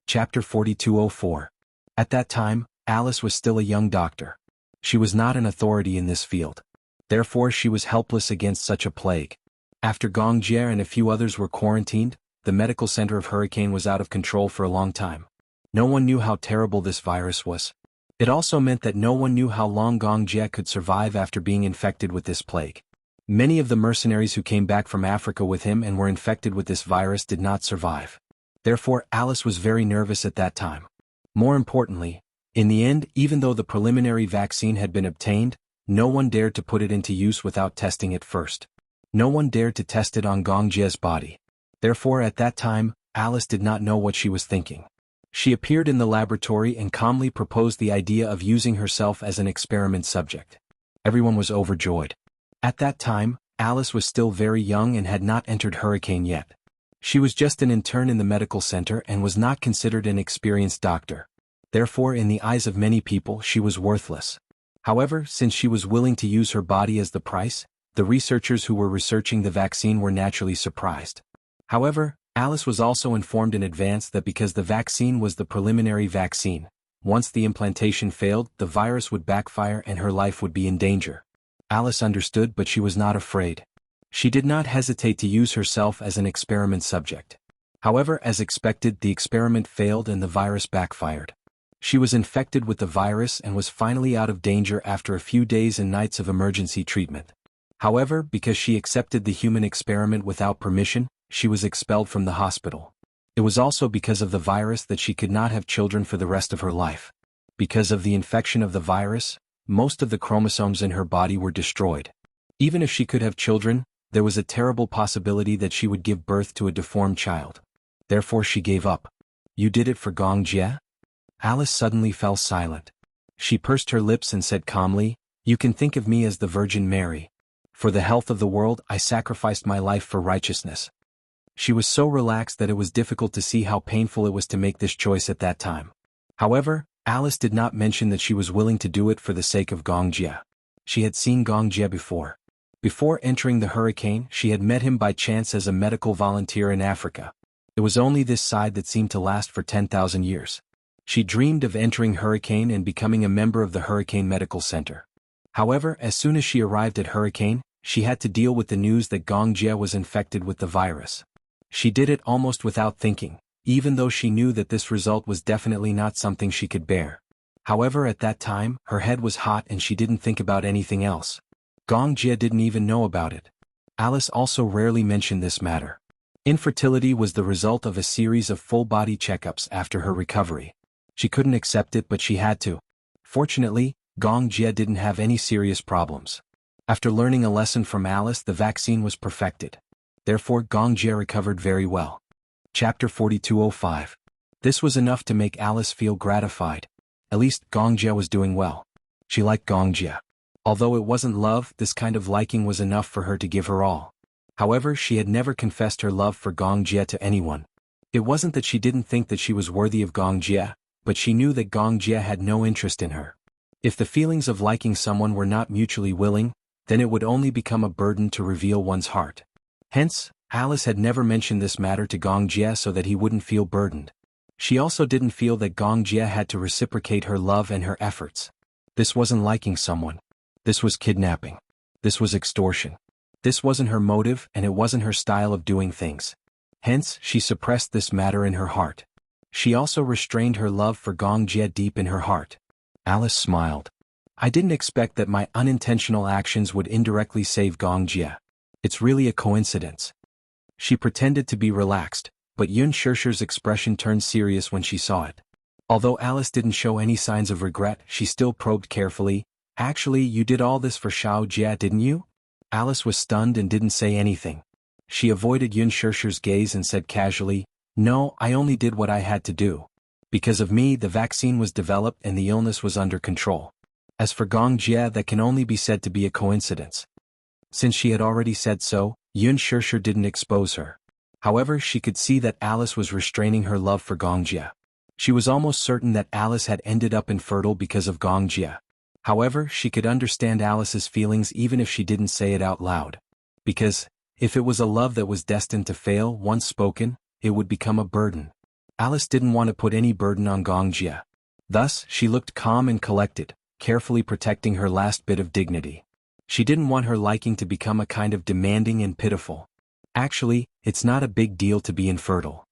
Chapter 4204. At that time, Alice was still a young doctor. She was not an authority in this field. Therefore she was helpless against such a plague. After Gong Jie and a few others were quarantined, the medical center of Hurricane was out of control for a long time. No one knew how terrible this virus was. It also meant that no one knew how long Gong Jie could survive after being infected with this plague. Many of the mercenaries who came back from Africa with him and were infected with this virus did not survive. Therefore Alice was very nervous at that time. More importantly, in the end, even though the preliminary vaccine had been obtained, no one dared to put it into use without testing it first. No one dared to test it on Gong Jie's body. Therefore at that time, Alice did not know what she was thinking. She appeared in the laboratory and calmly proposed the idea of using herself as an experiment subject. Everyone was overjoyed. At that time, Alice was still very young and had not entered Hurricane yet. She was just an intern in the medical center and was not considered an experienced doctor. Therefore in the eyes of many people she was worthless. However, since she was willing to use her body as the price, the researchers who were researching the vaccine were naturally surprised. However, Alice was also informed in advance that because the vaccine was the preliminary vaccine, once the implantation failed, the virus would backfire and her life would be in danger. Alice understood, but she was not afraid. She did not hesitate to use herself as an experiment subject. However, as expected, the experiment failed and the virus backfired. She was infected with the virus and was finally out of danger after a few days and nights of emergency treatment. However, because she accepted the human experiment without permission, she was expelled from the hospital. It was also because of the virus that she could not have children for the rest of her life. Because of the infection of the virus, most of the chromosomes in her body were destroyed. Even if she could have children, there was a terrible possibility that she would give birth to a deformed child. Therefore she gave up. You did it for Gong Jie? Alice suddenly fell silent. She pursed her lips and said calmly, "You can think of me as the Virgin Mary. For the health of the world I sacrificed my life for righteousness." She was so relaxed that it was difficult to see how painful it was to make this choice at that time. However, Alice did not mention that she was willing to do it for the sake of Gong Jie. She had seen Gong Jie before. Before entering the Hurricane, she had met him by chance as a medical volunteer in Africa. It was only this side that seemed to last for 10,000 years. She dreamed of entering Hurricane and becoming a member of the Hurricane Medical Center. However, as soon as she arrived at Hurricane, she had to deal with the news that Gong Jie was infected with the virus. She did it almost without thinking, even though she knew that this result was definitely not something she could bear. However, at that time, her head was hot and she didn't think about anything else. Gong Jie didn't even know about it. Alice also rarely mentioned this matter. Infertility was the result of a series of full-body checkups after her recovery. She couldn't accept it, but she had to. Fortunately, Gong Jie didn't have any serious problems. After learning a lesson from Alice, the vaccine was perfected. Therefore Gong Jie recovered very well. Chapter 4205. This was enough to make Alice feel gratified. At least Gong Jie was doing well. She liked Gong Jie. Although it wasn't love, this kind of liking was enough for her to give her all. However, she had never confessed her love for Gong Jie to anyone. It wasn't that she didn't think that she was worthy of Gong Jie, but she knew that Gong Jie had no interest in her. If the feelings of liking someone were not mutually willing, then it would only become a burden to reveal one's heart. Hence, Alice had never mentioned this matter to Gong Jie so that he wouldn't feel burdened. She also didn't feel that Gong Jie had to reciprocate her love and her efforts. This wasn't liking someone. This was kidnapping. This was extortion. This wasn't her motive and it wasn't her style of doing things. Hence, she suppressed this matter in her heart. She also restrained her love for Gong Jie deep in her heart. Alice smiled. I didn't expect that my unintentional actions would indirectly save Gong Jie. It's really a coincidence. She pretended to be relaxed, but Yun Shishir's expression turned serious when she saw it. Although Alice didn't show any signs of regret, she still probed carefully, "Actually, you did all this for Xiao Jie, didn't you?" Alice was stunned and didn't say anything. She avoided Yun Shishir's gaze and said casually, "No, I only did what I had to do. Because of me, the vaccine was developed and the illness was under control. As for Gong Jie, that can only be said to be a coincidence." Since she had already said so, Yun Shishir didn't expose her. However, she could see that Alice was restraining her love for Gong Jie. She was almost certain that Alice had ended up infertile because of Gong Jie. However, she could understand Alice's feelings even if she didn't say it out loud. Because, if it was a love that was destined to fail once spoken, it would become a burden. Alice didn't want to put any burden on Gong Jia. Thus, she looked calm and collected, carefully protecting her last bit of dignity. She didn't want her liking to become a kind of demanding and pitiful. Actually, it's not a big deal to be infertile.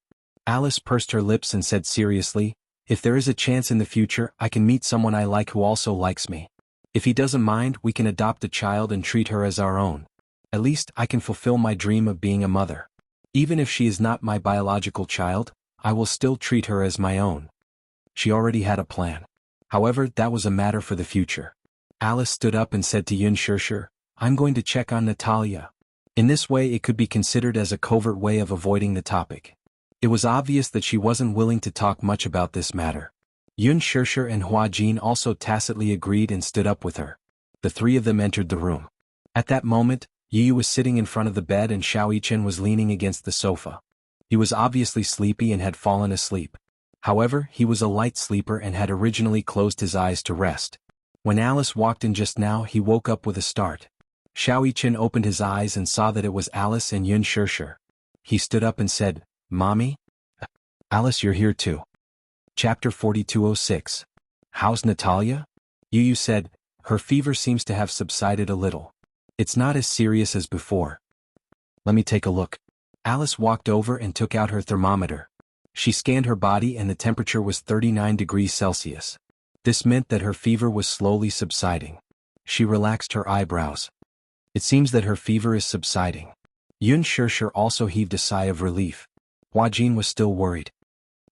Alice pursed her lips and said seriously, if there is a chance in the future, I can meet someone I like who also likes me. If he doesn't mind, we can adopt a child and treat her as our own. At least I can fulfill my dream of being a mother. Even if she is not my biological child, I will still treat her as my own. She already had a plan. However, that was a matter for the future. Alice stood up and said to Yun Shirshir, I'm going to check on Natalia. In this way it could be considered as a covert way of avoiding the topic. It was obvious that she wasn't willing to talk much about this matter. Yun Shirshir and Hua Jin also tacitly agreed and stood up with her. The three of them entered the room. At that moment, Yu was sitting in front of the bed and Xiao Yichen was leaning against the sofa. He was obviously sleepy and had fallen asleep. However, he was a light sleeper and had originally closed his eyes to rest. When Alice walked in just now, he woke up with a start. Xiao Yichen opened his eyes and saw that it was Alice and Yun Shirshir. He stood up and said, Mommy? Alice, you're here too. Chapter 4206. How's Natalia? Yu said, her fever seems to have subsided a little. It's not as serious as before. Let me take a look. Alice walked over and took out her thermometer. She scanned her body and the temperature was 39 degrees Celsius. This meant that her fever was slowly subsiding. She relaxed her eyebrows. It seems that her fever is subsiding. Yun Shirshir also heaved a sigh of relief. Hua Jin was still worried.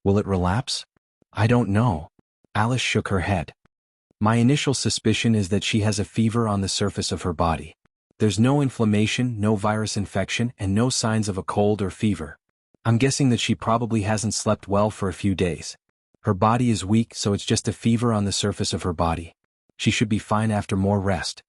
Will it relapse? I don't know. Alice shook her head. My initial suspicion is that she has a fever on the surface of her body. There's no inflammation, no virus infection, and no signs of a cold or fever. I'm guessing that she probably hasn't slept well for a few days. Her body is weak, so it's just a fever on the surface of her body. She should be fine after more rest.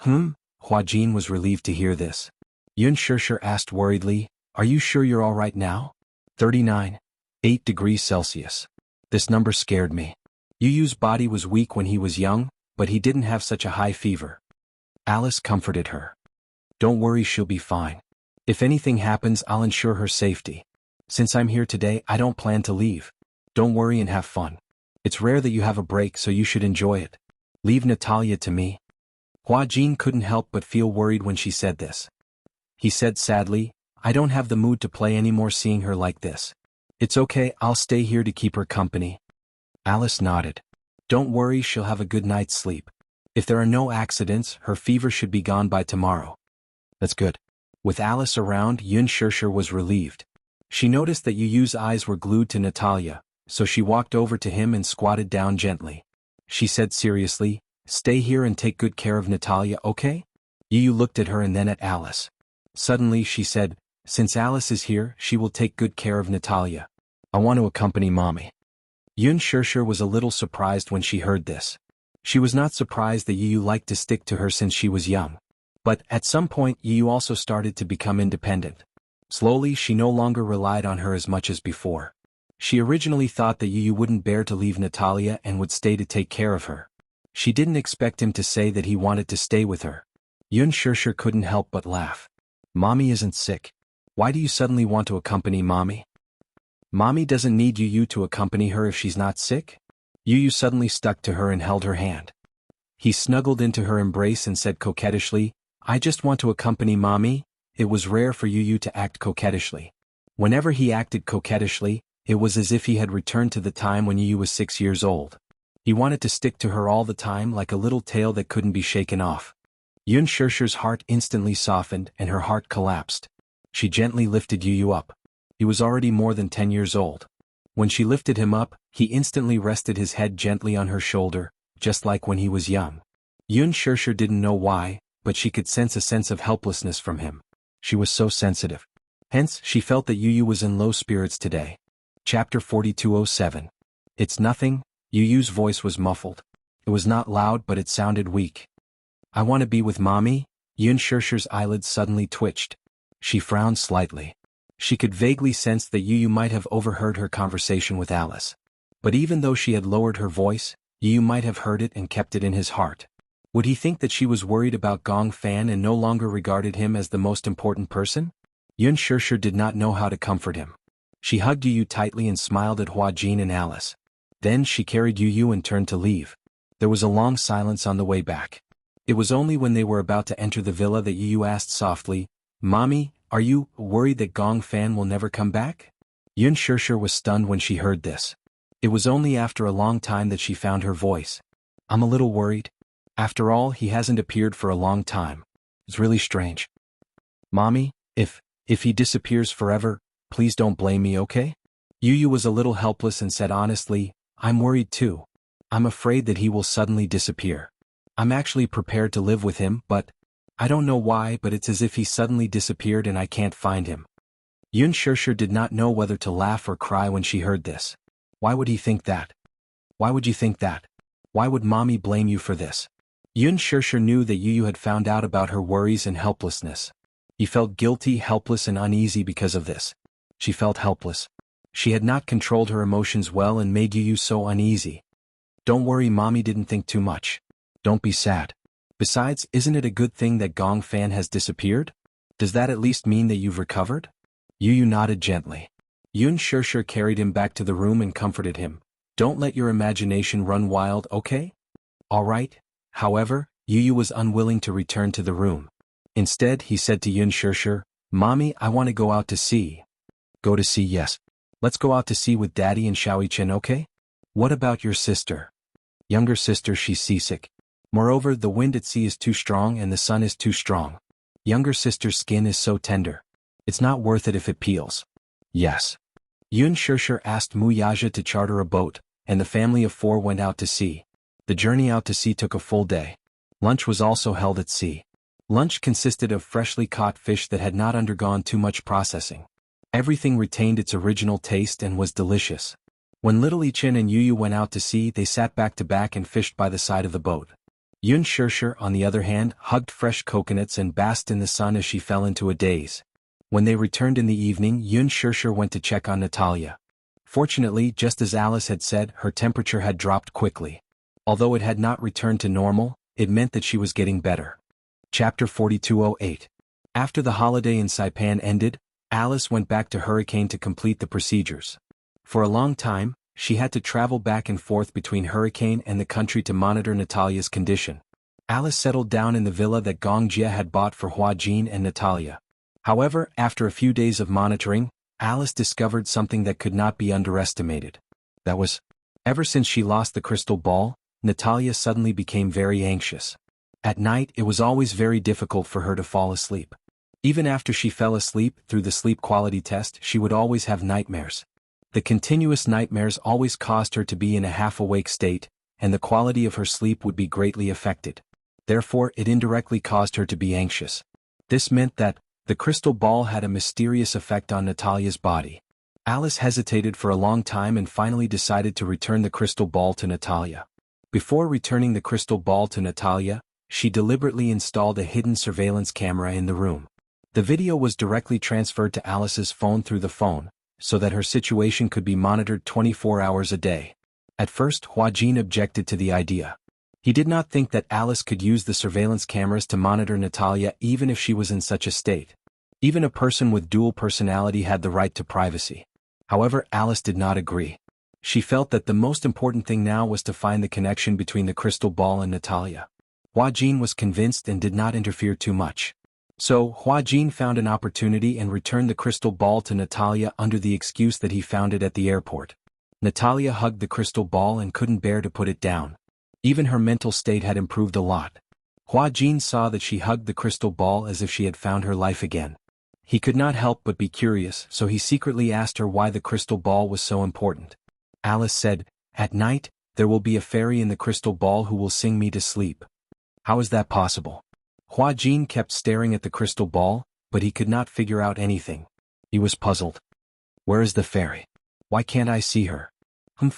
Hua Jin was relieved to hear this. Yun Shirshir asked worriedly, are you sure you're all right now? 39.8 degrees Celsius. This number scared me. Yu's body was weak when he was young, but he didn't have such a high fever. Alice comforted her. Don't worry, she'll be fine. If anything happens, I'll ensure her safety. Since I'm here today, I don't plan to leave. Don't worry and have fun. It's rare that you have a break, so you should enjoy it. Leave Natalia to me. Hua Jin couldn't help but feel worried when she said this. He said sadly, I don't have the mood to play anymore seeing her like this. It's okay, I'll stay here to keep her company. Alice nodded. Don't worry, she'll have a good night's sleep. If there are no accidents, her fever should be gone by tomorrow. That's good. With Alice around, Yun Shirshir was relieved. She noticed that Yu's eyes were glued to Natalia, so she walked over to him and squatted down gently. She said seriously, stay here and take good care of Natalia, okay? Yu looked at her and then at Alice. Suddenly she said, since Alice is here, she will take good care of Natalia. I want to accompany Mommy. Yun Shirshir was a little surprised when she heard this. She was not surprised that Yu liked to stick to her since she was young. But at some point Yu also started to become independent. Slowly she no longer relied on her as much as before. She originally thought that Yu wouldn't bear to leave Natalia and would stay to take care of her. She didn't expect him to say that he wanted to stay with her. Yun Shirshir couldn't help but laugh. Mommy isn't sick. Why do you suddenly want to accompany Mommy? Mommy doesn't need Yu to accompany her if she's not sick? Yu suddenly stuck to her and held her hand. He snuggled into her embrace and said coquettishly, I just want to accompany Mommy. It was rare for Yu to act coquettishly. Whenever he acted coquettishly, it was as if he had returned to the time when Yu was 6 years old. He wanted to stick to her all the time like a little tail that couldn't be shaken off. Yun Shirshir's heart instantly softened and her heart collapsed. She gently lifted Yu up. He was already more than 10 years old. When she lifted him up, he instantly rested his head gently on her shoulder, just like when he was young. Yun Shirshir didn't know why, but she could sense a sense of helplessness from him. She was so sensitive. Hence, she felt that Yu was in low spirits today. Chapter 4207. It's nothing. Yu's voice was muffled. It was not loud, but it sounded weak. I want to be with Mommy. Yun Shirshir's eyelids suddenly twitched. She frowned slightly. She could vaguely sense that Yu might have overheard her conversation with Alice. But even though she had lowered her voice, Yu might have heard it and kept it in his heart. Would he think that she was worried about Gong Fan and no longer regarded him as the most important person? Yun Shirshir did not know how to comfort him. She hugged Yu tightly and smiled at Hua Jin and Alice. Then she carried Yu and turned to leave. There was a long silence on the way back. It was only when they were about to enter the villa that Yu asked softly, "Mommy, are you worried that Gong Fan will never come back?" Yun Shishir was stunned when she heard this. It was only after a long time that she found her voice. "I'm a little worried. After all, he hasn't appeared for a long time. It's really strange. Mommy, if he disappears forever, please don't blame me, okay?" Yu was a little helpless and said honestly, "I'm worried too. I'm afraid that he will suddenly disappear. I'm actually prepared to live with him, but I don't know why, but it's as if he suddenly disappeared and I can't find him." Yun Shishir did not know whether to laugh or cry when she heard this. Why would he think that? Why would you think that? Why would Mommy blame you for this? Yun Shishir knew that Yu had found out about her worries and helplessness. He felt guilty, helpless and uneasy because of this. She felt helpless. She had not controlled her emotions well and made Yu so uneasy. "Don't worry, Mommy didn't think too much. Don't be sad. Besides, isn't it a good thing that Gong Fan has disappeared? Does that at least mean that you've recovered?" Yu nodded gently. Yun Shishir carried him back to the room and comforted him. "Don't let your imagination run wild, okay?" "All right." However, Yu was unwilling to return to the room. Instead, he said to Yun Shishir, "Mommy, I want to go out to sea." "Go to sea, yes. Let's go out to sea with Daddy and Xiao Chen, okay? What about your sister?" "Younger sister, she's seasick. Moreover, the wind at sea is too strong and the sun is too strong. Younger sister's skin is so tender. It's not worth it if it peels." "Yes." Yun Shishir asked Mu Yaja to charter a boat, and the family of 4 went out to sea. The journey out to sea took a full day. Lunch was also held at sea. Lunch consisted of freshly caught fish that had not undergone too much processing. Everything retained its original taste and was delicious. When little Ichin and Yu went out to sea, they sat back to back and fished by the side of the boat. Yun Shishir, on the other hand, hugged fresh coconuts and basked in the sun as she fell into a daze. When they returned in the evening, Yun Shishir went to check on Natalia. Fortunately, just as Alice had said, her temperature had dropped quickly. Although it had not returned to normal, it meant that she was getting better. Chapter 4208. After the holiday in Saipan ended, Alice went back to Hurricane to complete the procedures. For a long time, she had to travel back and forth between Hurricane and the country to monitor Natalia's condition. Alice settled down in the villa that Gong Jie had bought for Hua Jin and Natalia. However, after a few days of monitoring, Alice discovered something that could not be underestimated. That was, ever since she lost the crystal ball, Natalia suddenly became very anxious. At night, it was always very difficult for her to fall asleep. Even after she fell asleep through the sleep quality test, she would always have nightmares. The continuous nightmares always caused her to be in a half-awake state, and the quality of her sleep would be greatly affected. Therefore, it indirectly caused her to be anxious. This meant that the crystal ball had a mysterious effect on Natalia's body. Alice hesitated for a long time and finally decided to return the crystal ball to Natalia. Before returning the crystal ball to Natalia, she deliberately installed a hidden surveillance camera in the room. The video was directly transferred to Alice's phone through the phone, so that her situation could be monitored 24 hours a day. At first, Hua Jin objected to the idea. He did not think that Alice could use the surveillance cameras to monitor Natalia even if she was in such a state. Even a person with dual personality had the right to privacy. However, Alice did not agree. She felt that the most important thing now was to find the connection between the crystal ball and Natalia. Hua Jin was convinced and did not interfere too much. So, Hua Jin found an opportunity and returned the crystal ball to Natalia under the excuse that he found it at the airport. Natalia hugged the crystal ball and couldn't bear to put it down. Even her mental state had improved a lot. Hua Jin saw that she hugged the crystal ball as if she had found her life again. He could not help but be curious, so he secretly asked her why the crystal ball was so important. Alice said, "At night, there will be a fairy in the crystal ball who will sing me to sleep." "How is that possible?" Hua Jin kept staring at the crystal ball, but he could not figure out anything. He was puzzled. "Where is the fairy? Why can't I see her?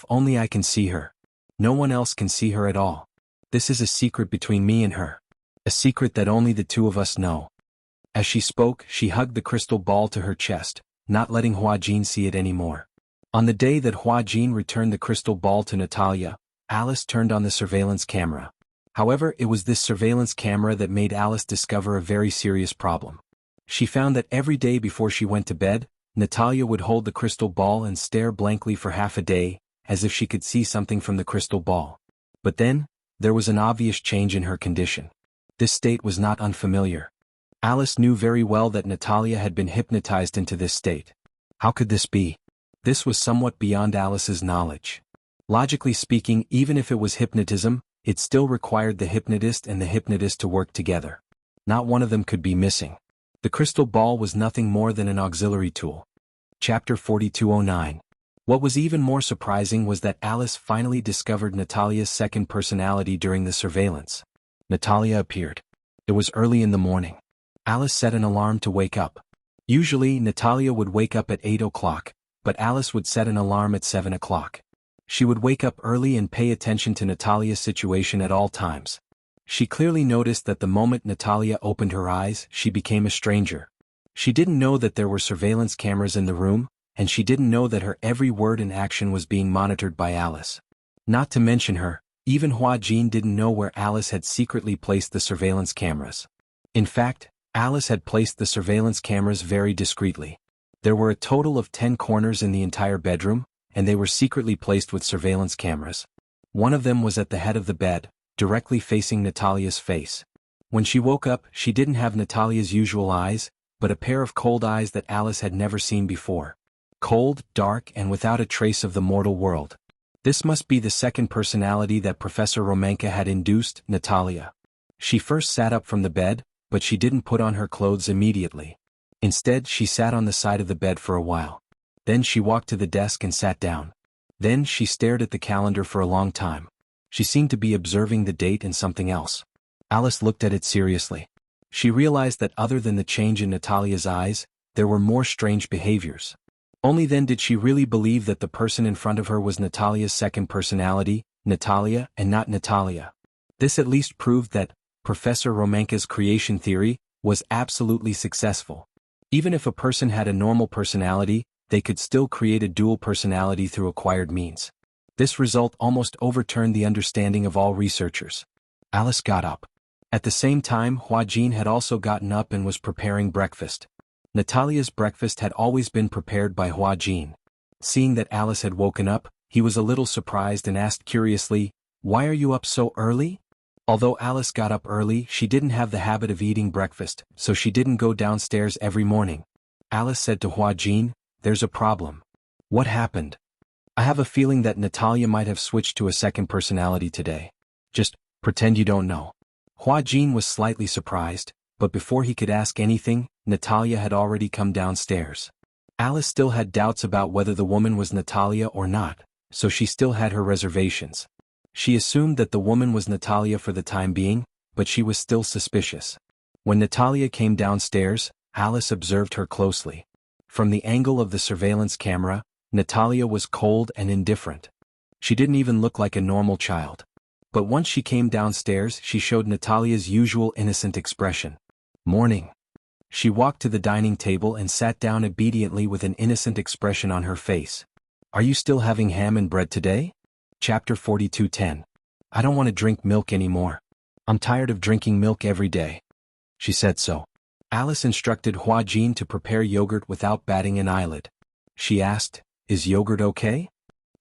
Only I can see her. No one else can see her at all. This is a secret between me and her. A secret that only the two of us know." As she spoke, she hugged the crystal ball to her chest, not letting Hua Jin see it anymore. On the day that Hua Jin returned the crystal ball to Natalia, Alice turned on the surveillance camera. However, it was this surveillance camera that made Alice discover a very serious problem. She found that every day before she went to bed, Natalia would hold the crystal ball and stare blankly for half a day, as if she could see something from the crystal ball. But then, there was an obvious change in her condition. This state was not unfamiliar. Alice knew very well that Natalia had been hypnotized into this state. How could this be? This was somewhat beyond Alice's knowledge. Logically speaking, even if it was hypnotism, it still required the hypnotist and the hypnotist to work together. Not one of them could be missing. The crystal ball was nothing more than an auxiliary tool. Chapter 4209. What was even more surprising was that Alice finally discovered Natalia's second personality during the surveillance. Natalia appeared. It was early in the morning. Alice set an alarm to wake up. Usually, Natalia would wake up at 8 o'clock, but Alice would set an alarm at 7 o'clock. She would wake up early and pay attention to Natalia's situation at all times. She clearly noticed that the moment Natalia opened her eyes, she became a stranger. She didn't know that there were surveillance cameras in the room, and she didn't know that her every word and action was being monitored by Alice. Not to mention her, even Hua Jin didn't know where Alice had secretly placed the surveillance cameras. In fact, Alice had placed the surveillance cameras very discreetly. There were a total of 10 corners in the entire bedroom, and they were secretly placed with surveillance cameras. One of them was at the head of the bed, directly facing Natalia's face. When she woke up, she didn't have Natalia's usual eyes, but a pair of cold eyes that Alice had never seen before. Cold, dark, and without a trace of the mortal world. This must be the second personality that Professor Romanka had induced, Natalia. She first sat up from the bed, but she didn't put on her clothes immediately. Instead, she sat on the side of the bed for a while. Then she walked to the desk and sat down. Then she stared at the calendar for a long time. She seemed to be observing the date and something else. Alice looked at it seriously. She realized that other than the change in Natalia's eyes, there were more strange behaviors. Only then did she really believe that the person in front of her was Natalia's second personality, Natalia, and not Natalia. This at least proved that Professor Romanka's creation theory was absolutely successful. Even if a person had a normal personality, they could still create a dual personality through acquired means. This result almost overturned the understanding of all researchers. Alice got up. At the same time, Hua Jin had also gotten up and was preparing breakfast. Natalia's breakfast had always been prepared by Hua Jin. Seeing that Alice had woken up, he was a little surprised and asked curiously, "Why are you up so early?" Although Alice got up early, she didn't have the habit of eating breakfast, so she didn't go downstairs every morning. Alice said to Hua Jin, "There's a problem." "What happened?" "I have a feeling that Natalia might have switched to a second personality today." "Just pretend you don't know." Hua Jin was slightly surprised, but before he could ask anything, Natalia had already come downstairs. Alice still had doubts about whether the woman was Natalia or not, so she still had her reservations. She assumed that the woman was Natalia for the time being, but she was still suspicious. When Natalia came downstairs, Alice observed her closely. From the angle of the surveillance camera, Natalia was cold and indifferent. She didn't even look like a normal child. But once she came downstairs, she showed Natalia's usual innocent expression. "Morning." She walked to the dining table and sat down obediently with an innocent expression on her face. "Are you still having ham and bread today?" Chapter 4210. "I don't want to drink milk anymore. I'm tired of drinking milk every day." She said so. Alice instructed Hua Jin to prepare yogurt without batting an eyelid. She asked, "Is yogurt okay?"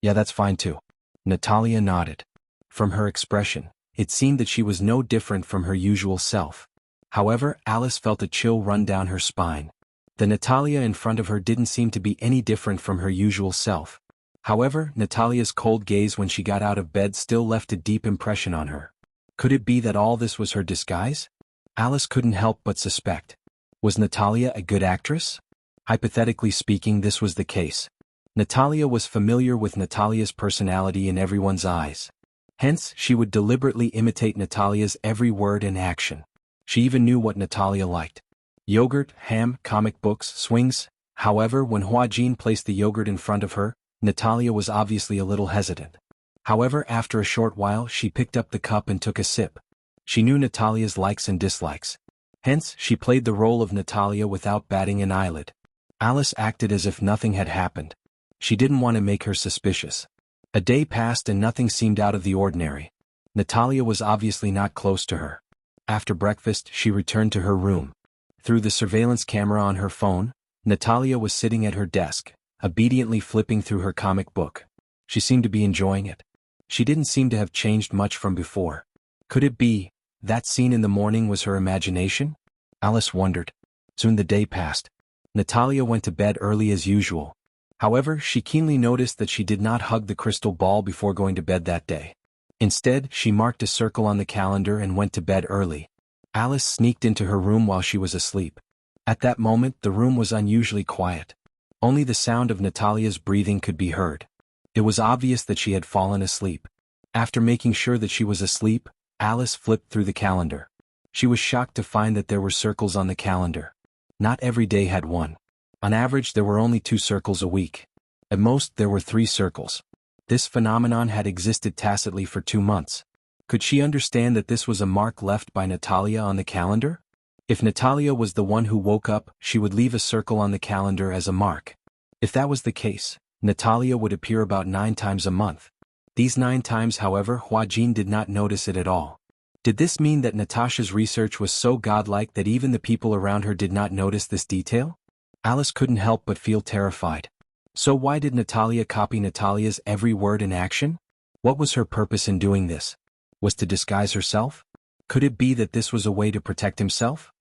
"Yeah, that's fine too." Natalia nodded. From her expression, it seemed that she was no different from her usual self. However, Alice felt a chill run down her spine. The Natalia in front of her didn't seem to be any different from her usual self. However, Natalia's cold gaze when she got out of bed still left a deep impression on her. Could it be that all this was her disguise? Alice couldn't help but suspect. Was Natalia a good actress? Hypothetically speaking, this was the case. Natalia was familiar with Natalia's personality in everyone's eyes. Hence, she would deliberately imitate Natalia's every word and action. She even knew what Natalia liked. Yogurt, ham, comic books, swings. However, when Hua Jin placed the yogurt in front of her, Natalia was obviously a little hesitant. However, after a short while, she picked up the cup and took a sip. She knew Natalia's likes and dislikes. Hence, she played the role of Natalia without batting an eyelid. Alice acted as if nothing had happened. She didn't want to make her suspicious. A day passed and nothing seemed out of the ordinary. Natalia was obviously not close to her. After breakfast, she returned to her room. Through the surveillance camera on her phone, Natalia was sitting at her desk, obediently flipping through her comic book. She seemed to be enjoying it. She didn't seem to have changed much from before. Could it be that scene in the morning was her imagination? Alice wondered. Soon the day passed. Natalia went to bed early as usual. However, she keenly noticed that she did not hug the crystal ball before going to bed that day. Instead, she marked a circle on the calendar and went to bed early. Alice sneaked into her room while she was asleep. At that moment, the room was unusually quiet. Only the sound of Natalia's breathing could be heard. It was obvious that she had fallen asleep. After making sure that she was asleep, Alice flipped through the calendar. She was shocked to find that there were circles on the calendar. Not every day had one. On average, there were only 2 circles a week. At most, there were 3 circles. This phenomenon had existed tacitly for 2 months. Could she understand that this was a mark left by Natalia on the calendar? If Natalia was the one who woke up, she would leave a circle on the calendar as a mark. If that was the case, Natalia would appear about 9 times a month. These 9 times, however, Huajin did not notice it at all. Did this mean that Natasha's research was so godlike that even the people around her did not notice this detail? Alice couldn't help but feel terrified. So why did Natalia copy Natalia's every word and action? What was her purpose in doing this? Was to disguise herself? Could it be that this was a way to protect himself?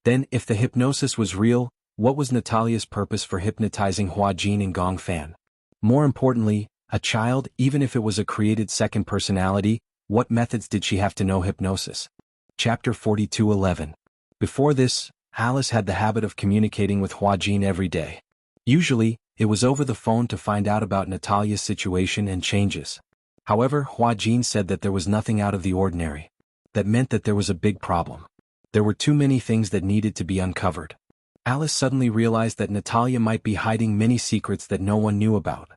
Then, if the hypnosis was real, what was Natalia's purpose for hypnotizing Huajin and Gong Fan? More importantly, a child, even if it was a created second personality, what methods did she have to know hypnosis? Chapter 42:11. Before this, Alice had the habit of communicating with Huajin every day. Usually, it was over the phone to find out about Natalia's situation and changes. However, Huajin said that there was nothing out of the ordinary. That meant that there was a big problem. There were too many things that needed to be uncovered. Alice suddenly realized that Natalia might be hiding many secrets that no one knew about.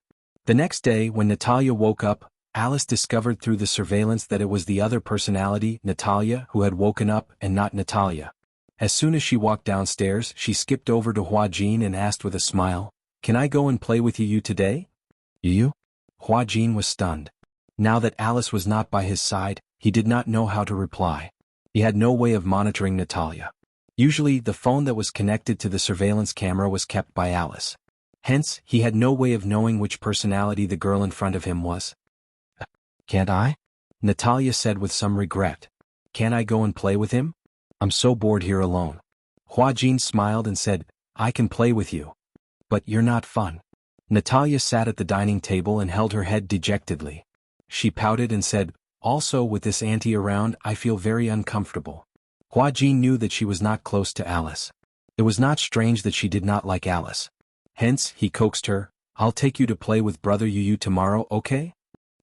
The next day, when Natalia woke up, Alice discovered through the surveillance that it was the other personality, Natalia, who had woken up and not Natalia. As soon as she walked downstairs, she skipped over to Huajin and asked with a smile, "Can I go and play with you today?" You? Huajin was stunned. Now that Alice was not by his side, he did not know how to reply. He had no way of monitoring Natalia. Usually, the phone that was connected to the surveillance camera was kept by Alice. Hence, he had no way of knowing which personality the girl in front of him was. "Can't I?" Natalia said with some regret. "Can't I go and play with him? I'm so bored here alone." Huajin smiled and said, "I can play with you. But you're not fun." Natalia sat at the dining table and held her head dejectedly. She pouted and said, "Also, with this auntie around, I feel very uncomfortable." Huajin knew that she was not close to Alice. It was not strange that she did not like Alice. Hence, he coaxed her, "I'll take you to play with Brother Yu tomorrow, okay?"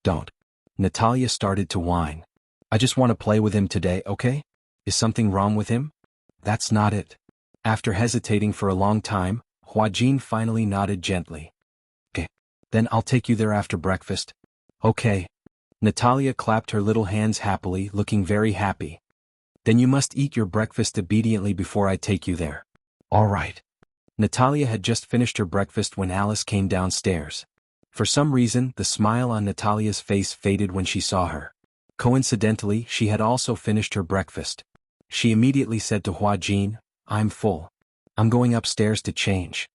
"Don't." Natalia started to whine. "I just want to play with him today, okay? Is something wrong with him?" "That's not it." After hesitating for a long time, Huajin finally nodded gently. "Okay. Then I'll take you there after breakfast." "Okay." Natalia clapped her little hands happily, looking very happy. "Then you must eat your breakfast obediently before I take you there." "All right." Natalia had just finished her breakfast when Alice came downstairs. For some reason, the smile on Natalia's face faded when she saw her. Coincidentally, she had also finished her breakfast. She immediately said to Huajin, "I'm full. I'm going upstairs to change."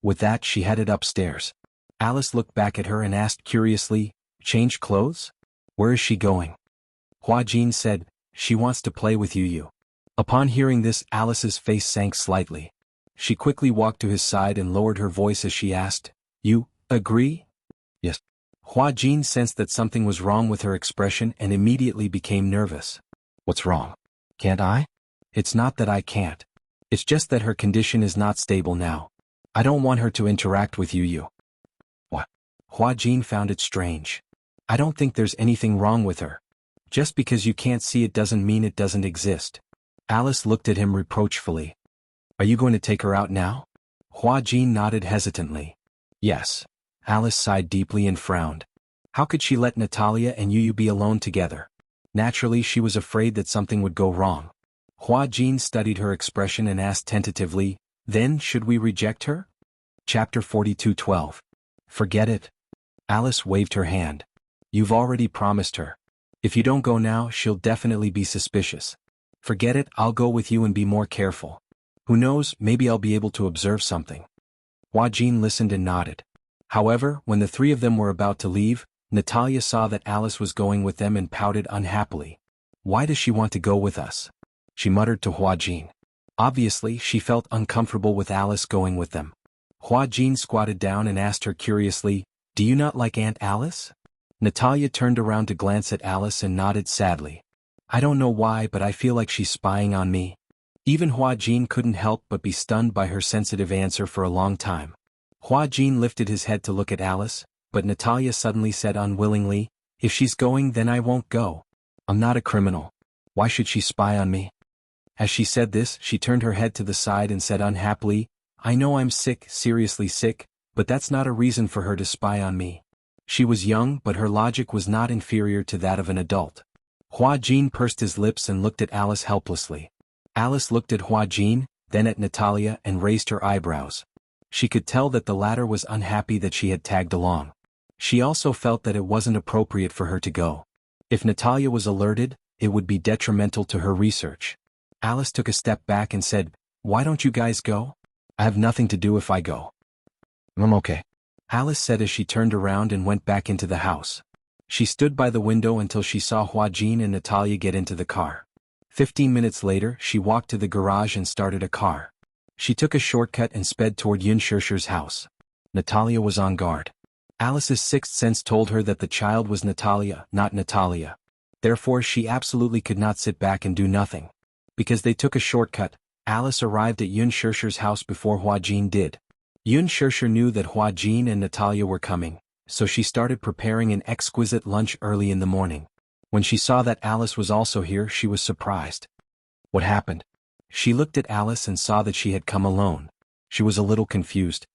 With that, she headed upstairs. Alice looked back at her and asked curiously, "Change clothes? Where is she going?" Huajin said, "She wants to play with you." Upon hearing this, Alice's face sank slightly. She quickly walked to his side and lowered her voice as she asked, "You agree?" "Yes." Huajin sensed that something was wrong with her expression and immediately became nervous. "What's wrong? Can't I?" "It's not that I can't. It's just that her condition is not stable now. I don't want her to interact with you." "What?" Huajin found it strange. "I don't think there's anything wrong with her. Just because you can't see it doesn't mean it doesn't exist." Alice looked at him reproachfully. "Are you going to take her out now?" Huajin nodded hesitantly. "Yes." Alice sighed deeply and frowned. How could she let Natalia and Yu be alone together? Naturally, she was afraid that something would go wrong. Huajin studied her expression and asked tentatively, "Then should we reject her?" Chapter 42:12. "Forget it." Alice waved her hand. "You've already promised her. If you don't go now, she'll definitely be suspicious. Forget it, I'll go with you and be more careful. Who knows, maybe I'll be able to observe something." Hua Jin listened and nodded. However, when the three of them were about to leave, Natalia saw that Alice was going with them and pouted unhappily. Why does she want to go with us? She muttered to Hua Jin. Obviously, she felt uncomfortable with Alice going with them. Hua Jin squatted down and asked her curiously, "Do you not like Aunt Alice?" Natalia turned around to glance at Alice and nodded sadly. "I don't know why, but I feel like she's spying on me." Even Hua Jin couldn't help but be stunned by her sensitive answer for a long time. Hua Jin lifted his head to look at Alice, but Natalia suddenly said unwillingly, "If she's going, then I won't go. I'm not a criminal. Why should she spy on me?" As she said this, she turned her head to the side and said unhappily, "I know I'm sick, seriously sick, but that's not a reason for her to spy on me." She was young, but her logic was not inferior to that of an adult. Hua Jin pursed his lips and looked at Alice helplessly. Alice looked at Hua Jin, then at Natalia and raised her eyebrows. She could tell that the latter was unhappy that she had tagged along. She also felt that it wasn't appropriate for her to go. If Natalia was alerted, it would be detrimental to her research. Alice took a step back and said, "Why don't you guys go? I have nothing to do if I go." "I'm okay," Alice said as she turned around and went back into the house. She stood by the window until she saw Hua Jin and Natalia get into the car. 15 minutes later, she walked to the garage and started a car. She took a shortcut and sped toward Yun Shishir's house. Natalia was on guard. Alice's sixth sense told her that the child was Natalia, not Natalia. Therefore she absolutely could not sit back and do nothing. Because they took a shortcut, Alice arrived at Yun Shishir's house before Hua Jin did. Yun Shishir knew that Hua Jin and Natalia were coming, so she started preparing an exquisite lunch early in the morning. When she saw that Alice was also here, she was surprised. What happened? She looked at Alice and saw that she had come alone. She was a little confused.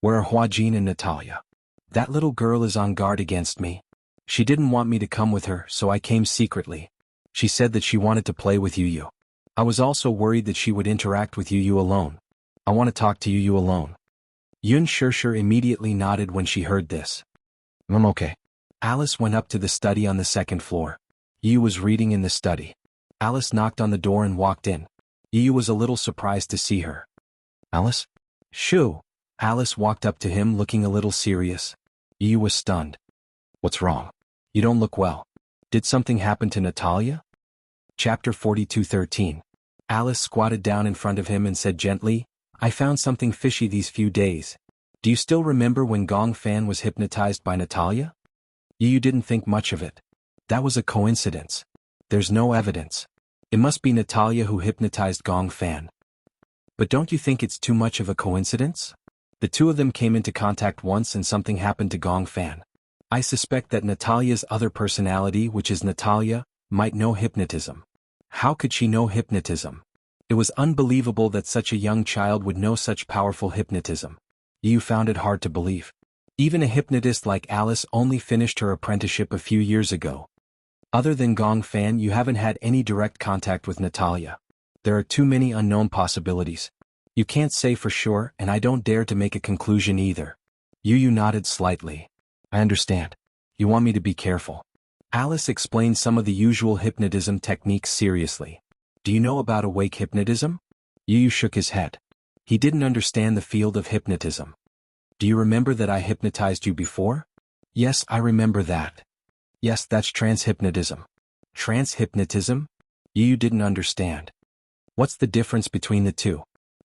Where are Hua Jin and Natalia? That little girl is on guard against me. She didn't want me to come with her, so I came secretly. She said that she wanted to play with Yu. I was also worried that she would interact with Yu alone. I want to talk to Yu alone. Yun Shishir immediately nodded when she heard this. I'm okay. Alice went up to the study on the second floor. Yu was reading in the study. Alice knocked on the door and walked in. Yu was a little surprised to see her. Alice? Shoo! Alice walked up to him looking a little serious. Yu was stunned. What's wrong? You don't look well. Did something happen to Natalia? Chapter 42:13. Alice squatted down in front of him and said gently, I found something fishy these few days. Do you still remember when Gong Fan was hypnotized by Natalia? Yu didn't think much of it. That was a coincidence. There's no evidence. It must be Natalia who hypnotized Gong Fan. But don't you think it's too much of a coincidence? The two of them came into contact once and something happened to Gong Fan. I suspect that Natalia's other personality, which is Natalia, might know hypnotism. How could she know hypnotism? It was unbelievable that such a young child would know such powerful hypnotism. Yu found it hard to believe. Even a hypnotist like Alice only finished her apprenticeship a few years ago. Other than Gong Fan, you haven't had any direct contact with Natalia. There are too many unknown possibilities. You can't say for sure, and I don't dare to make a conclusion either. Yu nodded slightly. I understand. You want me to be careful. Alice explained some of the usual hypnotism techniques seriously. Do you know about awake hypnotism? Yu shook his head. He didn't understand the field of hypnotism. Do you remember that I hypnotized you before? Yes, I remember that. Yes, that's transhypnotism. Transhypnotism? Yu didn't understand. What's the difference between the two?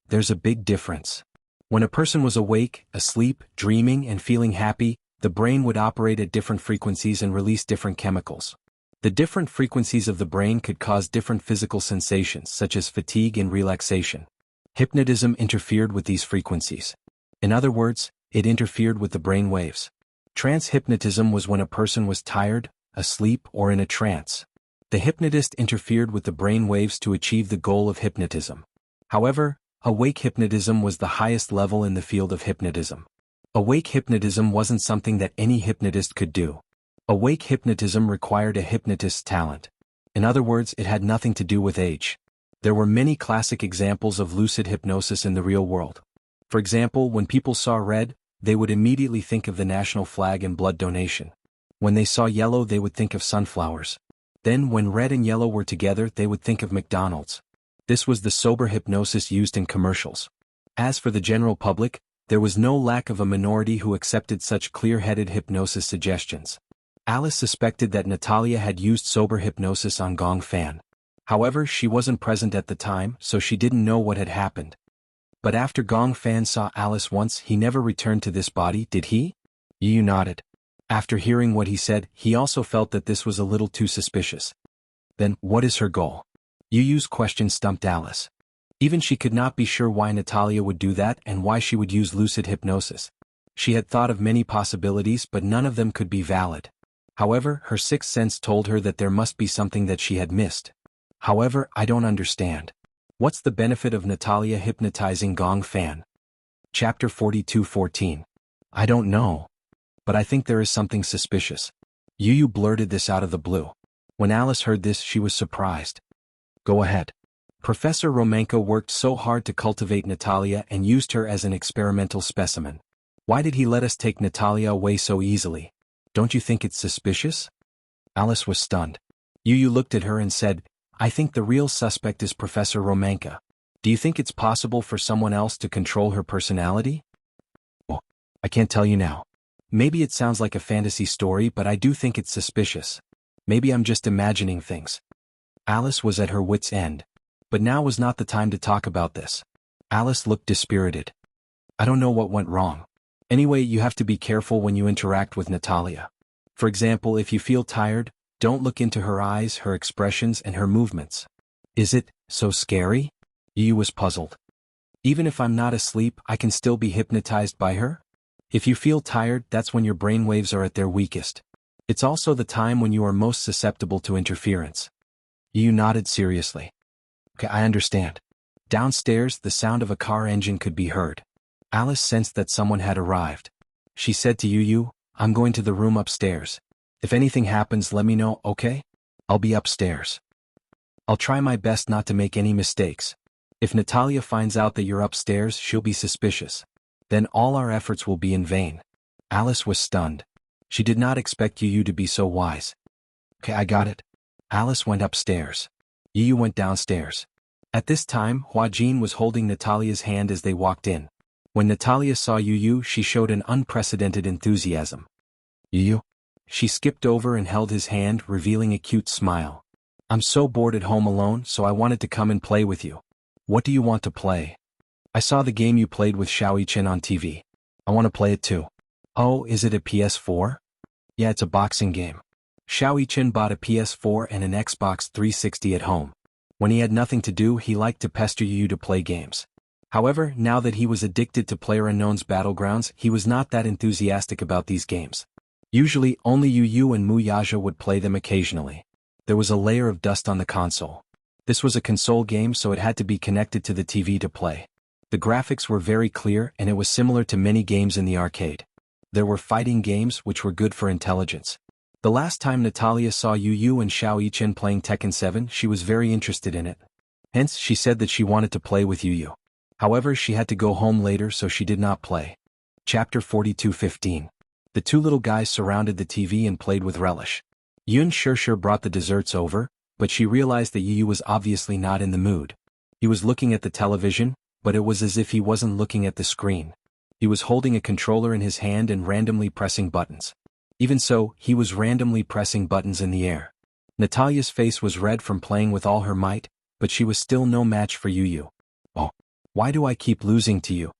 There's a big difference. When a person was awake, asleep, dreaming, and feeling happy, the brain would operate at different frequencies and release different chemicals. The different frequencies of the brain could cause different physical sensations such as fatigue and relaxation. Hypnotism interfered with these frequencies. In other words, it interfered with the brain waves. Transhypnotism was when a person was tired, asleep, or in a trance. The hypnotist interfered with the brain waves to achieve the goal of hypnotism. However, awake hypnotism was the highest level in the field of hypnotism. Awake hypnotism wasn't something that any hypnotist could do. Awake hypnotism required a hypnotist's talent. In other words, it had nothing to do with age. There were many classic examples of lucid hypnosis in the real world. For example, when people saw red, they would immediately think of the national flag and blood donation. When they saw yellow, they would think of sunflowers. Then, when red and yellow were together, they would think of McDonald's. This was the sober hypnosis used in commercials. As for the general public, There was no lack of a minority who accepted such clear-headed hypnosis suggestions. Alice suspected that Natalia had used sober hypnosis on Gong Fan. However, she wasn't present at the time, so she didn't know what had happened. But after Gong Fan saw Alice once, he never returned to this body, did he? Yu nodded. After hearing what he said, he also felt that this was a little too suspicious. Then, what is her goal? Yu's question stumped Alice. Even she could not be sure why Natalia would do that and why she would use lucid hypnosis. She had thought of many possibilities, but none of them could be valid. However, her sixth sense told her that there must be something that she had missed. However, I don't understand. What's the benefit of Natalia hypnotizing Gong Fan? Chapter 42:14. I don't know. But I think there is something suspicious. Yu blurted this out of the blue. When Alice heard this, she was surprised. Go ahead. Professor Romanko worked so hard to cultivate Natalia and used her as an experimental specimen. Why did he let us take Natalia away so easily? Don't you think it's suspicious? Alice was stunned. Yu looked at her and said, I think the real suspect is Professor Romanko. Do you think it's possible for someone else to control her personality? Well, I can't tell you now. Maybe it sounds like a fantasy story, but I do think it's suspicious. Maybe I'm just imagining things. Alice was at her wit's end. But now was not the time to talk about this. Alice looked dispirited. I don't know what went wrong. Anyway, you have to be careful when you interact with Natalia. For example, if you feel tired, don't look into her eyes, her expressions, and her movements. Is it so scary? Yu was puzzled. Even if I'm not asleep, I can still be hypnotized by her? If you feel tired, that's when your brainwaves are at their weakest. It's also the time when you are most susceptible to interference. Yu nodded seriously. Okay, I understand. Downstairs, the sound of a car engine could be heard. Alice sensed that someone had arrived. She said to Yu, I'm going to the room upstairs. If anything happens, let me know, okay? I'll be upstairs. I'll try my best not to make any mistakes. If Natalia finds out that you're upstairs, she'll be suspicious. Then all our efforts will be in vain. Alice was stunned. She did not expect Yu to be so wise. Okay, I got it. Alice went upstairs. Yu went downstairs. At this time, Huajin was holding Natalia's hand as they walked in. When Natalia saw Yu, she showed an unprecedented enthusiasm. Yu? She skipped over and held his hand, revealing a cute smile. I'm so bored at home alone, so I wanted to come and play with you. What do you want to play? I saw the game you played with Xiaoyichen on TV. I want to play it too. Oh, is it a PS4? Yeah, it's a boxing game. Xiaoyichen bought a PS4 and an Xbox 360 at home. When he had nothing to do, he liked to pester Yu to play games. However, now that he was addicted to PlayerUnknown's Battlegrounds, he was not that enthusiastic about these games. Usually, only Yu and Mu Yaja would play them occasionally. There was a layer of dust on the console. This was a console game, so it had to be connected to the TV to play. The graphics were very clear, and it was similar to many games in the arcade. There were fighting games, which were good for intelligence. The last time Natalia saw Yu and Xiaoyichen playing Tekken 7, she was very interested in it. Hence, she said that she wanted to play with Yu. However, she had to go home later, so she did not play. Chapter 42:15. The two little guys surrounded the TV and played with relish. Yun Shirshir brought the desserts over, but she realized that Yu was obviously not in the mood. He was looking at the television, but it was as if he wasn't looking at the screen. He was holding a controller in his hand and randomly pressing buttons. Even so, he was randomly pressing buttons in the air. Natalia's face was red from playing with all her might, but she was still no match for Yu. Oh, why do I keep losing to you?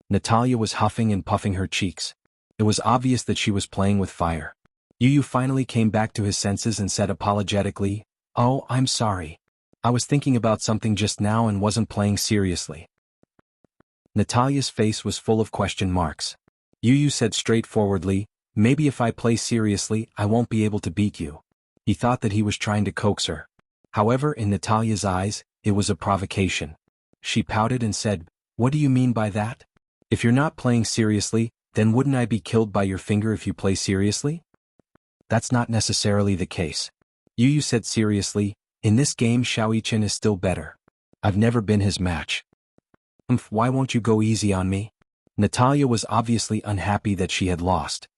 Natalia was huffing and puffing her cheeks. It was obvious that she was playing with fire. Yu finally came back to his senses and said apologetically, Oh, I'm sorry. I was thinking about something just now and wasn't playing seriously. Natalia's face was full of question marks. Yu said straightforwardly, Maybe if I play seriously, I won't be able to beat you. He thought that he was trying to coax her. However, in Natalia's eyes, it was a provocation. She pouted and said, What do you mean by that? If you're not playing seriously, then wouldn't I be killed by your finger if you play seriously? That's not necessarily the case. Yu said seriously, In this game Xiaoyichen is still better. I've never been his match. Why won't you go easy on me? Natalia was obviously unhappy that she had lost.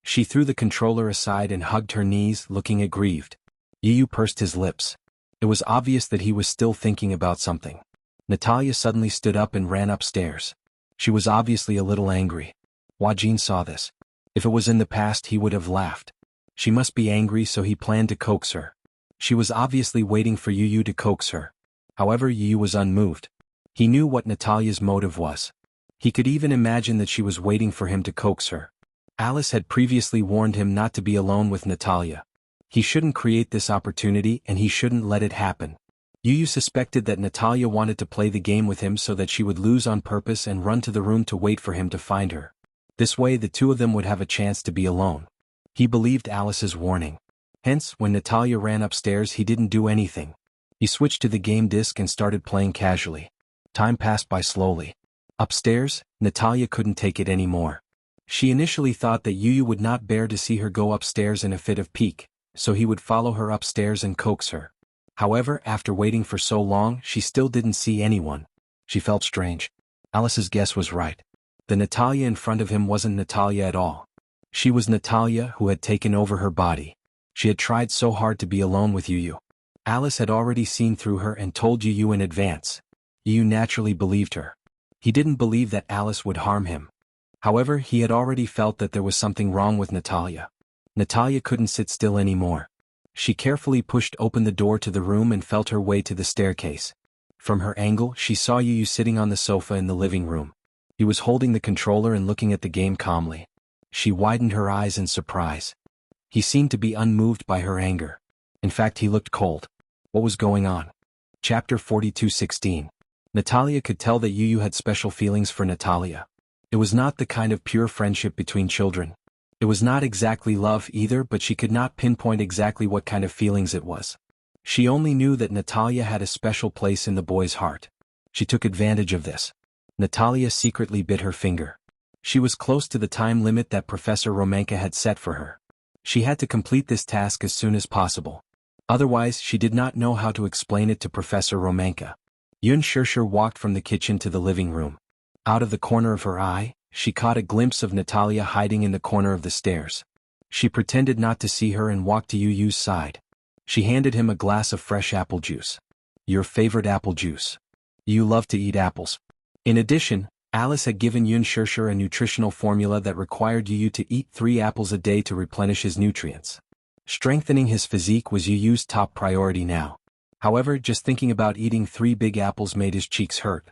She threw the controller aside and hugged her knees, looking aggrieved. Yu pursed his lips. It was obvious that he was still thinking about something. Natalia suddenly stood up and ran upstairs. She was obviously a little angry. Hua Jin saw this. If it was in the past he would have laughed. She must be angry, so he planned to coax her. She was obviously waiting for Yu to coax her. However, Yu was unmoved. He knew what Natalia's motive was. He could even imagine that she was waiting for him to coax her. Alice had previously warned him not to be alone with Natalia. He shouldn't create this opportunity and he shouldn't let it happen. Yu suspected that Natalia wanted to play the game with him so that she would lose on purpose and run to the room to wait for him to find her. This way the two of them would have a chance to be alone. He believed Alice's warning. Hence, when Natalia ran upstairs he didn't do anything. He switched to the game disc and started playing casually. Time passed by slowly. Upstairs, Natalia couldn't take it anymore. She initially thought that Yu would not bear to see her go upstairs in a fit of pique, so he would follow her upstairs and coax her. However, after waiting for so long, she still didn't see anyone. She felt strange. Alice's guess was right. The Natalia in front of him wasn't Natalia at all. She was Natalia who had taken over her body. She had tried so hard to be alone with Yu. Alice had already seen through her and told Yu in advance. Yu naturally believed her. He didn't believe that Alice would harm him. However, he had already felt that there was something wrong with Natalia. Natalia couldn't sit still anymore. She carefully pushed open the door to the room and felt her way to the staircase. From her angle, she saw Yu sitting on the sofa in the living room. He was holding the controller and looking at the game calmly. She widened her eyes in surprise. He seemed to be unmoved by her anger. In fact, he looked cold. What was going on? Chapter 42:16. Natalia could tell that Yu had special feelings for Natalia. It was not the kind of pure friendship between children. It was not exactly love either, but she could not pinpoint exactly what kind of feelings it was. She only knew that Natalia had a special place in the boy's heart. She took advantage of this. Natalia secretly bit her finger. She was close to the time limit that Professor Romanka had set for her. She had to complete this task as soon as possible. Otherwise, she did not know how to explain it to Professor Romanka. Yun Shirshir walked from the kitchen to the living room. Out of the corner of her eye, she caught a glimpse of Natalia hiding in the corner of the stairs. She pretended not to see her and walked to Yu's side. She handed him a glass of fresh apple juice. Your favorite apple juice. You love to eat apples. In addition, Alice had given Yun Shirshir a nutritional formula that required Yu to eat 3 apples a day to replenish his nutrients. Strengthening his physique was Yu's top priority now. However, just thinking about eating 3 big apples made his cheeks hurt.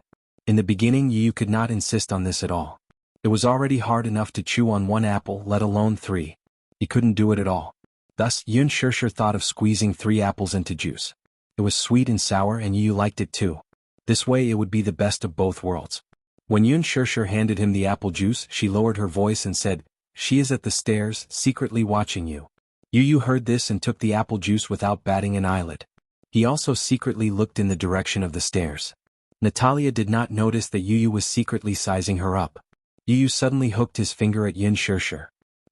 In the beginning, Yu could not insist on this at all. It was already hard enough to chew on 1 apple, let alone 3. He couldn't do it at all. Thus, Yun Shirshir thought of squeezing 3 apples into juice. It was sweet and sour and Yu liked it too. This way it would be the best of both worlds. When Yun Shirshir handed him the apple juice, she lowered her voice and said, "She is at the stairs, secretly watching you." Yu heard this and took the apple juice without batting an eyelid. He also secretly looked in the direction of the stairs. Natalia did not notice that Yu was secretly sizing her up. Yu suddenly hooked his finger at Yun Shirshir.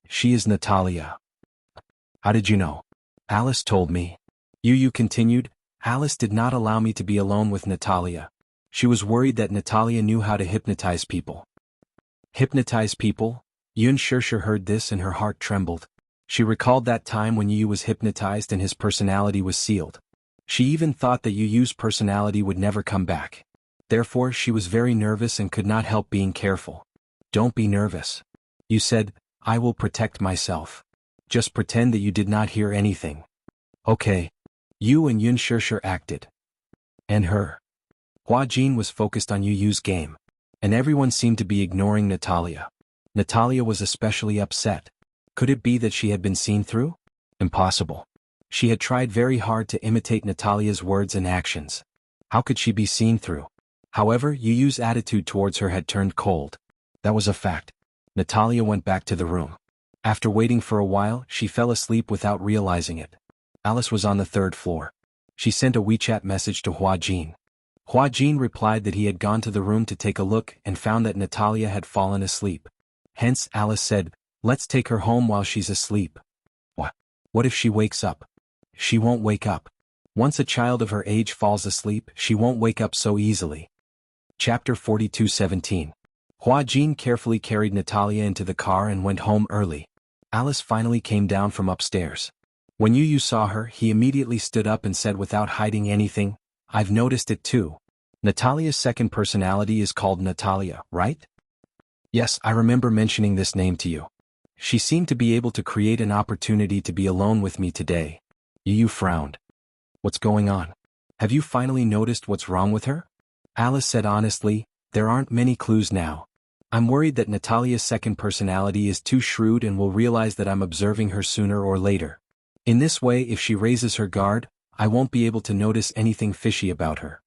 "She is Natalia." "How did you know?" "Alice told me." Yu continued, "Alice did not allow me to be alone with Natalia. She was worried that Natalia knew how to hypnotize people." "Hypnotize people?" Yun Shirshir heard this and her heart trembled. She recalled that time when Yu was hypnotized and his personality was sealed. She even thought that Yu's personality would never come back. Therefore, she was very nervous and could not help being careful. "Don't be nervous." Yu said, "I will protect myself. Just pretend that you did not hear anything." "Okay." Yu and Yun Shirshir acted. And her. Hua Jin was focused on Yu's game. And everyone seemed to be ignoring Natalia. Natalia was especially upset. Could it be that she had been seen through? Impossible. She had tried very hard to imitate Natalia's words and actions. How could she be seen through? However, Yu's attitude towards her had turned cold. That was a fact. Natalia went back to the room. After waiting for a while, she fell asleep without realizing it. Alice was on the 3rd floor. She sent a WeChat message to Hua Jin. Hua Jin replied that he had gone to the room to take a look and found that Natalia had fallen asleep. Hence, Alice said, "Let's take her home while she's asleep." What? What if she wakes up? She won't wake up. Once a child of her age falls asleep, she won't wake up so easily. Chapter 42:17. Hua Jin carefully carried Natalia into the car and went home early. Alice finally came down from upstairs. When Yu saw her, he immediately stood up and said without hiding anything, "I've noticed it too. Natalia's second personality is called Natalia, right?" Yes, I remember mentioning this name to you. She seemed to be able to create an opportunity to be alone with me today. Yu frowned. What's going on? Have you finally noticed what's wrong with her? Alice said honestly, there aren't many clues now. I'm worried that Natalia's second personality is too shrewd and will realize that I'm observing her sooner or later. In this way, if she raises her guard, I won't be able to notice anything fishy about her.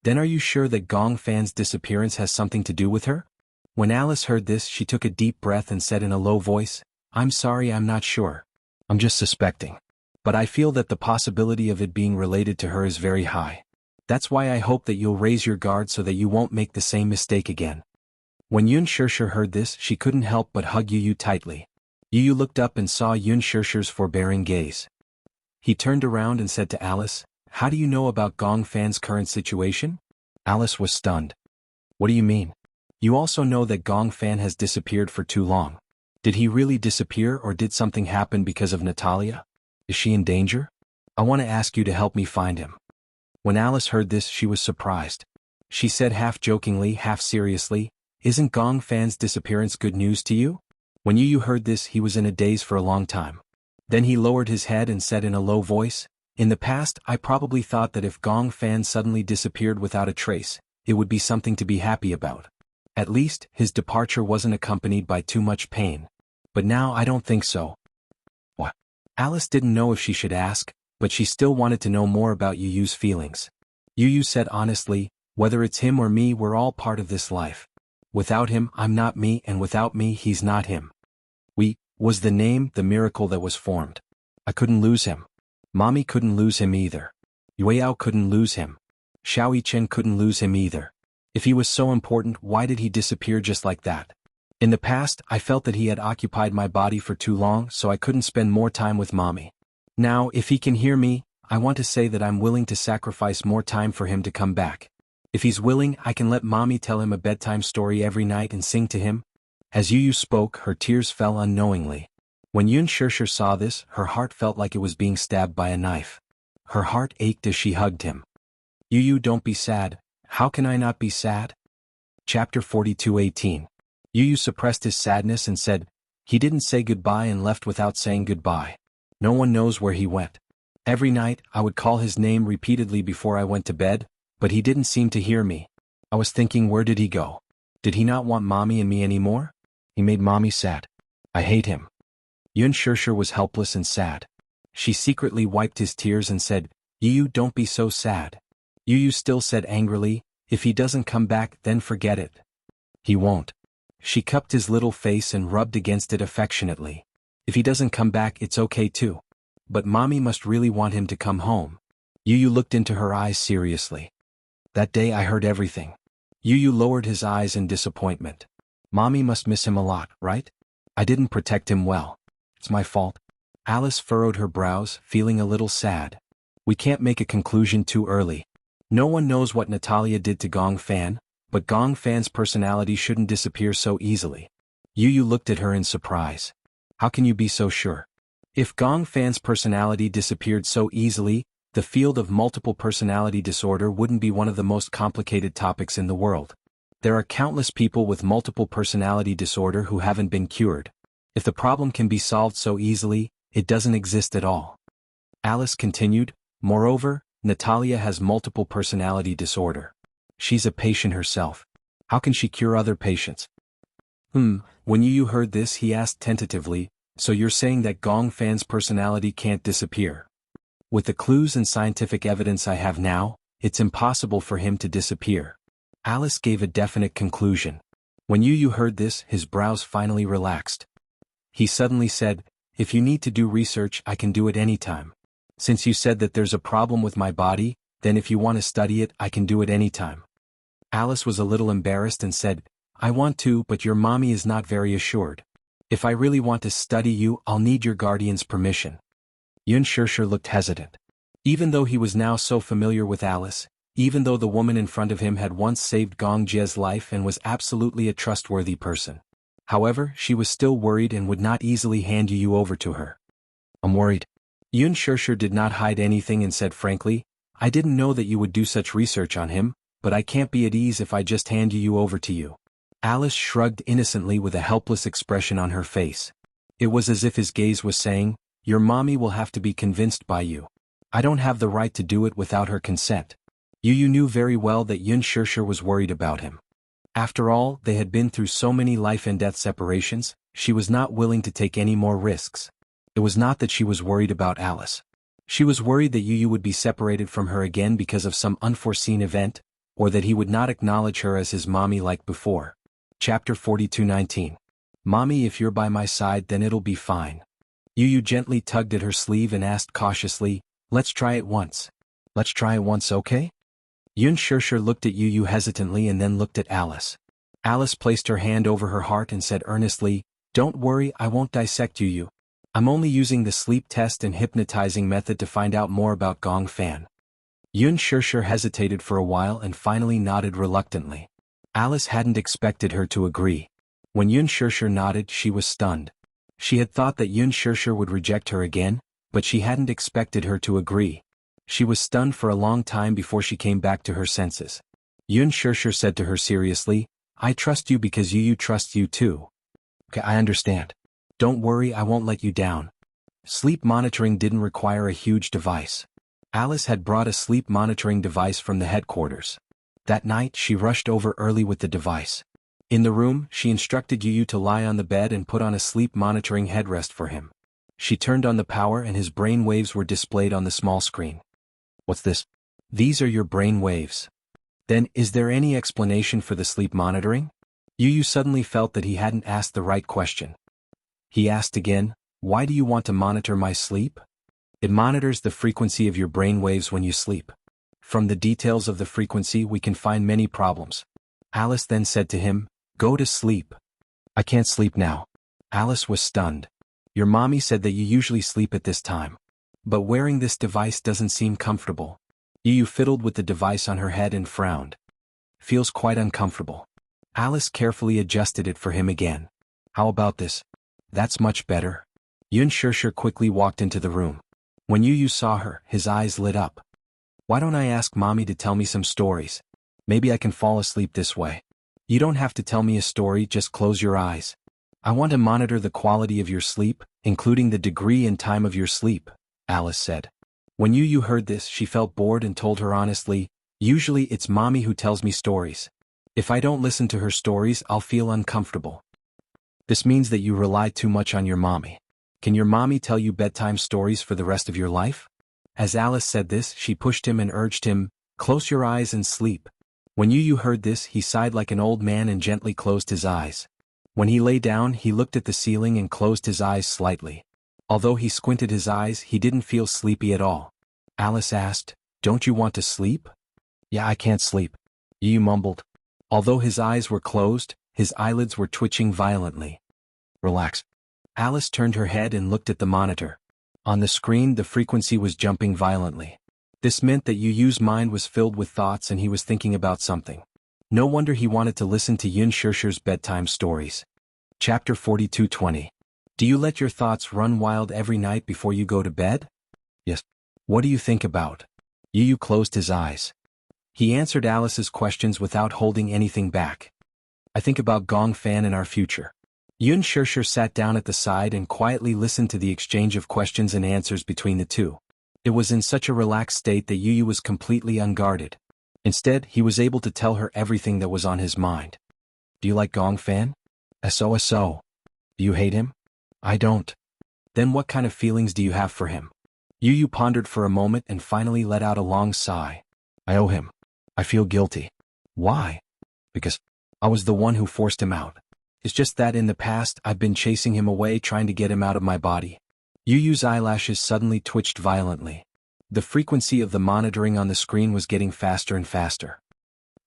Then are you sure that Gong Fan's disappearance has something to do with her? When Alice heard this, she took a deep breath and said in a low voice, I'm sorry, I'm not sure. I'm just suspecting. But I feel that the possibility of it being related to her is very high. That's why I hope that you'll raise your guard so that you won't make the same mistake again. When Yun Shishir heard this, she couldn't help but hug Yu tightly. Yu looked up and saw Yun Shishir's forbearing gaze. He turned around and said to Alice, How do you know about Gong Fan's current situation? Alice was stunned. What do you mean? You also know that Gong Fan has disappeared for too long. Did he really disappear or did something happen because of Natalia? Is she in danger? I want to ask you to help me find him. When Alice heard this, she was surprised. She said half jokingly, half seriously, Isn't Gong Fan's disappearance good news to you? When Yu heard this, he was in a daze for a long time. Then he lowered his head and said in a low voice, In the past, I probably thought that if Gong Fan suddenly disappeared without a trace, it would be something to be happy about. At least, his departure wasn't accompanied by too much pain. But now I don't think so. What? Alice didn't know if she should ask, but she still wanted to know more about Yu's feelings. Yu said honestly, Whether it's him or me, we're all part of this life. Without him, I'm not me, and without me, he's not him. We was the name, the miracle that was formed. I couldn't lose him. Mommy couldn't lose him either. Yueyao couldn't lose him. Xiao Chen couldn't lose him either. If he was so important, why did he disappear just like that? In the past, I felt that he had occupied my body for too long, so I couldn't spend more time with Mommy. Now, if he can hear me, I want to say that I'm willing to sacrifice more time for him to come back. If he's willing, I can let Mommy tell him a bedtime story every night and sing to him. As Yu spoke, her tears fell unknowingly. When Yun Shishir saw this, her heart felt like it was being stabbed by a knife. Her heart ached as she hugged him. Yu, don't be sad. How can I not be sad? Chapter 42:18. Yu suppressed his sadness and said, He didn't say goodbye and left without saying goodbye. No one knows where he went. Every night, I would call his name repeatedly before I went to bed, but he didn't seem to hear me. I was thinking, where did he go? Did he not want Mommy and me anymore? He made Mommy sad. I hate him. Yun Shishir was helpless and sad. She secretly wiped his tears and said, Yu, don't be so sad. Yu still said angrily, If he doesn't come back, then forget it. He won't. She cupped his little face and rubbed against it affectionately. If he doesn't come back, it's okay too. But Mommy must really want him to come home. Yu looked into her eyes seriously. That day I heard everything. Yu lowered his eyes in disappointment. Mommy must miss him a lot, right? I didn't protect him well. It's my fault. Alice furrowed her brows, feeling a little sad. We can't make a conclusion too early. No one knows what Natalia did to Gong Fan, but Gong Fan's personality shouldn't disappear so easily. Yu looked at her in surprise. How can you be so sure? If Gong Fan's personality disappeared so easily, the field of multiple personality disorder wouldn't be one of the most complicated topics in the world. There are countless people with multiple personality disorder who haven't been cured. If the problem can be solved so easily, it doesn't exist at all. Alice continued, Moreover, Natalia has multiple personality disorder. She's a patient herself. How can she cure other patients? When Yu heard this, he asked tentatively, So you're saying that Gong Fan's personality can't disappear? With the clues and scientific evidence I have now, it's impossible for him to disappear. Alice gave a definite conclusion. When Yu heard this, his brows finally relaxed. He suddenly said, If you need to do research, I can do it anytime. Since you said that there's a problem with my body, then if you want to study it, I can do it anytime. Alice was a little embarrassed and said, I want to, but your mommy is not very assured. If I really want to study you, I'll need your guardian's permission. Yun Shishir looked hesitant. Even though he was now so familiar with Alice, even though the woman in front of him had once saved Gong Jie's life and was absolutely a trustworthy person. However, she was still worried and would not easily hand Yu over to her. I'm worried. Yun Shishir did not hide anything and said frankly, I didn't know that you would do such research on him, but I can't be at ease if I just hand Yu over to you. Alice shrugged innocently with a helpless expression on her face. It was as if his gaze was saying, "Your mommy will have to be convinced by you. I don't have the right to do it without her consent." Yu knew very well that Yun Shirshir was worried about him. After all, they had been through so many life-and-death separations, she was not willing to take any more risks. It was not that she was worried about Alice. She was worried that Yu would be separated from her again because of some unforeseen event, or that he would not acknowledge her as his mommy like before. Chapter 42:19. Mommy, if you're by my side then it'll be fine. Yu gently tugged at her sleeve and asked cautiously, "Let's try it once." "Let's try it once, okay?" Yun Shirshir looked at Yu hesitantly and then looked at Alice. Alice placed her hand over her heart and said earnestly, "Don't worry, I won't dissect Yu. I'm only using the sleep test and hypnotizing method to find out more about Gong Fan." Yun Shirshir hesitated for a while and finally nodded reluctantly. Alice hadn't expected her to agree. When Yun Shirshir nodded, she was stunned. She had thought that Yun Shirshir would reject her again, but she hadn't expected her to agree. She was stunned for a long time before she came back to her senses. Yun Shirshir said to her seriously, "I trust you because Yu trusts you too." "Okay, I understand. Don't worry, I won't let you down." Sleep monitoring didn't require a huge device. Alice had brought a sleep monitoring device from the headquarters. That night, she rushed over early with the device. In the room, she instructed Yu to lie on the bed and put on a sleep monitoring headrest for him. She turned on the power and his brain waves were displayed on the small screen. "What's this?" "These are your brain waves." "Then, is there any explanation for the sleep monitoring?" Yu suddenly felt that he hadn't asked the right question. He asked again, "Why do you want to monitor my sleep?" "It monitors the frequency of your brain waves when you sleep. From the details of the frequency we can find many problems." Alice then said to him, "Go to sleep." "I can't sleep now." Alice was stunned. "Your mommy said that you usually sleep at this time. But wearing this device doesn't seem comfortable." Yu fiddled with the device on her head and frowned. "Feels quite uncomfortable." Alice carefully adjusted it for him again. "How about this?" "That's much better." Yun Shirshir quickly walked into the room. When Yu saw her, his eyes lit up. "Why don't I ask mommy to tell me some stories? Maybe I can fall asleep this way." "You don't have to tell me a story, just close your eyes. I want to monitor the quality of your sleep, including the degree and time of your sleep," Alice said. When Yu heard this, she felt bored and told her honestly, "Usually it's mommy who tells me stories. If I don't listen to her stories, I'll feel uncomfortable." "This means that you rely too much on your mommy. Can your mommy tell you bedtime stories for the rest of your life?" As Alice said this, she pushed him and urged him, "Close your eyes and sleep." When Yu heard this, he sighed like an old man and gently closed his eyes. When he lay down, he looked at the ceiling and closed his eyes slightly. Although he squinted his eyes, he didn't feel sleepy at all. Alice asked, "Don't you want to sleep?" "Yeah, I can't sleep," Yu mumbled. Although his eyes were closed, his eyelids were twitching violently. "Relax." Alice turned her head and looked at the monitor. On the screen, the frequency was jumping violently. This meant that Yu's mind was filled with thoughts and he was thinking about something. No wonder he wanted to listen to Yun Shirshir's bedtime stories. Chapter 42:20. Do you let your thoughts run wild every night before you go to bed? Yes. What do you think about? Yu closed his eyes. He answered Alice's questions without holding anything back. I think about Gong Fan and our future. Yun Shirshir sat down at the side and quietly listened to the exchange of questions and answers between the two. It was in such a relaxed state that Yu was completely unguarded. Instead, he was able to tell her everything that was on his mind. Do you like Gong Fan? So. Do you hate him? I don't. Then what kind of feelings do you have for him? Yu pondered for a moment and finally let out a long sigh. I owe him. I feel guilty. Why? Because I was the one who forced him out. It's just that in the past I've been chasing him away trying to get him out of my body. Yu's eyelashes suddenly twitched violently. The frequency of the monitoring on the screen was getting faster and faster.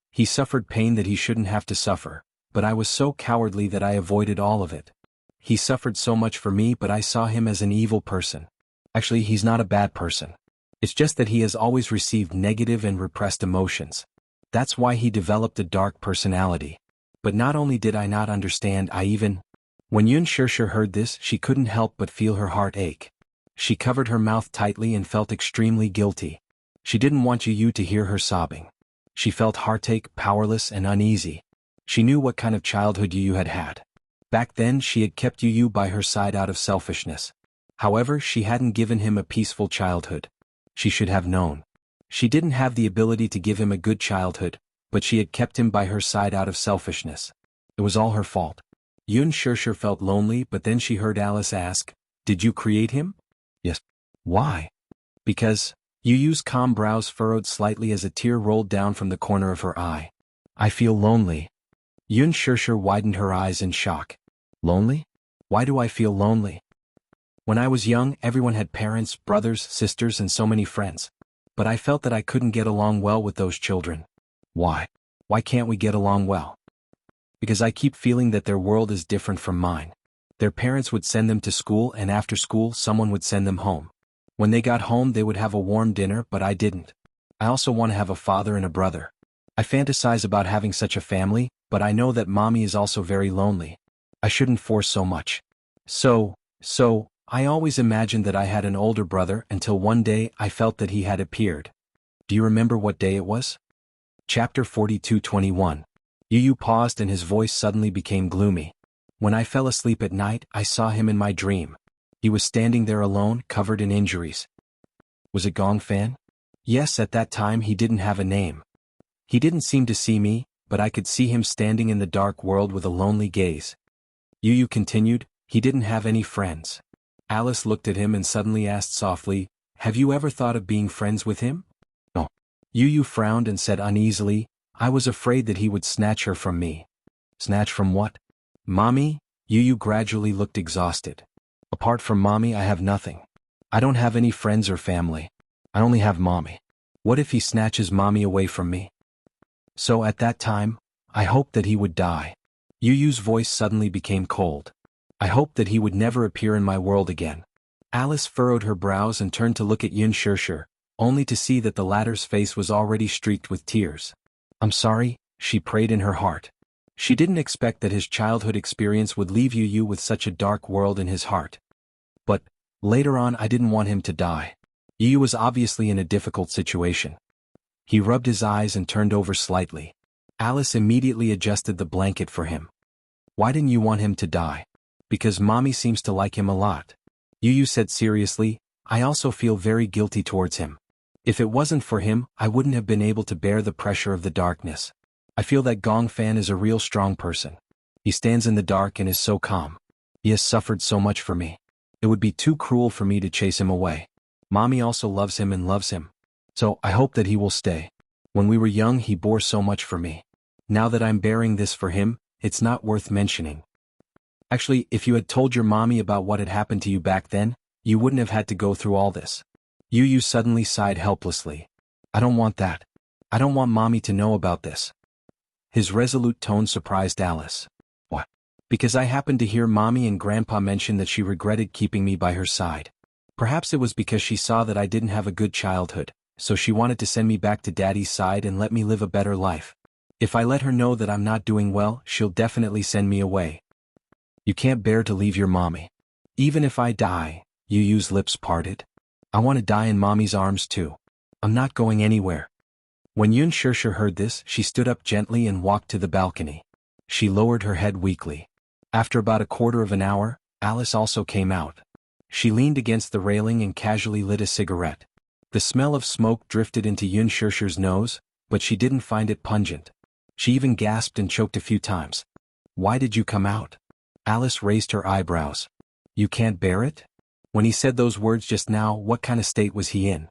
He suffered pain that he shouldn't have to suffer, but I was so cowardly that I avoided all of it. He suffered so much for me, but I saw him as an evil person. Actually, he's not a bad person. It's just that he has always received negative and repressed emotions. That's why he developed a dark personality. But not only did I not understand, When Yun Shirshir heard this, she couldn't help but feel her heart ache. She covered her mouth tightly and felt extremely guilty. She didn't want Yu to hear her sobbing. She felt heartache, powerless and uneasy. She knew what kind of childhood Yu had had. Back then she had kept Yu by her side out of selfishness. However, she hadn't given him a peaceful childhood. She should have known. She didn't have the ability to give him a good childhood, but she had kept him by her side out of selfishness. It was all her fault. Yun Shirshir felt lonely, but then she heard Alice ask, "Did you create him?" "Yes." "Why?" "Because." Yu's calm brows furrowed slightly as a tear rolled down from the corner of her eye. "I feel lonely." Yun Shirshir widened her eyes in shock. "Lonely? Why do I feel lonely?" "When I was young, everyone had parents, brothers, sisters, and so many friends. But I felt that I couldn't get along well with those children." "Why? Why can't we get along well?" "Because I keep feeling that their world is different from mine. Their parents would send them to school, and after school someone would send them home. When they got home they would have a warm dinner, but I didn't. I also want to have a father and a brother. I fantasize about having such a family, but I know that mommy is also very lonely. I shouldn't force so much. So, I always imagined that I had an older brother until one day I felt that he had appeared." "Do you remember what day it was?" Chapter 42:21. Yu paused and his voice suddenly became gloomy. "When I fell asleep at night, I saw him in my dream. He was standing there alone, covered in injuries." "Was it Gong Fan?" "Yes, at that time he didn't have a name. He didn't seem to see me, but I could see him standing in the dark world with a lonely gaze." Yu continued, "He didn't have any friends." Alice looked at him and suddenly asked softly, "Have you ever thought of being friends with him?" "No." Yu frowned and said uneasily, "I was afraid that he would snatch her from me." "Snatch from what?" "Mommy." Yu gradually looked exhausted. "Apart from mommy I have nothing. I don't have any friends or family. I only have mommy. What if he snatches mommy away from me?" So at that time, I hoped that he would die. Yu's voice suddenly became cold. "I hoped that he would never appear in my world again." Alice furrowed her brows and turned to look at Yun Shirshir, only to see that the latter's face was already streaked with tears. "I'm sorry," she prayed in her heart. She didn't expect that his childhood experience would leave Yu with such a dark world in his heart. "But, later on I didn't want him to die." Yu was obviously in a difficult situation. He rubbed his eyes and turned over slightly. Alice immediately adjusted the blanket for him. "Why didn't you want him to die?" "Because mommy seems to like him a lot." Yu said seriously, "I also feel very guilty towards him. If it wasn't for him, I wouldn't have been able to bear the pressure of the darkness. I feel that Gong Fan is a real strong person. He stands in the dark and is so calm. He has suffered so much for me. It would be too cruel for me to chase him away. Mommy also loves him and loves him. So I hope that he will stay. When we were young he bore so much for me. Now that I'm bearing this for him, it's not worth mentioning. Actually, if you had told your mommy about what had happened to you back then, you wouldn't have had to go through all this." Yu suddenly sighed helplessly. "I don't want that. I don't want mommy to know about this." His resolute tone surprised Alice. "What?" "Because I happened to hear mommy and grandpa mention that she regretted keeping me by her side. Perhaps it was because she saw that I didn't have a good childhood, so she wanted to send me back to daddy's side and let me live a better life. If I let her know that I'm not doing well, she'll definitely send me away." "You can't bear to leave your mommy." "Even if I die," Yu's lips parted. "I want to die in mommy's arms too. I'm not going anywhere." When Yun Shirshir heard this, she stood up gently and walked to the balcony. She lowered her head weakly. After about a quarter of an hour, Alice also came out. She leaned against the railing and casually lit a cigarette. The smell of smoke drifted into Yun Shirshir's nose, but she didn't find it pungent. She even gasped and choked a few times. "Why did you come out?" Alice raised her eyebrows. "You can't bear it?" When he said those words just now, what kind of state was he in?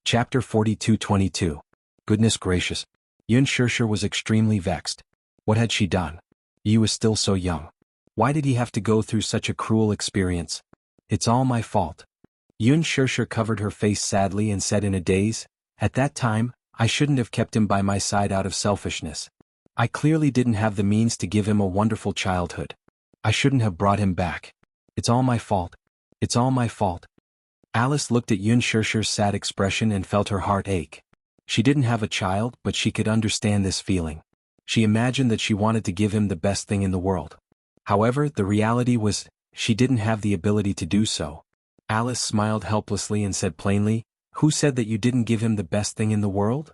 Chapter 42:22. Goodness gracious. Yun Shirshir was extremely vexed. What had she done? Yu was still so young. Why did he have to go through such a cruel experience? "It's all my fault." Yun Shirshir covered her face sadly and said in a daze, "At that time, I shouldn't have kept him by my side out of selfishness. I clearly didn't have the means to give him a wonderful childhood. I shouldn't have brought him back. It's all my fault. It's all my fault." Alice looked at Yun Shirshir's sad expression and felt her heart ache. She didn't have a child, but she could understand this feeling. She imagined that she wanted to give him the best thing in the world. However, the reality was, she didn't have the ability to do so. Alice smiled helplessly and said plainly, "Who said that you didn't give him the best thing in the world?"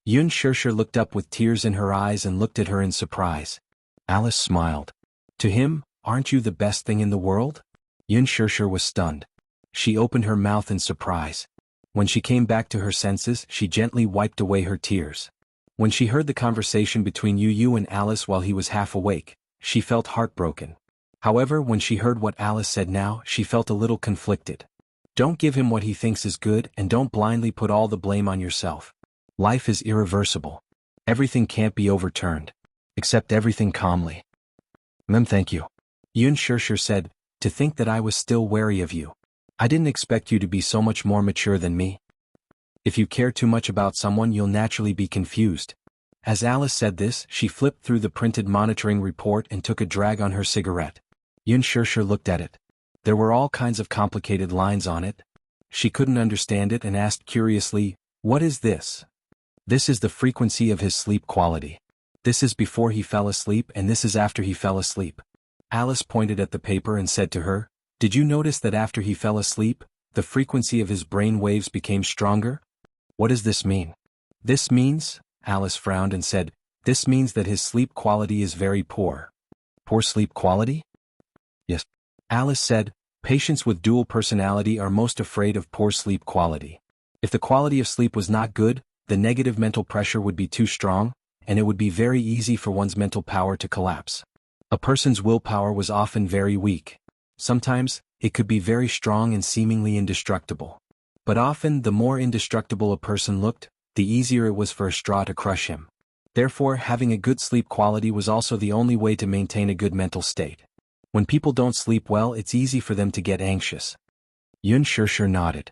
Yun Shirshir looked up with tears in her eyes and looked at her in surprise. Alice smiled. To him, aren't you the best thing in the world? Yun Shirshir was stunned. She opened her mouth in surprise. When she came back to her senses, she gently wiped away her tears. When she heard the conversation between Yu and Alice while he was half awake, she felt heartbroken. However, when she heard what Alice said now, she felt a little conflicted. Don't give him what he thinks is good and don't blindly put all the blame on yourself. Life is irreversible. Everything can't be overturned. Accept everything calmly. Thank you. Yun Shirshir said, to think that I was still wary of you. I didn't expect you to be so much more mature than me. If you care too much about someone, you'll naturally be confused. As Alice said this, she flipped through the printed monitoring report and took a drag on her cigarette. Yun Shirshir looked at it. There were all kinds of complicated lines on it. She couldn't understand it and asked curiously, what is this? This is the frequency of his sleep quality. This is before he fell asleep and this is after he fell asleep. Alice pointed at the paper and said to her, did you notice that after he fell asleep, the frequency of his brain waves became stronger? What does this mean? This means, Alice frowned and said, this means that his sleep quality is very poor. Poor sleep quality? Yes. Alice said, patients with dual personality are most afraid of poor sleep quality. If the quality of sleep was not good, the negative mental pressure would be too strong, and it would be very easy for one's mental power to collapse. A person's willpower was often very weak. Sometimes, it could be very strong and seemingly indestructible. But often the more indestructible a person looked, the easier it was for a straw to crush him. Therefore, having a good sleep quality was also the only way to maintain a good mental state. When people don't sleep well, it's easy for them to get anxious. Yun Shirshir nodded.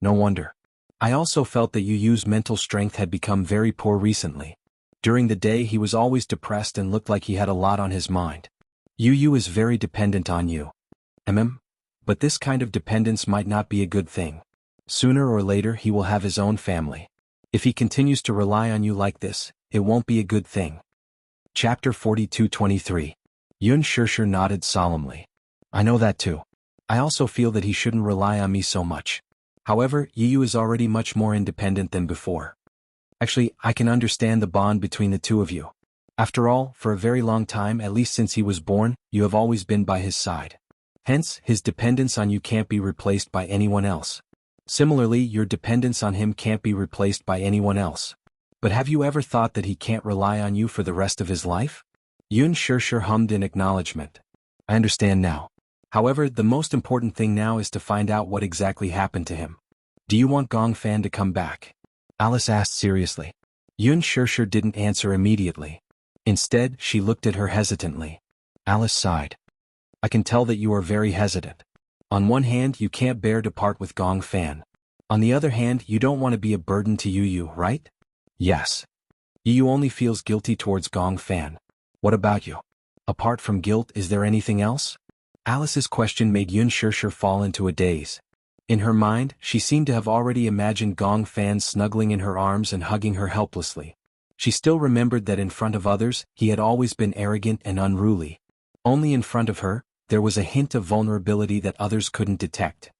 No wonder. I also felt that Yu's mental strength had become very poor recently. During the day he was always depressed and looked like he had a lot on his mind. Yu is very dependent on you. But this kind of dependence might not be a good thing. Sooner or later he will have his own family. If he continues to rely on you like this, it won't be a good thing. Chapter 42:23. Yun Shirshir nodded solemnly. I know that too. I also feel that he shouldn't rely on me so much. However, Yu is already much more independent than before. Actually, I can understand the bond between the two of you. After all, for a very long time, at least since he was born, you have always been by his side. Hence, his dependence on you can't be replaced by anyone else. Similarly, your dependence on him can't be replaced by anyone else. But have you ever thought that he can't rely on you for the rest of his life? Yun Shirshir hummed in acknowledgement. I understand now. However, the most important thing now is to find out what exactly happened to him. Do you want Gong Fan to come back? Alice asked seriously. Yun Shirshir didn't answer immediately. Instead, she looked at her hesitantly. Alice sighed. I can tell that you are very hesitant. On one hand, you can't bear to part with Gong Fan. On the other hand, you don't want to be a burden to Yu, right? Yes. Yu only feels guilty towards Gong Fan. What about you? Apart from guilt, is there anything else? Alice's question made Yun Shirshir fall into a daze. In her mind, she seemed to have already imagined Gong Fan snuggling in her arms and hugging her helplessly. She still remembered that in front of others, he had always been arrogant and unruly. Only in front of her, there was a hint of vulnerability that others couldn't detect.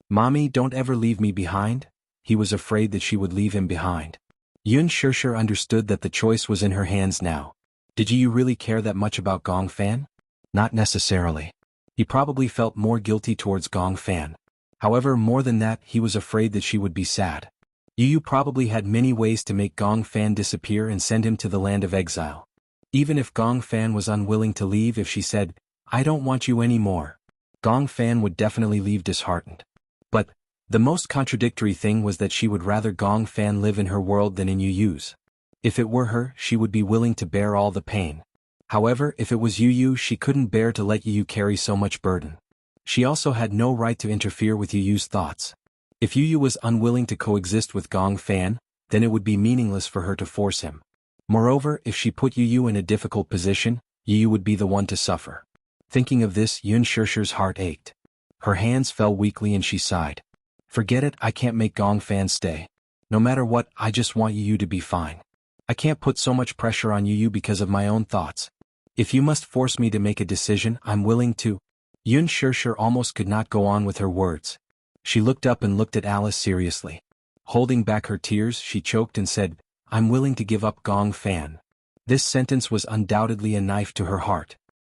Mommy, don't ever leave me behind? He was afraid that she would leave him behind. Yun Shirshir understood that the choice was in her hands now. Did you really care that much about Gong Fan? Not necessarily. He probably felt more guilty towards Gong Fan. However, more than that, he was afraid that she would be sad. Yu probably had many ways to make Gong Fan disappear and send him to the land of exile. Even if Gong Fan was unwilling to leave, if she said, I don't want you anymore, Gong Fan would definitely leave disheartened. But the most contradictory thing was that she would rather Gong Fan live in her world than in Yu's. If it were her, she would be willing to bear all the pain. However, if it was Yu, she couldn't bear to let Yu carry so much burden. She also had no right to interfere with Yu's thoughts. If Yu was unwilling to coexist with Gong Fan, then it would be meaningless for her to force him. Moreover, if she put Yu in a difficult position, Yu would be the one to suffer. Thinking of this, Yun Shirshir's heart ached. Her hands fell weakly and she sighed. Forget it, I can't make Gong Fan stay. No matter what, I just want Yu to be fine. I can't put so much pressure on Yu because of my own thoughts. If you must force me to make a decision, I'm willing to. Yun Shirshir almost could not go on with her words. She looked up and looked at Alice seriously. Holding back her tears, she choked and said, I'm willing to give up Gong Fan. This sentence was undoubtedly a knife to her heart.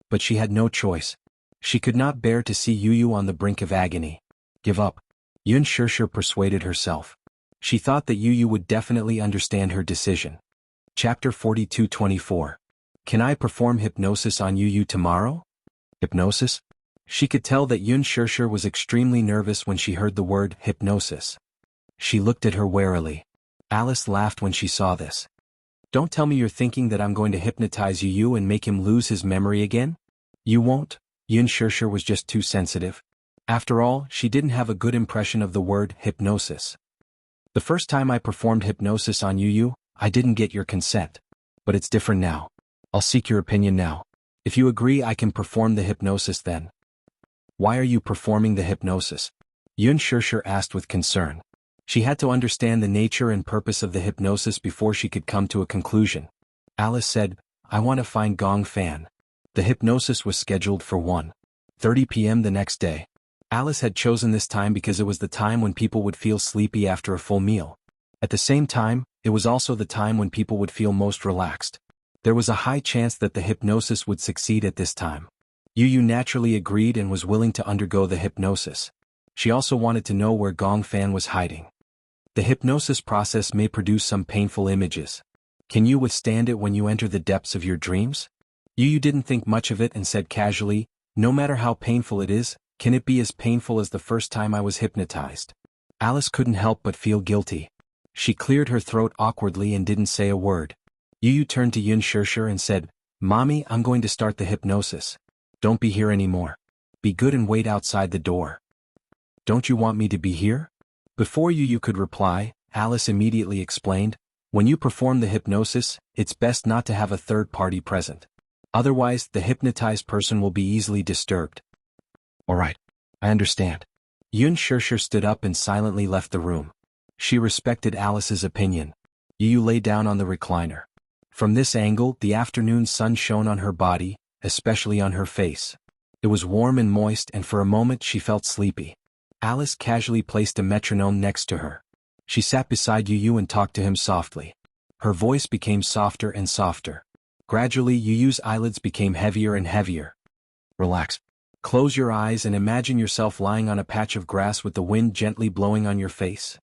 But she had no choice. She could not bear to see Yu on the brink of agony. Give up. Yun Shirshir persuaded herself. She thought that Yu would definitely understand her decision. Chapter 42-24. Can I perform hypnosis on Yu tomorrow? Hypnosis? She could tell that Yun Shirshir was extremely nervous when she heard the word hypnosis. She looked at her warily. Alice laughed when she saw this. Don't tell me you're thinking that I'm going to hypnotize Yu and make him lose his memory again? You won't. Yun Shirshir was just too sensitive. After all, she didn't have a good impression of the word hypnosis. The first time I performed hypnosis on Yu, I didn't get your consent. But it's different now. I'll seek your opinion now. If you agree, I can perform the hypnosis then. Why are you performing the hypnosis? Yun Shirshir asked with concern. She had to understand the nature and purpose of the hypnosis before she could come to a conclusion. Alice said, I want to find Gong Fan. The hypnosis was scheduled for 1:30 p.m. the next day. Alice had chosen this time because it was the time when people would feel sleepy after a full meal. At the same time, it was also the time when people would feel most relaxed. There was a high chance that the hypnosis would succeed at this time. Yu naturally agreed and was willing to undergo the hypnosis. She also wanted to know where Gong Fan was hiding. The hypnosis process may produce some painful images. Can you withstand it when you enter the depths of your dreams? Yu didn't think much of it and said casually, no matter how painful it is, can it be as painful as the first time I was hypnotized? Alice couldn't help but feel guilty. She cleared her throat awkwardly and didn't say a word. Yu turned to Yun Shirshir and said, Mommy, I'm going to start the hypnosis. Don't be here anymore. Be good and wait outside the door. Don't you want me to be here? Before Yu could reply, Alice immediately explained, when you perform the hypnosis, it's best not to have a third party present. Otherwise, the hypnotized person will be easily disturbed. All right. I understand. Yun Shirshir stood up and silently left the room. She respected Alice's opinion. Yu lay down on the recliner. From this angle, the afternoon sun shone on her body, especially on her face. It was warm and moist, and for a moment she felt sleepy. Alice casually placed a metronome next to her. She sat beside Yu and talked to him softly. Her voice became softer and softer. Gradually, Yu's eyelids became heavier and heavier. Relax. Close your eyes and imagine yourself lying on a patch of grass with the wind gently blowing on your face.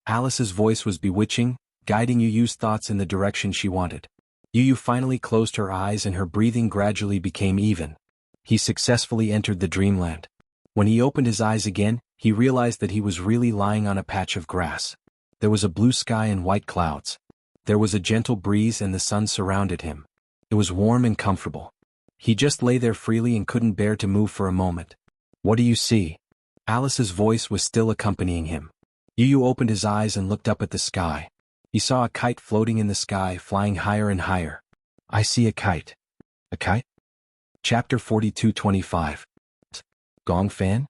Alice's voice was bewitching, guiding Yu's thoughts in the direction she wanted. Yu finally closed her eyes and her breathing gradually became even. He successfully entered the dreamland. When he opened his eyes again, he realized that he was really lying on a patch of grass. There was a blue sky and white clouds. There was a gentle breeze and the sun surrounded him. It was warm and comfortable. He just lay there freely and couldn't bear to move for a moment. What do you see? Alice's voice was still accompanying him. Yu opened his eyes and looked up at the sky. He saw a kite floating in the sky, flying higher and higher. I see a kite. A kite? Chapter 42-25. Gong Fan?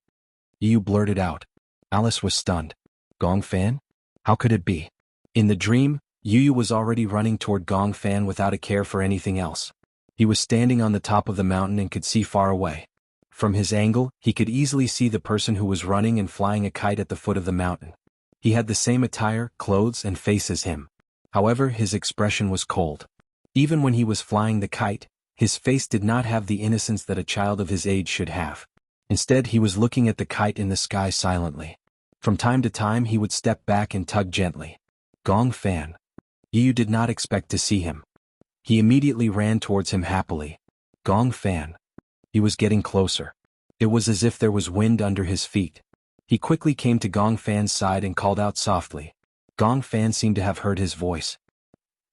Yu blurted out. Alice was stunned. Gong Fan? How could it be? In the dream, Yu was already running toward Gong Fan without a care for anything else. He was standing on the top of the mountain and could see far away. From his angle, he could easily see the person who was running and flying a kite at the foot of the mountain. He had the same attire, clothes, and face as him. However, his expression was cold. Even when he was flying the kite, his face did not have the innocence that a child of his age should have. Instead, he was looking at the kite in the sky silently. From time to time, he would step back and tug gently. Gong Fan. Yu did not expect to see him. He immediately ran towards him happily. Gong Fan. He was getting closer. It was as if there was wind under his feet. He quickly came to Gong Fan's side and called out softly. Gong Fan seemed to have heard his voice.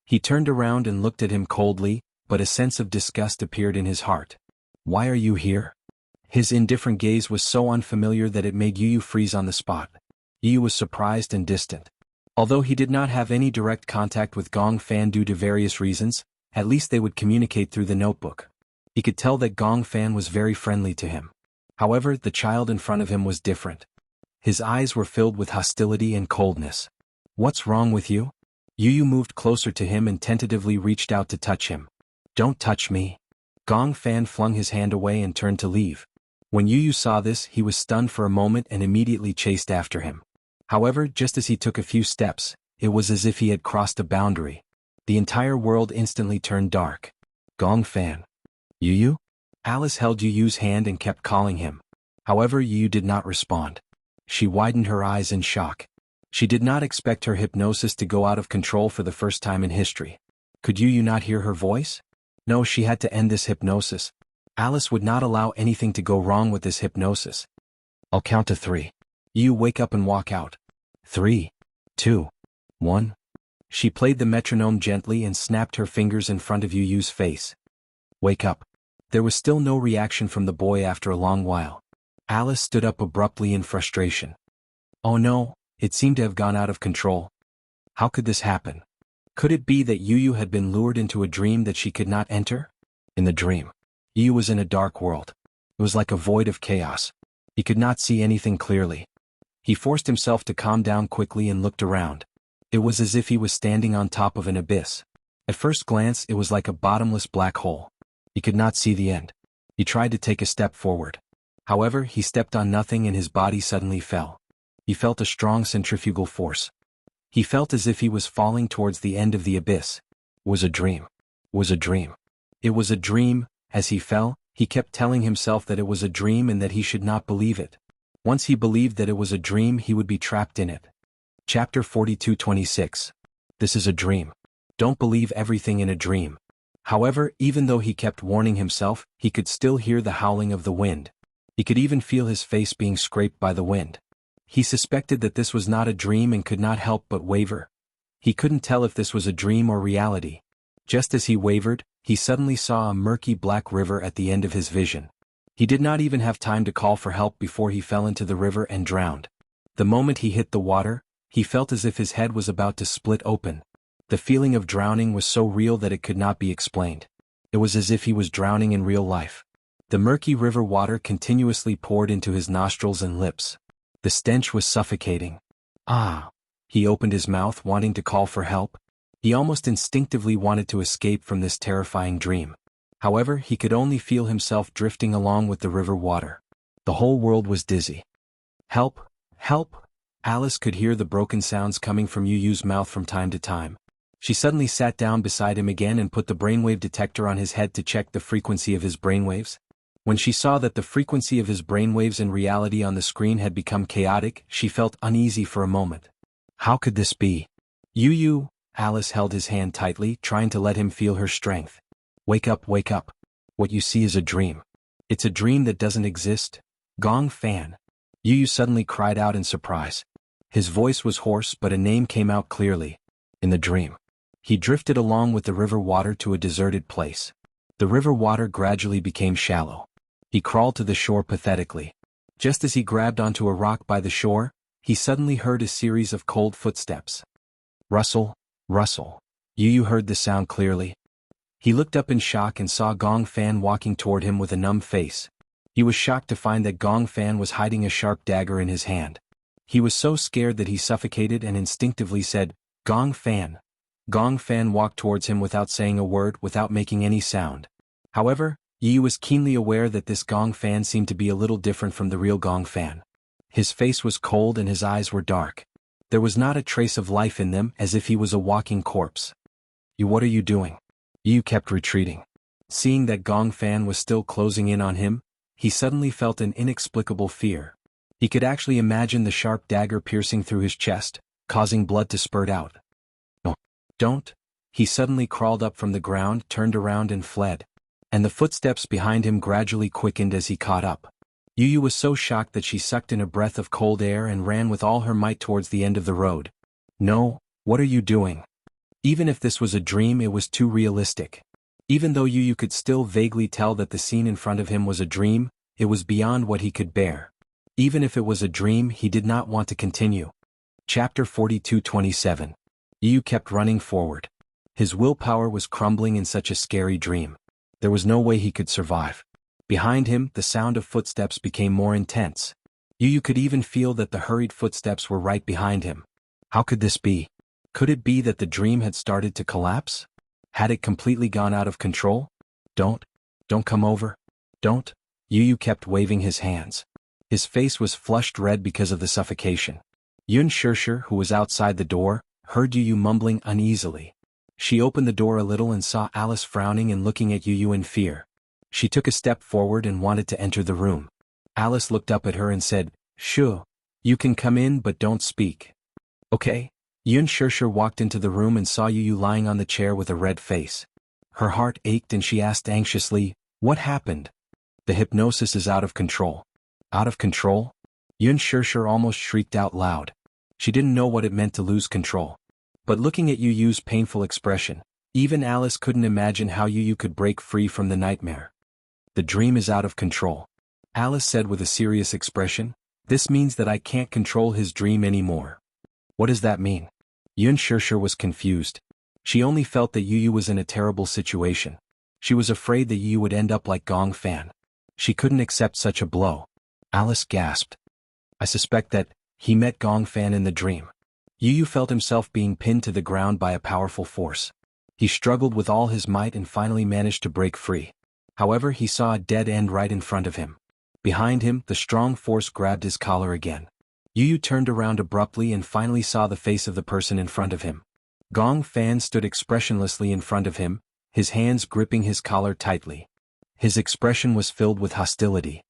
He turned around and looked at him coldly, but a sense of disgust appeared in his heart. Why are you here? His indifferent gaze was so unfamiliar that it made Yu freeze on the spot. Yu was surprised and distant. Although he did not have any direct contact with Gong Fan due to various reasons, at least they would communicate through the notebook. He could tell that Gong Fan was very friendly to him. However, the child in front of him was different. His eyes were filled with hostility and coldness. What's wrong with you? Yu moved closer to him and tentatively reached out to touch him. Don't touch me. Gong Fan flung his hand away and turned to leave. When Yu saw this, he was stunned for a moment and immediately chased after him. However, just as he took a few steps, it was as if he had crossed a boundary. The entire world instantly turned dark. Gong Fan. Yu? Alice held Yu's hand and kept calling him. However, Yu did not respond. She widened her eyes in shock. She did not expect her hypnosis to go out of control for the first time in history. Could Yu not hear her voice? No, she had to end this hypnosis. Alice would not allow anything to go wrong with this hypnosis. I'll count to 3. Yu, wake up and walk out. 3, 2, 1. She played the metronome gently and snapped her fingers in front of Yu's face. Wake up. There was still no reaction from the boy after a long while. Alice stood up abruptly in frustration. Oh no, it seemed to have gone out of control. How could this happen? Could it be that Yu had been lured into a dream that she could not enter? In the dream, Yu was in a dark world. It was like a void of chaos. He could not see anything clearly. He forced himself to calm down quickly and looked around. It was as if he was standing on top of an abyss. At first glance, it was like a bottomless black hole. He could not see the end. He tried to take a step forward. However, he stepped on nothing and his body suddenly fell. He felt a strong centrifugal force. He felt as if he was falling towards the end of the abyss. It was a dream. It was a dream. It was a dream. As he fell, he kept telling himself that it was a dream and that he should not believe it. Once he believed that it was a dream, he would be trapped in it. Chapter 42:26. This is a dream. Don't believe everything in a dream. However, even though he kept warning himself, he could still hear the howling of the wind. He could even feel his face being scraped by the wind. He suspected that this was not a dream and could not help but waver. He couldn't tell if this was a dream or reality. Just as he wavered, he suddenly saw a murky black river at the end of his vision. He did not even have time to call for help before he fell into the river and drowned. The moment he hit the water, he felt as if his head was about to split open. The feeling of drowning was so real that it could not be explained. It was as if he was drowning in real life. The murky river water continuously poured into his nostrils and lips. The stench was suffocating. Ah! He opened his mouth, wanting to call for help. He almost instinctively wanted to escape from this terrifying dream. However, he could only feel himself drifting along with the river water. The whole world was dizzy. Help! Help! Alice could hear the broken sounds coming from Yu's mouth from time to time. She suddenly sat down beside him again and put the brainwave detector on his head to check the frequency of his brainwaves. When she saw that the frequency of his brainwaves in reality on the screen had become chaotic, she felt uneasy for a moment. How could this be? Yu, Alice held his hand tightly, trying to let him feel her strength. Wake up, wake up. What you see is a dream. It's a dream that doesn't exist. Gong Fan. Yu suddenly cried out in surprise. His voice was hoarse, but a name came out clearly. In the dream, he drifted along with the river water to a deserted place. The river water gradually became shallow. He crawled to the shore pathetically. Just as he grabbed onto a rock by the shore, he suddenly heard a series of cold footsteps. Rustle, rustle. Yu heard the sound clearly. He looked up in shock and saw Gong Fan walking toward him with a numb face. He was shocked to find that Gong Fan was hiding a sharp dagger in his hand. He was so scared that he suffocated and instinctively said, Gong Fan. Gong Fan walked towards him without saying a word, without making any sound. However, Yi was keenly aware that this Gong Fan seemed to be a little different from the real Gong Fan. His face was cold and his eyes were dark. There was not a trace of life in them, as if he was a walking corpse. You, what are you doing? Yi kept retreating. Seeing that Gong Fan was still closing in on him, he suddenly felt an inexplicable fear. He could actually imagine the sharp dagger piercing through his chest, causing blood to spurt out. No, don't. He suddenly crawled up from the ground, turned around and fled. And the footsteps behind him gradually quickened as he caught up. Yu was so shocked that she sucked in a breath of cold air and ran with all her might towards the end of the road. No, what are you doing? Even if this was a dream, it was too realistic. Even though Yu could still vaguely tell that the scene in front of him was a dream, it was beyond what he could bear. Even if it was a dream, he did not want to continue. Chapter 42:27. Yu kept running forward. His willpower was crumbling in such a scary dream. There was no way he could survive. Behind him, the sound of footsteps became more intense. Yu could even feel that the hurried footsteps were right behind him. How could this be? Could it be that the dream had started to collapse? Had it completely gone out of control? Don't come over. Don't. Yu kept waving his hands. His face was flushed red because of the suffocation. Yun Shishir, who was outside the door, heard Yu mumbling uneasily. She opened the door a little and saw Alice frowning and looking at Yu in fear. She took a step forward and wanted to enter the room. Alice looked up at her and said, "Sure. You can come in but don't speak." "Okay." Yun Shirshir walked into the room and saw Yu lying on the chair with a red face. Her heart ached and she asked anxiously, "What happened?" "The hypnosis is out of control." "Out of control?" Yun Shirshir almost shrieked out loud. She didn't know what it meant to lose control. But looking at Yu's painful expression, even Alice couldn't imagine how Yu could break free from the nightmare. "The dream is out of control," Alice said with a serious expression. "This means that I can't control his dream anymore." "What does that mean?" Yun Shirshir was confused. She only felt that Yu was in a terrible situation. She was afraid that Yu would end up like Gong Fan. She couldn't accept such a blow. Alice gasped. "I suspect that he met Gong Fan in the dream." Yu felt himself being pinned to the ground by a powerful force. He struggled with all his might and finally managed to break free. However, he saw a dead end right in front of him. Behind him, the strong force grabbed his collar again. Yu turned around abruptly and finally saw the face of the person in front of him. Gong Fan stood expressionlessly in front of him, his hands gripping his collar tightly. His expression was filled with hostility.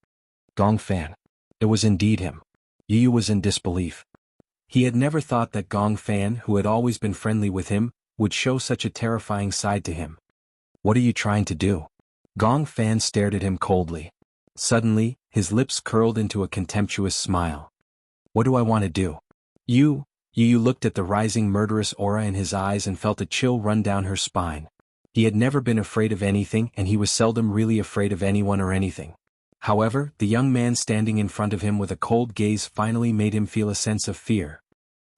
Gong Fan. It was indeed him. Yu was in disbelief. He had never thought that Gong Fan, who had always been friendly with him, would show such a terrifying side to him. "What are you trying to do?" Gong Fan stared at him coldly. Suddenly, his lips curled into a contemptuous smile. "What do I want to do?" Yu looked at the rising murderous aura in his eyes and felt a chill run down her spine. He had never been afraid of anything and he was seldom really afraid of anyone or anything. However, the young man standing in front of him with a cold gaze finally made him feel a sense of fear.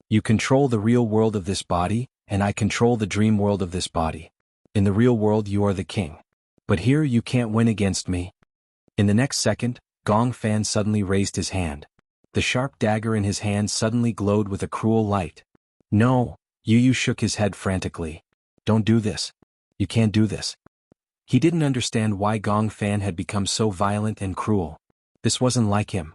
"You control the real world of this body, and I control the dream world of this body. In the real world you are the king. But here you can't win against me." In the next second, Gong Fan suddenly raised his hand. The sharp dagger in his hand suddenly glowed with a cruel light. "No!" Yu shook his head frantically. "Don't do this. You can't do this." He didn't understand why Gong Fan had become so violent and cruel. This wasn't like him.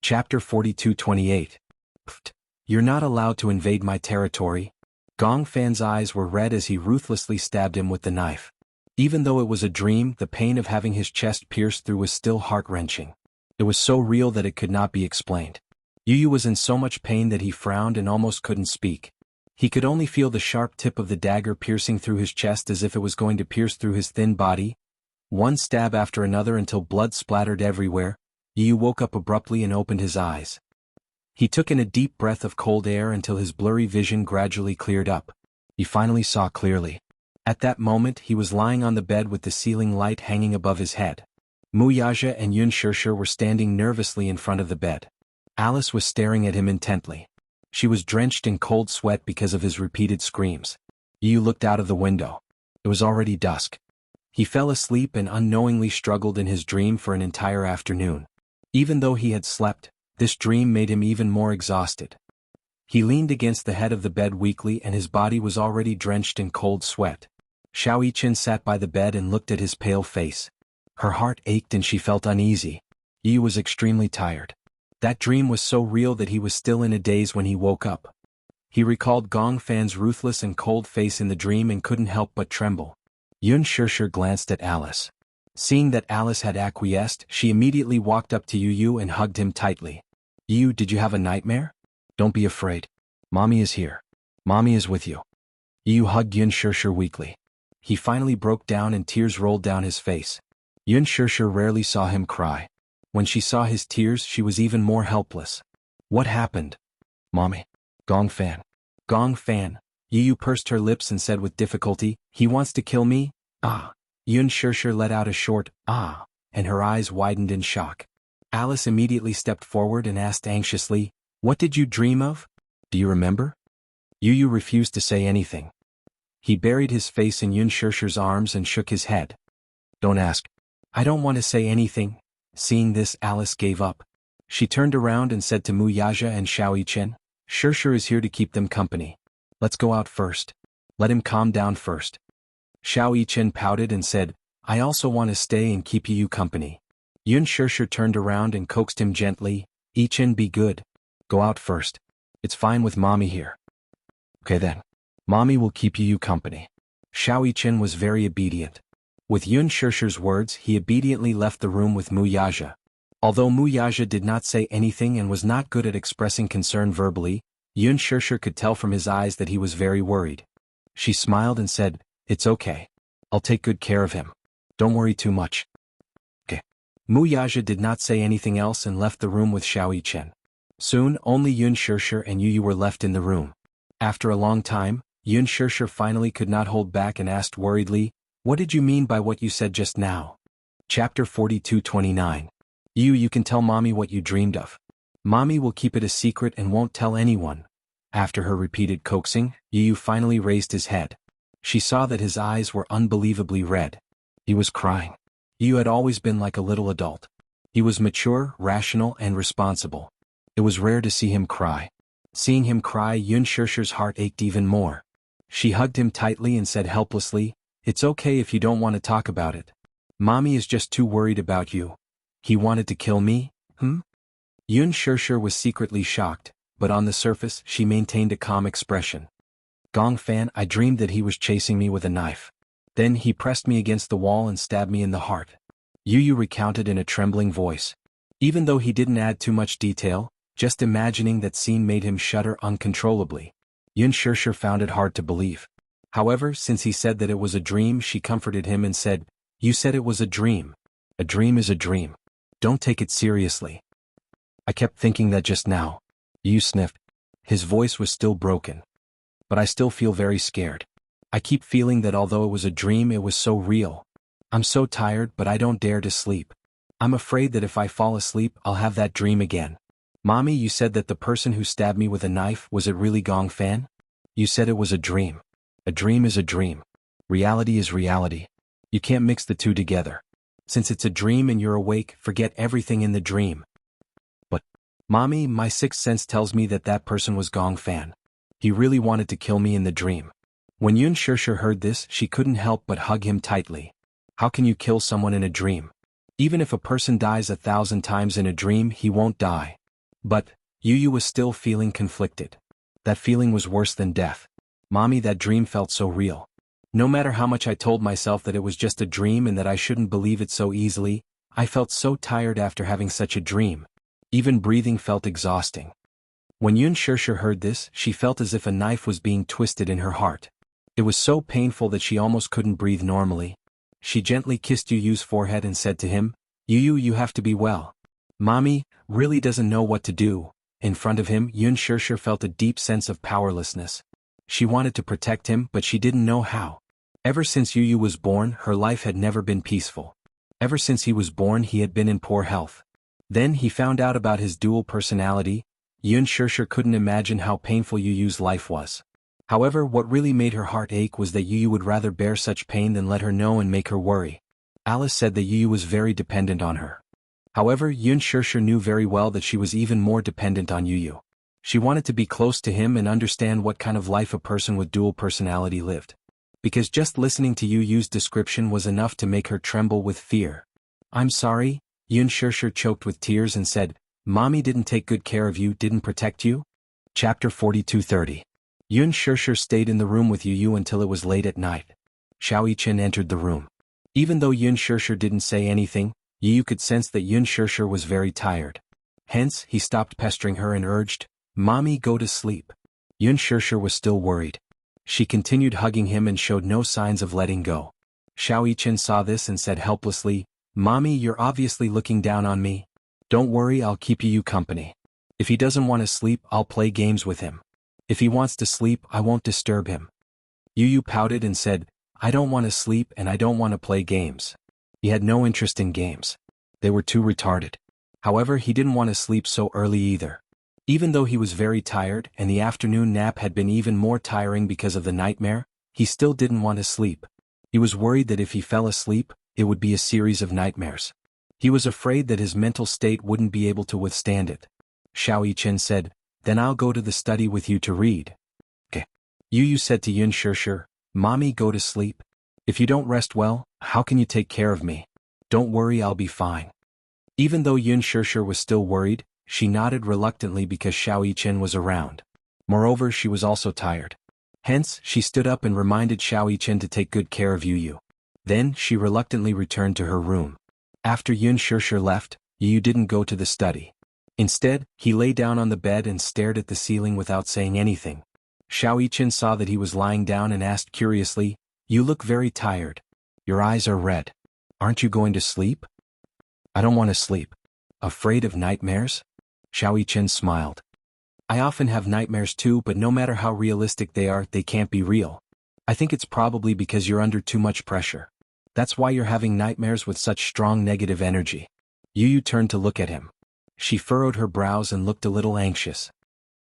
Chapter 42:28. "Pfft! You're not allowed to invade my territory." Gong Fan's eyes were red as he ruthlessly stabbed him with the knife. Even though it was a dream, the pain of having his chest pierced through was still heart-wrenching. It was so real that it could not be explained. Yu was in so much pain that he frowned and almost couldn't speak. He could only feel the sharp tip of the dagger piercing through his chest as if it was going to pierce through his thin body. One stab after another until blood splattered everywhere, Yu woke up abruptly and opened his eyes. He took in a deep breath of cold air until his blurry vision gradually cleared up. He finally saw clearly. At that moment he was lying on the bed with the ceiling light hanging above his head. Muyaja and Yun Shirshir were standing nervously in front of the bed. Alice was staring at him intently. She was drenched in cold sweat because of his repeated screams. Yu looked out of the window. It was already dusk. He fell asleep and unknowingly struggled in his dream for an entire afternoon. Even though he had slept, this dream made him even more exhausted. He leaned against the head of the bed weakly and his body was already drenched in cold sweat. Xiao Yichen sat by the bed and looked at his pale face. Her heart ached and she felt uneasy. Yu was extremely tired. That dream was so real that he was still in a daze when he woke up. He recalled Gong Fan's ruthless and cold face in the dream and couldn't help but tremble. Yun Shirshir glanced at Alice. Seeing that Alice had acquiesced, she immediately walked up to Yu and hugged him tightly. "Yu, did you have a nightmare? Don't be afraid. Mommy is here. Mommy is with you." Yu hugged Yun Shirshir weakly. He finally broke down and tears rolled down his face. Yun Shirshir rarely saw him cry. When she saw his tears, she was even more helpless. "What happened?" "Mommy. Gong Fan." "Gong Fan." Yu pursed her lips and said with difficulty, "He wants to kill me?" "Ah." Yun Shirshir let out a short, "Ah," and her eyes widened in shock. Alice immediately stepped forward and asked anxiously, "What did you dream of? Do you remember?" Yu refused to say anything. He buried his face in Yun Shirshir's arms and shook his head. "Don't ask. I don't want to say anything." Seeing this, Alice gave up. She turned around and said to Muyaja and Xiao Yichen, "Shirshir is here to keep them company. Let's go out first. Let him calm down first." Xiao Yichen pouted and said, "I also want to stay and keep Yu company." Yun Shirshir turned around and coaxed him gently, "Yichen, be good. Go out first. It's fine with Mommy here." "Okay then. Mommy will keep Yu company." Xiao Yichen was very obedient. With Yun Shishir's words, he obediently left the room with Mu Yaja. Although Mu Yaja did not say anything and was not good at expressing concern verbally, Yun Shishir could tell from his eyes that he was very worried. She smiled and said, "It's okay. I'll take good care of him. Don't worry too much." Okay. Mu Yaja did not say anything else and left the room with Xiao Yichen. Soon, only Yun Shishir and Yu were left in the room. After a long time, Yun Shishir finally could not hold back and asked worriedly, "What did you mean by what you said just now?" Chapter 42:29. You can tell Mommy what you dreamed of. Mommy will keep it a secret and won't tell anyone." After her repeated coaxing, Yu finally raised his head. She saw that his eyes were unbelievably red. He was crying. Yu had always been like a little adult. He was mature, rational, and responsible. It was rare to see him cry. Seeing him cry, Yun Shishir's heart ached even more. She hugged him tightly and said helplessly, "It's okay if you don't want to talk about it. Mommy is just too worried about you." "He wanted to kill me, Yun Shishir was secretly shocked, but on the surface she maintained a calm expression. "Gong Fan, I dreamed that he was chasing me with a knife. Then he pressed me against the wall and stabbed me in the heart." Yu recounted in a trembling voice. Even though he didn't add too much detail, just imagining that scene made him shudder uncontrollably. Yun Shishir found it hard to believe. However, since he said that it was a dream, she comforted him and said, "You said it was a dream. A dream is a dream. Don't take it seriously." "I kept thinking that just now." Yu sniffed. His voice was still broken. "But I still feel very scared. I keep feeling that although it was a dream, it was so real. I'm so tired, but I don't dare to sleep. I'm afraid that if I fall asleep, I'll have that dream again." "Mommy, you said that the person who stabbed me with a knife, was it really Gong Fan?" "You said it was a dream. A dream is a dream. Reality is reality. You can't mix the two together. Since it's a dream and you're awake, forget everything in the dream." "But, Mommy, my sixth sense tells me that that person was Gong Fan. He really wanted to kill me in the dream." When Yun Shishir heard this, she couldn't help but hug him tightly. How can you kill someone in a dream? Even if a person dies 1,000 times in a dream, he won't die. But, Yu was still feeling conflicted. That feeling was worse than death. "Mommy, that dream felt so real. No matter how much I told myself that it was just a dream and that I shouldn't believe it so easily, I felt so tired after having such a dream. Even breathing felt exhausting." When Yun Shishir heard this, she felt as if a knife was being twisted in her heart. It was so painful that she almost couldn't breathe normally. She gently kissed Yu's forehead and said to him, You have to be well. Mommy really doesn't know what to do." In front of him, Yun Shishir felt a deep sense of powerlessness. She wanted to protect him, but she didn't know how. Ever since Yu was born, her life had never been peaceful. Ever since he was born, he had been in poor health. Then he found out about his dual personality. Yun Shishir couldn't imagine how painful Yu's life was. However, what really made her heart ache was that Yu would rather bear such pain than let her know and make her worry. Alice said that Yu was very dependent on her. However, Yun Shishir knew very well that she was even more dependent on Yu. She wanted to be close to him and understand what kind of life a person with dual personality lived. Because just listening to Yu's description was enough to make her tremble with fear. "I'm sorry," Yun Shishir choked with tears and said, "Mommy didn't take good care of you, didn't protect you?" Chapter 42:30. Yun Shishir stayed in the room with Yu until it was late at night. Xiao Yichen entered the room. Even though Yun Shishir didn't say anything, Yu could sense that Yun Shishir was very tired. Hence, he stopped pestering her and urged, "Mommy, go to sleep." Yun Shishir was still worried. She continued hugging him and showed no signs of letting go. Xiao Yichen saw this and said helplessly, "Mommy, you're obviously looking down on me. Don't worry, I'll keep Yu company. If he doesn't want to sleep, I'll play games with him. If he wants to sleep, I won't disturb him." Yu pouted and said, "I don't want to sleep and I don't want to play games." He had no interest in games. They were too retarded. However, he didn't want to sleep so early either. Even though he was very tired and the afternoon nap had been even more tiring because of the nightmare, he still didn't want to sleep. He was worried that if he fell asleep, it would be a series of nightmares. He was afraid that his mental state wouldn't be able to withstand it. Xiao Yichen said, "Then I'll go to the study with you to read." "Okay." Yu said to Yun Shishir, "Mommy, go to sleep. If you don't rest well, how can you take care of me? Don't worry, I'll be fine." Even though Yun Shishir was still worried, she nodded reluctantly because Xiao Yichen was around. Moreover, she was also tired. Hence, she stood up and reminded Xiao Yichen to take good care of Yu. Then, she reluctantly returned to her room. After Yun Shishir left, Yu didn't go to the study. Instead, he lay down on the bed and stared at the ceiling without saying anything. Xiao Yichen saw that he was lying down and asked curiously, "You look very tired. Your eyes are red. Aren't you going to sleep?" "I don't want to sleep." "Afraid of nightmares?" Xiao Yichen smiled. "I often have nightmares too, but no matter how realistic they are, they can't be real. I think it's probably because you're under too much pressure. That's why you're having nightmares with such strong negative energy." Yu turned to look at him. She furrowed her brows and looked a little anxious.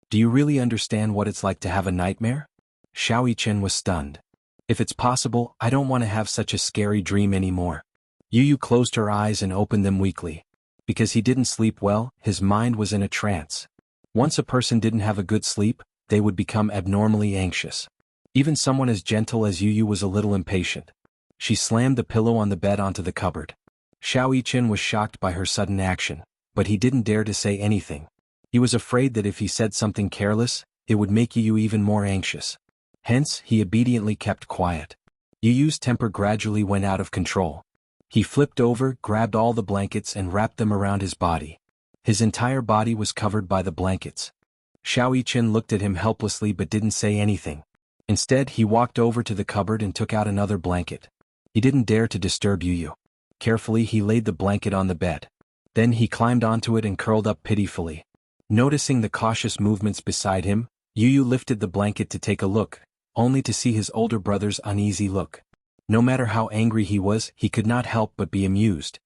"Do you really understand what it's like to have a nightmare?" Xiao Yichen was stunned. "If it's possible, I don't want to have such a scary dream anymore." Yu closed her eyes and opened them weakly. Because he didn't sleep well, his mind was in a trance. Once a person didn't have a good sleep, they would become abnormally anxious. Even someone as gentle as Yu was a little impatient. She slammed the pillow on the bed onto the cupboard. Xiao Yichen was shocked by her sudden action, but he didn't dare to say anything. He was afraid that if he said something careless, it would make Yu even more anxious. Hence, he obediently kept quiet. Yu's temper gradually went out of control. He flipped over, grabbed all the blankets and wrapped them around his body. His entire body was covered by the blankets. Xiao Yichen looked at him helplessly but didn't say anything. Instead, he walked over to the cupboard and took out another blanket. He didn't dare to disturb Yu. Carefully, he laid the blanket on the bed. Then he climbed onto it and curled up pitifully. Noticing the cautious movements beside him, Yu lifted the blanket to take a look, only to see his older brother's uneasy look. No matter how angry he was, he could not help but be amused.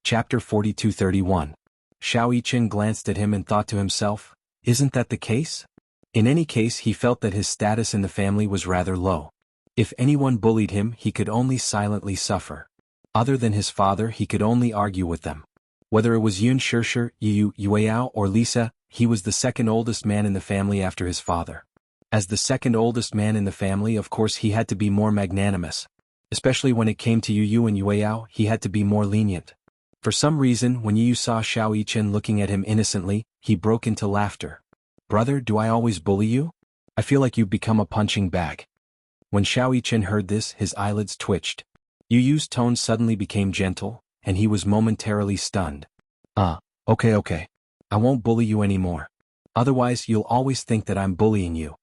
Chapter 42:31. Xiao Yichen glanced at him and thought to himself, "Isn't that the case?" In any case, he felt that his status in the family was rather low. If anyone bullied him, he could only silently suffer. Other than his father, he could only argue with them. Whether it was Yun Shishir, Yueyao, or Lisa, he was the second oldest man in the family after his father. As the second oldest man in the family, of course he had to be more magnanimous. Especially when it came to Yu and Yueyao, he had to be more lenient. For some reason, when Yu saw Xiao Yichen looking at him innocently, he broke into laughter. "Brother, do I always bully you? I feel like you've become a punching bag." When Xiao Yichen heard this, his eyelids twitched. Yu's tone suddenly became gentle, and he was momentarily stunned. Okay. I won't bully you anymore. Otherwise, you'll always think that I'm bullying you."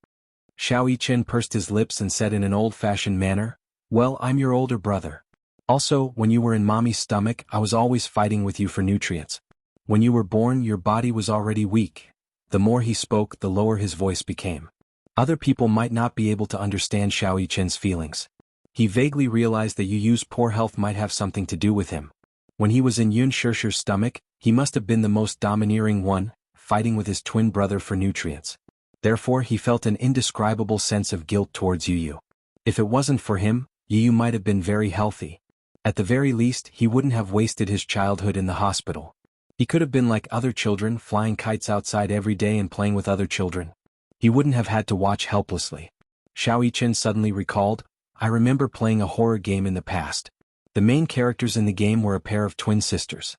Xiao Yichen pursed his lips and said in an old-fashioned manner, "Well, I'm your older brother. Also, when you were in mommy's stomach, I was always fighting with you for nutrients. When you were born, your body was already weak." The more he spoke, the lower his voice became. Other people might not be able to understand Xiao Yichen's feelings. He vaguely realized that Yu's poor health might have something to do with him. When he was in Yun Shishir's stomach, he must have been the most domineering one, fighting with his twin brother for nutrients. Therefore, he felt an indescribable sense of guilt towards Yu. If it wasn't for him, Yu might have been very healthy. At the very least, he wouldn't have wasted his childhood in the hospital. He could have been like other children, flying kites outside every day and playing with other children. He wouldn't have had to watch helplessly. Xiao Yichen suddenly recalled, "I remember playing a horror game in the past. The main characters in the game were a pair of twin sisters."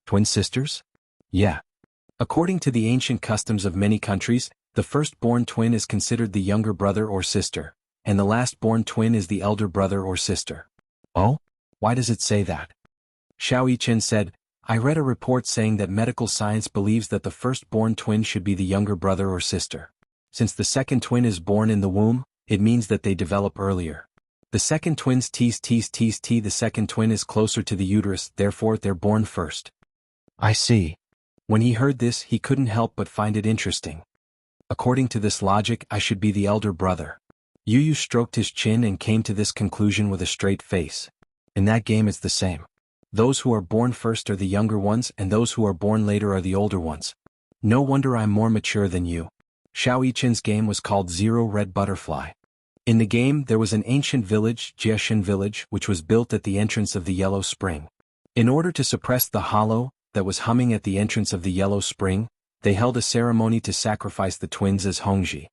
"Twin sisters?" "Yeah. According to the ancient customs of many countries, the firstborn twin is considered the younger brother or sister, and the last-born twin is the elder brother or sister." "Oh? Why does it say that?" Xiao Yichen said, "I read a report saying that medical science believes that the firstborn twin should be the younger brother or sister. Since the second twin is born in the womb, it means that they develop earlier. The second twin's the second twin is closer to the uterus, therefore they're born first." "I see." When he heard this, he couldn't help but find it interesting. "According to this logic, I should be the elder brother." Yu stroked his chin and came to this conclusion with a straight face. "In that game it's the same. Those who are born first are the younger ones and those who are born later are the older ones. No wonder I'm more mature than you." Xiao Yichen's game was called Zero Red Butterfly. In the game, there was an ancient village, Jieshan village, which was built at the entrance of the Yellow Spring. In order to suppress the hollow that was humming at the entrance of the Yellow Spring, they held a ceremony to sacrifice the twins as Hongji.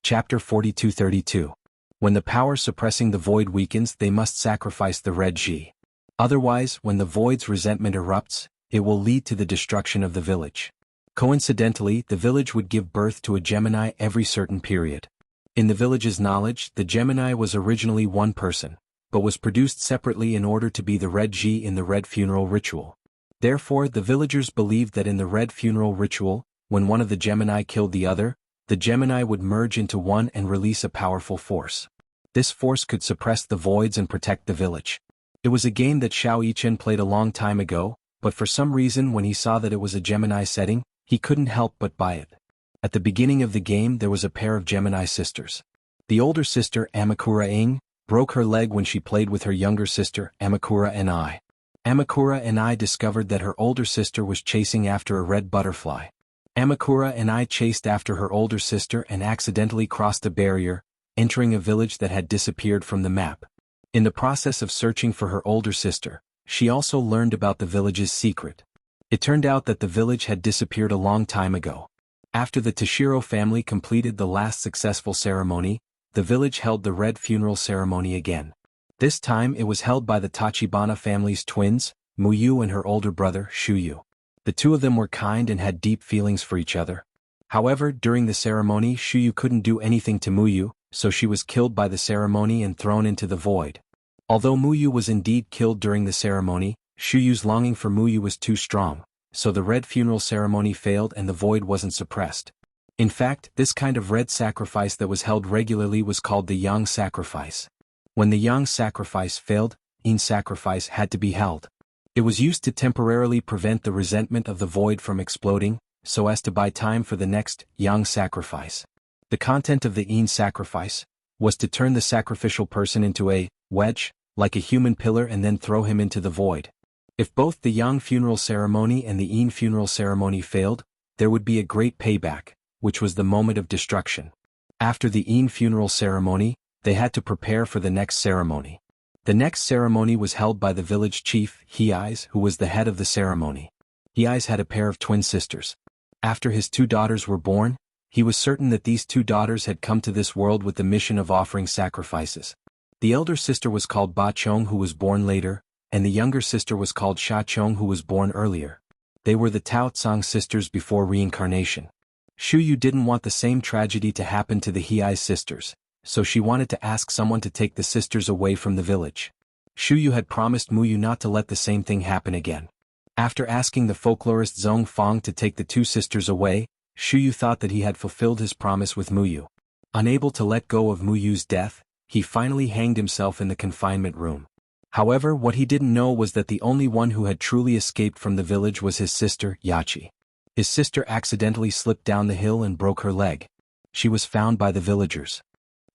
Chapter 42:32. When the power suppressing the void weakens, they must sacrifice the red Ji. Otherwise, when the void's resentment erupts, it will lead to the destruction of the village. Coincidentally, the village would give birth to a Gemini every certain period. In the village's knowledge, the Gemini was originally one person, but was produced separately in order to be the red G in the red funeral ritual. Therefore, the villagers believed that in the red funeral ritual, when one of the Gemini killed the other, the Gemini would merge into one and release a powerful force. This force could suppress the voids and protect the village. It was a game that Xiao Yichen played a long time ago, but for some reason when he saw that it was a Gemini setting, he couldn't help but buy it. At the beginning of the game there was a pair of Gemini sisters. The older sister, Amakura Ing, broke her leg when she played with her younger sister, Amakura and I. Amakura and I discovered that her older sister was chasing after a red butterfly. Amakura and I chased after her older sister and accidentally crossed a barrier, entering a village that had disappeared from the map. In the process of searching for her older sister, she also learned about the village's secret. It turned out that the village had disappeared a long time ago. After the Toshiro family completed the last successful ceremony, the village held the red funeral ceremony again. This time it was held by the Tachibana family's twins, Muyu and her older brother, Shuyu. The two of them were kind and had deep feelings for each other. However, during the ceremony Shuyu couldn't do anything to Muyu, so she was killed by the ceremony and thrown into the void. Although Muyu was indeed killed during the ceremony, Shuyu's longing for Muyu was too strong, so the red funeral ceremony failed and the void wasn't suppressed. In fact, this kind of red sacrifice that was held regularly was called the Yang sacrifice. When the Yang sacrifice failed, Yin sacrifice had to be held. It was used to temporarily prevent the resentment of the void from exploding, so as to buy time for the next Yang sacrifice. The content of the Yin sacrifice was to turn the sacrificial person into a wedge, like a human pillar, and then throw him into the void. If both the Yang funeral ceremony and the Yin funeral ceremony failed, there would be a great payback, which was the moment of destruction. After the Yin funeral ceremony, they had to prepare for the next ceremony. The next ceremony was held by the village chief, Hei's, who was the head of the ceremony. Hei's had a pair of twin sisters. After his two daughters were born, he was certain that these two daughters had come to this world with the mission of offering sacrifices. The elder sister was called Ba Chong, who was born later, and the younger sister was called Sha Chong, who was born earlier. They were the Tao Tsang sisters before reincarnation. Shuyu didn't want the same tragedy to happen to the Hei sisters, so she wanted to ask someone to take the sisters away from the village. Shuyu had promised Muyu not to let the same thing happen again. After asking the folklorist Zhong Fong to take the two sisters away, Shuyu thought that he had fulfilled his promise with Muyu. Unable to let go of Muyu's death, he finally hanged himself in the confinement room. However, what he didn't know was that the only one who had truly escaped from the village was his sister, Yachi. His sister accidentally slipped down the hill and broke her leg. She was found by the villagers.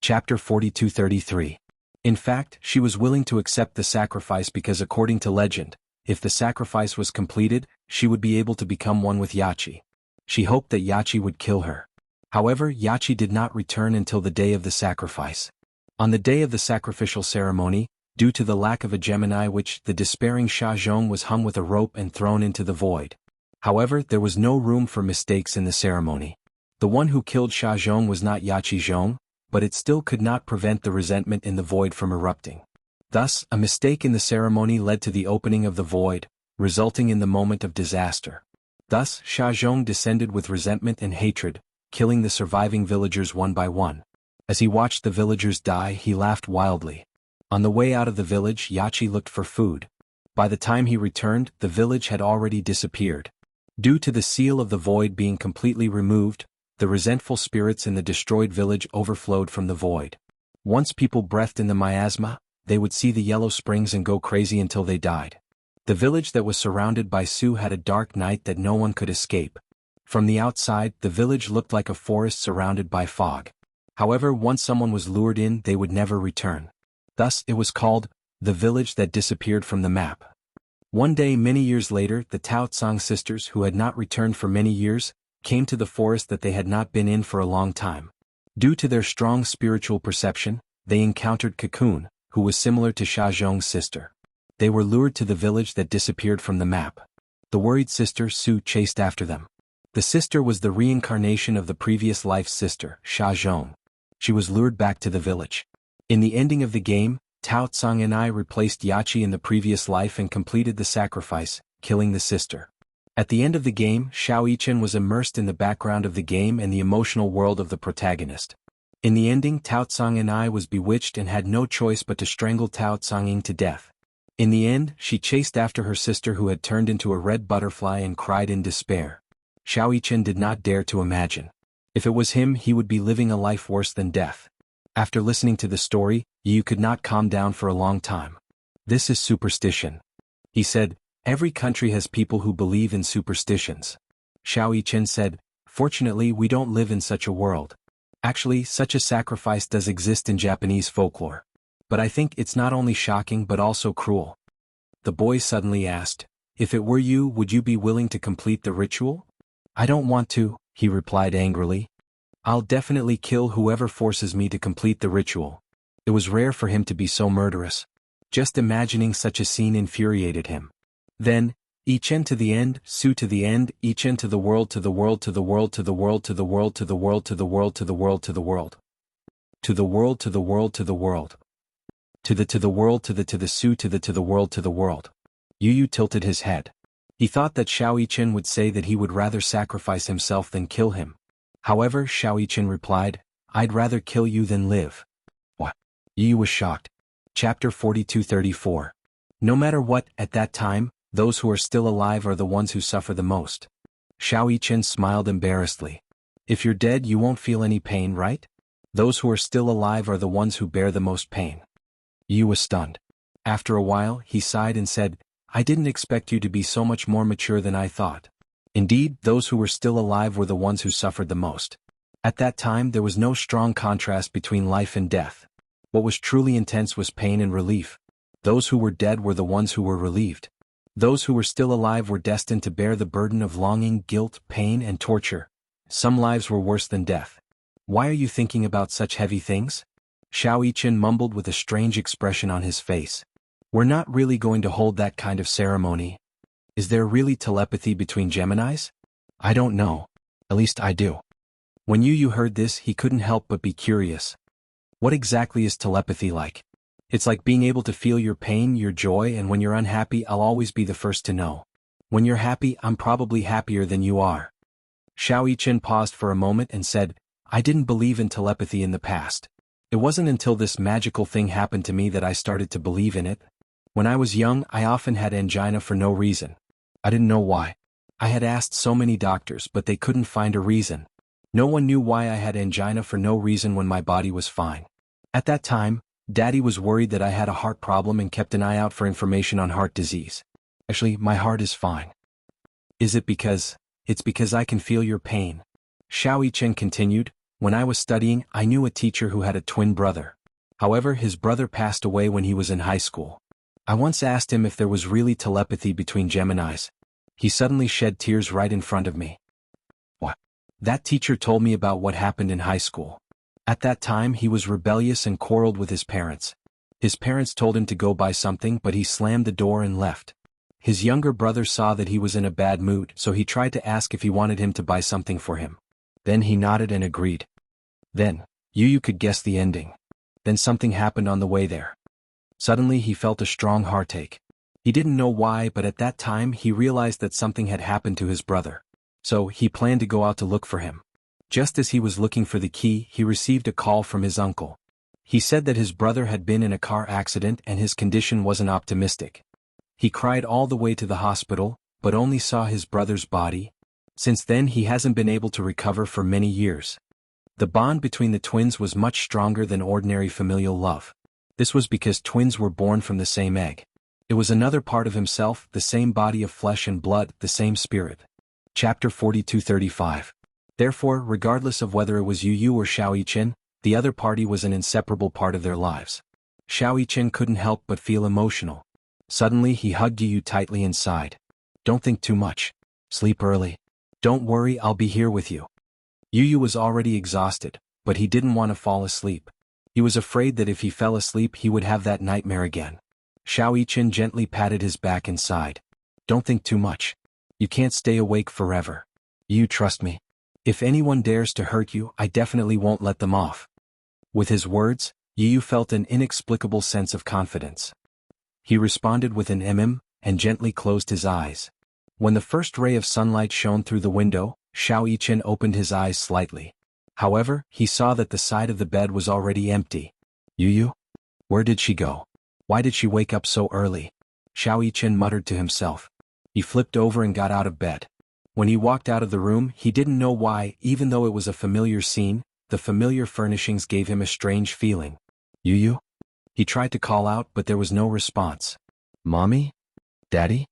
Chapter 42:33. In fact, she was willing to accept the sacrifice because according to legend, if the sacrifice was completed, she would be able to become one with Yachi. She hoped that Yachi would kill her. However, Yachi did not return until the day of the sacrifice. On the day of the sacrificial ceremony, due to the lack of a Gemini, the despairing Sha Zhong was hung with a rope and thrown into the void. However, there was no room for mistakes in the ceremony. The one who killed Sha Zhong was not Yachi Zhong, but it still could not prevent the resentment in the void from erupting. Thus, a mistake in the ceremony led to the opening of the void, resulting in the moment of disaster. Thus, Sha Zhong descended with resentment and hatred, killing the surviving villagers one by one. As he watched the villagers die, he laughed wildly. On the way out of the village, Yachi looked for food. By the time he returned, the village had already disappeared. Due to the seal of the void being completely removed, the resentful spirits in the destroyed village overflowed from the void. Once people breathed in the miasma, they would see the yellow springs and go crazy until they died. The village that was surrounded by Su had a dark night that no one could escape. From the outside, the village looked like a forest surrounded by fog. However, once someone was lured in, they would never return. Thus, it was called the village that disappeared from the map. One day many years later, the Tao Tsang sisters, who had not returned for many years, came to the forest that they had not been in for a long time. Due to their strong spiritual perception, they encountered Cocoon, who was similar to Sha Zhong's sister. They were lured to the village that disappeared from the map. The worried sister Su chased after them. The sister was the reincarnation of the previous life's sister, Sha Zhong. She was lured back to the village. In the ending of the game, Tao Tsang and I replaced Yachi in the previous life and completed the sacrifice, killing the sister. At the end of the game, Xiao Yichen was immersed in the background of the game and the emotional world of the protagonist. In the ending, Tao Tsang was bewitched and had no choice but to strangle Tao Tsang to death. In the end, she chased after her sister who had turned into a red butterfly and cried in despair. Xiao Yichen did not dare to imagine. If it was him, he would be living a life worse than death. After listening to the story, Yu could not calm down for a long time. This is superstition. He said, every country has people who believe in superstitions. Xiao Yichen said, fortunately we don't live in such a world. Actually, such a sacrifice does exist in Japanese folklore. But I think it's not only shocking but also cruel. The boy suddenly asked, if it were you, would you be willing to complete the ritual? I don't want to, he replied angrily. I'll definitely kill whoever forces me to complete the ritual. It was rare for him to be so murderous. Just imagining such a scene infuriated him. Then, Yichen to the end, Su to the end, Yichen to the world, to the world, to the world, to the world, to the world, to the world, to the world, to the world, to the world. To the world, to the world, to the world. To the world, to the Su, to the world, to the world. Yu tilted his head. He thought that Xiao Yichen would say that he would rather sacrifice himself than kill him. However, Xiao Yichen replied, I'd rather kill you than live. What? Yu was shocked. Chapter 42-34. No matter what, at that time, those who are still alive are the ones who suffer the most. Xiao Yichen smiled embarrassedly. If you're dead, you won't feel any pain, right? Those who are still alive are the ones who bear the most pain. Yu was stunned. After a while, he sighed and said, I didn't expect you to be so much more mature than I thought. Indeed, those who were still alive were the ones who suffered the most. At that time, there was no strong contrast between life and death. What was truly intense was pain and relief. Those who were dead were the ones who were relieved. Those who were still alive were destined to bear the burden of longing, guilt, pain, and torture. Some lives were worse than death. Why are you thinking about such heavy things? Xiao Yichen mumbled with a strange expression on his face. We're not really going to hold that kind of ceremony. Is there really telepathy between Geminis? I don't know. At least I do. When Yu heard this, he couldn't help but be curious. What exactly is telepathy like? It's like being able to feel your pain, your joy, and when you're unhappy, I'll always be the first to know. When you're happy, I'm probably happier than you are. Xiao Yichen paused for a moment and said, I didn't believe in telepathy in the past. It wasn't until this magical thing happened to me that I started to believe in it. When I was young, I often had angina for no reason. I didn't know why. I had asked so many doctors, but they couldn't find a reason. No one knew why I had angina for no reason when my body was fine. At that time, Daddy was worried that I had a heart problem and kept an eye out for information on heart disease. Actually, my heart is fine. Is it because? It's because I can feel your pain. Xiao Yichen continued, when I was studying, I knew a teacher who had a twin brother. However, his brother passed away when he was in high school. I once asked him if there was really telepathy between Geminis. He suddenly shed tears right in front of me. What? That teacher told me about what happened in high school. At that time, he was rebellious and quarreled with his parents. His parents told him to go buy something, but he slammed the door and left. His younger brother saw that he was in a bad mood, so he tried to ask if he wanted him to buy something for him. Then he nodded and agreed. Then, Yu could guess the ending. Then something happened on the way there. Suddenly he felt a strong heartache. He didn't know why, but at that time he realized that something had happened to his brother. So, he planned to go out to look for him. Just as he was looking for the key, he received a call from his uncle. He said that his brother had been in a car accident and his condition wasn't optimistic. He cried all the way to the hospital, but only saw his brother's body. Since then he hasn't been able to recover for many years. The bond between the twins was much stronger than ordinary familial love. This was because twins were born from the same egg. It was another part of himself, the same body of flesh and blood, the same spirit. Chapter 42-35. Therefore, regardless of whether it was Yu or Xiao Yichen, the other party was an inseparable part of their lives. Xiao Yichen couldn't help but feel emotional. Suddenly he hugged Yu tightly and sighed. Don't think too much. Sleep early. Don't worry, I'll be here with you. Yu was already exhausted, but he didn't want to fall asleep. He was afraid that if he fell asleep he would have that nightmare again. Xiao Yichen gently patted his back and sighed. Don't think too much. You can't stay awake forever. You trust me. If anyone dares to hurt you, I definitely won't let them off. With his words, Yu felt an inexplicable sense of confidence. He responded with an and gently closed his eyes. When the first ray of sunlight shone through the window, Xiao Yichen opened his eyes slightly. However, he saw that the side of the bed was already empty. Yu? Where did she go? Why did she wake up so early? Xiao Yichen muttered to himself. He flipped over and got out of bed. When he walked out of the room, he didn't know why, even though it was a familiar scene, the familiar furnishings gave him a strange feeling. Yu? He tried to call out, but there was no response. Mommy? Daddy?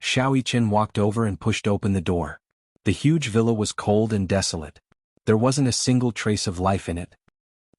Xiao Yichen walked over and pushed open the door. The huge villa was cold and desolate. There wasn't a single trace of life in it.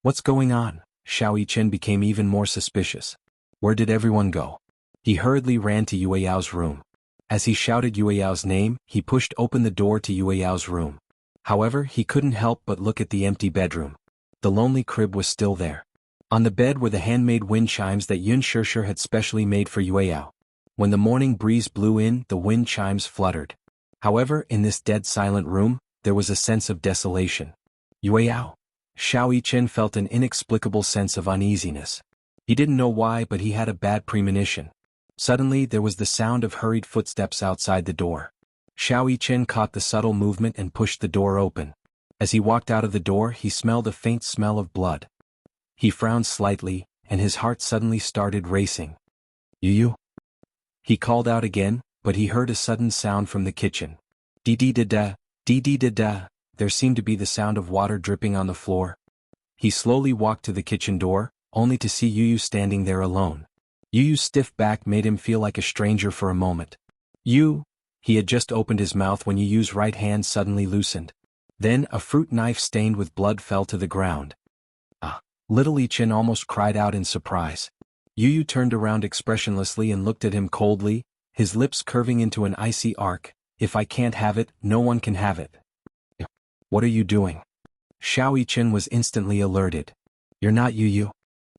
What's going on? Xiao Yichen became even more suspicious. Where did everyone go? He hurriedly ran to Yue Yao's room. As he shouted Yue Yao's name, he pushed open the door to Yue Yao's room. However, he couldn't help but look at the empty bedroom. The lonely crib was still there. On the bed were the handmade wind chimes that Yun Shishir had specially made for Yue Yao. When the morning breeze blew in, the wind chimes fluttered. However, in this dead silent room, there was a sense of desolation. Yue Yao. Xiao Yichen felt an inexplicable sense of uneasiness. He didn't know why, but he had a bad premonition. Suddenly there was the sound of hurried footsteps outside the door. Xiao Yichen caught the subtle movement and pushed the door open. As he walked out of the door, he smelled a faint smell of blood. He frowned slightly, and his heart suddenly started racing. Yu? He called out again, but he heard a sudden sound from the kitchen. Dee-dee-da-da, dee-dee-da-da. There seemed to be the sound of water dripping on the floor. He slowly walked to the kitchen door, only to see Yu standing there alone. Yu's stiff back made him feel like a stranger for a moment. Yu? He had just opened his mouth when Yu's right hand suddenly loosened. Then a fruit knife stained with blood fell to the ground. Ah! Little Yichen almost cried out in surprise. Yu turned around expressionlessly and looked at him coldly, his lips curving into an icy arc. If I can't have it, no one can have it. What are you doing? Xiao Yichen was instantly alerted. You're not Yu.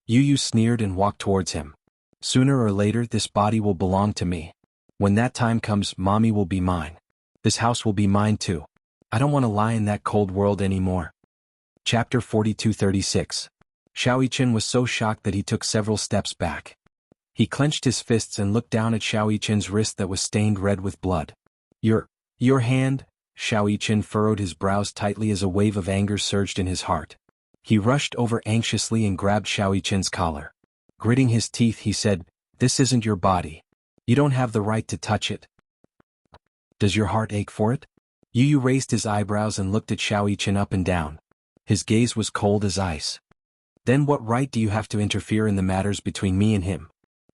Yu sneered and walked towards him. Sooner or later this body will belong to me. When that time comes, Mommy will be mine. This house will be mine too. I don't want to lie in that cold world anymore. Chapter 42-36. Xiao Yichen was so shocked that he took several steps back. He clenched his fists and looked down at Xiao Yichen's wrist that was stained red with blood. Your hand? Xiao Yichen furrowed his brows tightly as a wave of anger surged in his heart. He rushed over anxiously and grabbed Xiao Yichen's collar. Gritting his teeth, he said, "This isn't your body. You don't have the right to touch it. Does your heart ache for it?" Yu raised his eyebrows and looked at Xiao Yichen up and down. His gaze was cold as ice. Then what right do you have to interfere in the matters between me and him?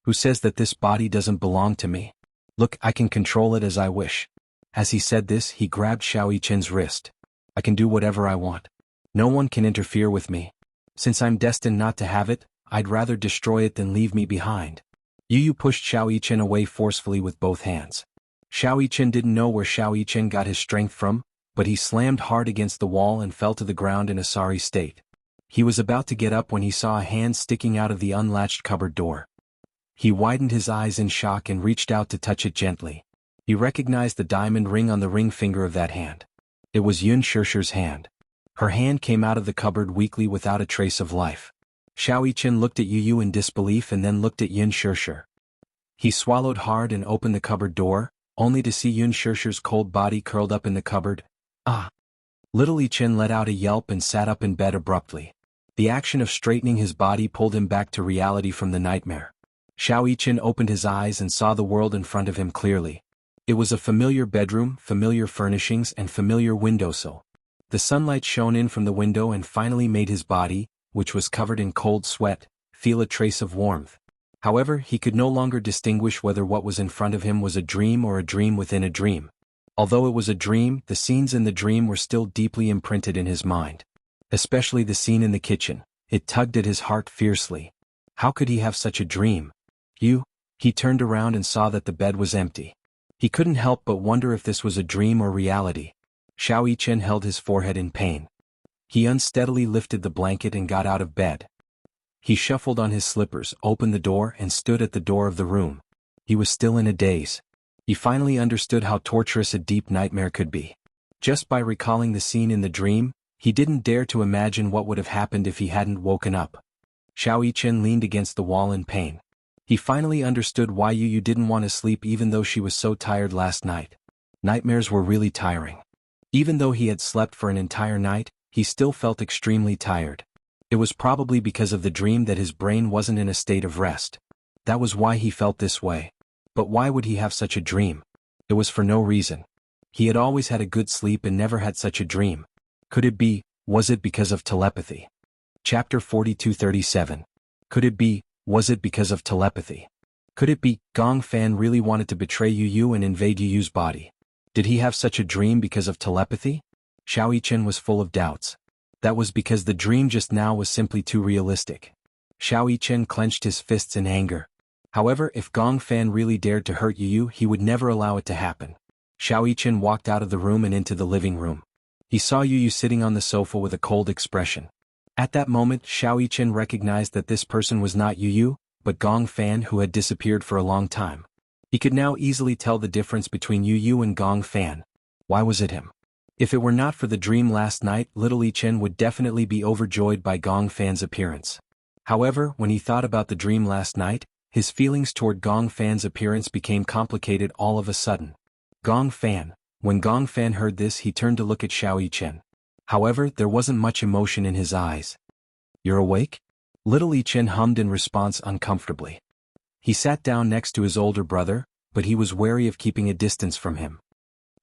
Who says that this body doesn't belong to me? Look, I can control it as I wish. As he said this, he grabbed Xiao Yichen's wrist. I can do whatever I want. No one can interfere with me. Since I'm destined not to have it, I'd rather destroy it than leave me behind. Yu pushed Xiao Yichen away forcefully with both hands. Xiao Yichen didn't know where Xiao Yichen got his strength from, but he slammed hard against the wall and fell to the ground in a sorry state. He was about to get up when he saw a hand sticking out of the unlatched cupboard door. He widened his eyes in shock and reached out to touch it gently. He recognized the diamond ring on the ring finger of that hand. It was Yun Shishir's hand. Her hand came out of the cupboard weakly without a trace of life. Xiao Yichen looked at Yu in disbelief and then looked at Yun Shishir. He swallowed hard and opened the cupboard door, only to see Yun Shishir's cold body curled up in the cupboard. Ah! Little Yichen let out a yelp and sat up in bed abruptly. The action of straightening his body pulled him back to reality from the nightmare. Xiao Yichen opened his eyes and saw the world in front of him clearly. It was a familiar bedroom, familiar furnishings, and familiar windowsill. The sunlight shone in from the window and finally made his body, which was covered in cold sweat, feel a trace of warmth. However, he could no longer distinguish whether what was in front of him was a dream or a dream within a dream. Although it was a dream, the scenes in the dream were still deeply imprinted in his mind. Especially the scene in the kitchen. It tugged at his heart fiercely. How could he have such a dream? He turned around and saw that the bed was empty. He couldn't help but wonder if this was a dream or reality. Xiao Yichen held his forehead in pain. He unsteadily lifted the blanket and got out of bed. He shuffled on his slippers, opened the door, and stood at the door of the room. He was still in a daze. He finally understood how torturous a deep nightmare could be. Just by recalling the scene in the dream, he didn't dare to imagine what would have happened if he hadn't woken up. Xiao Yichen leaned against the wall in pain. He finally understood why Yu didn't want to sleep even though she was so tired last night. Nightmares were really tiring. Even though he had slept for an entire night, he still felt extremely tired. It was probably because of the dream that his brain wasn't in a state of rest. That was why he felt this way. But why would he have such a dream? It was for no reason. He had always had a good sleep and never had such a dream. Could it be, was it because of telepathy? Chapter 42:37. Could it be, was it because of telepathy? Could it be, Gong Fan really wanted to betray Yu and invade Yu's body? Did he have such a dream because of telepathy? Xiao Yichen was full of doubts. That was because the dream just now was simply too realistic. Xiao Yichen clenched his fists in anger. However, if Gong Fan really dared to hurt Yu, he would never allow it to happen. Xiao Yichen walked out of the room and into the living room. He saw Yu sitting on the sofa with a cold expression. At that moment, Xiao Yichen recognized that this person was not Yu, but Gong Fan, who had disappeared for a long time. He could now easily tell the difference between Yu and Gong Fan. Why was it him? If it were not for the dream last night, little Yichen would definitely be overjoyed by Gong Fan's appearance. However, when he thought about the dream last night, his feelings toward Gong Fan's appearance became complicated all of a sudden. Gong Fan. When Gong Fan heard this, he turned to look at Xiao Yichen. However, there wasn't much emotion in his eyes. "You're awake?" Little Yichen hummed in response uncomfortably. He sat down next to his older brother, but he was wary of keeping a distance from him.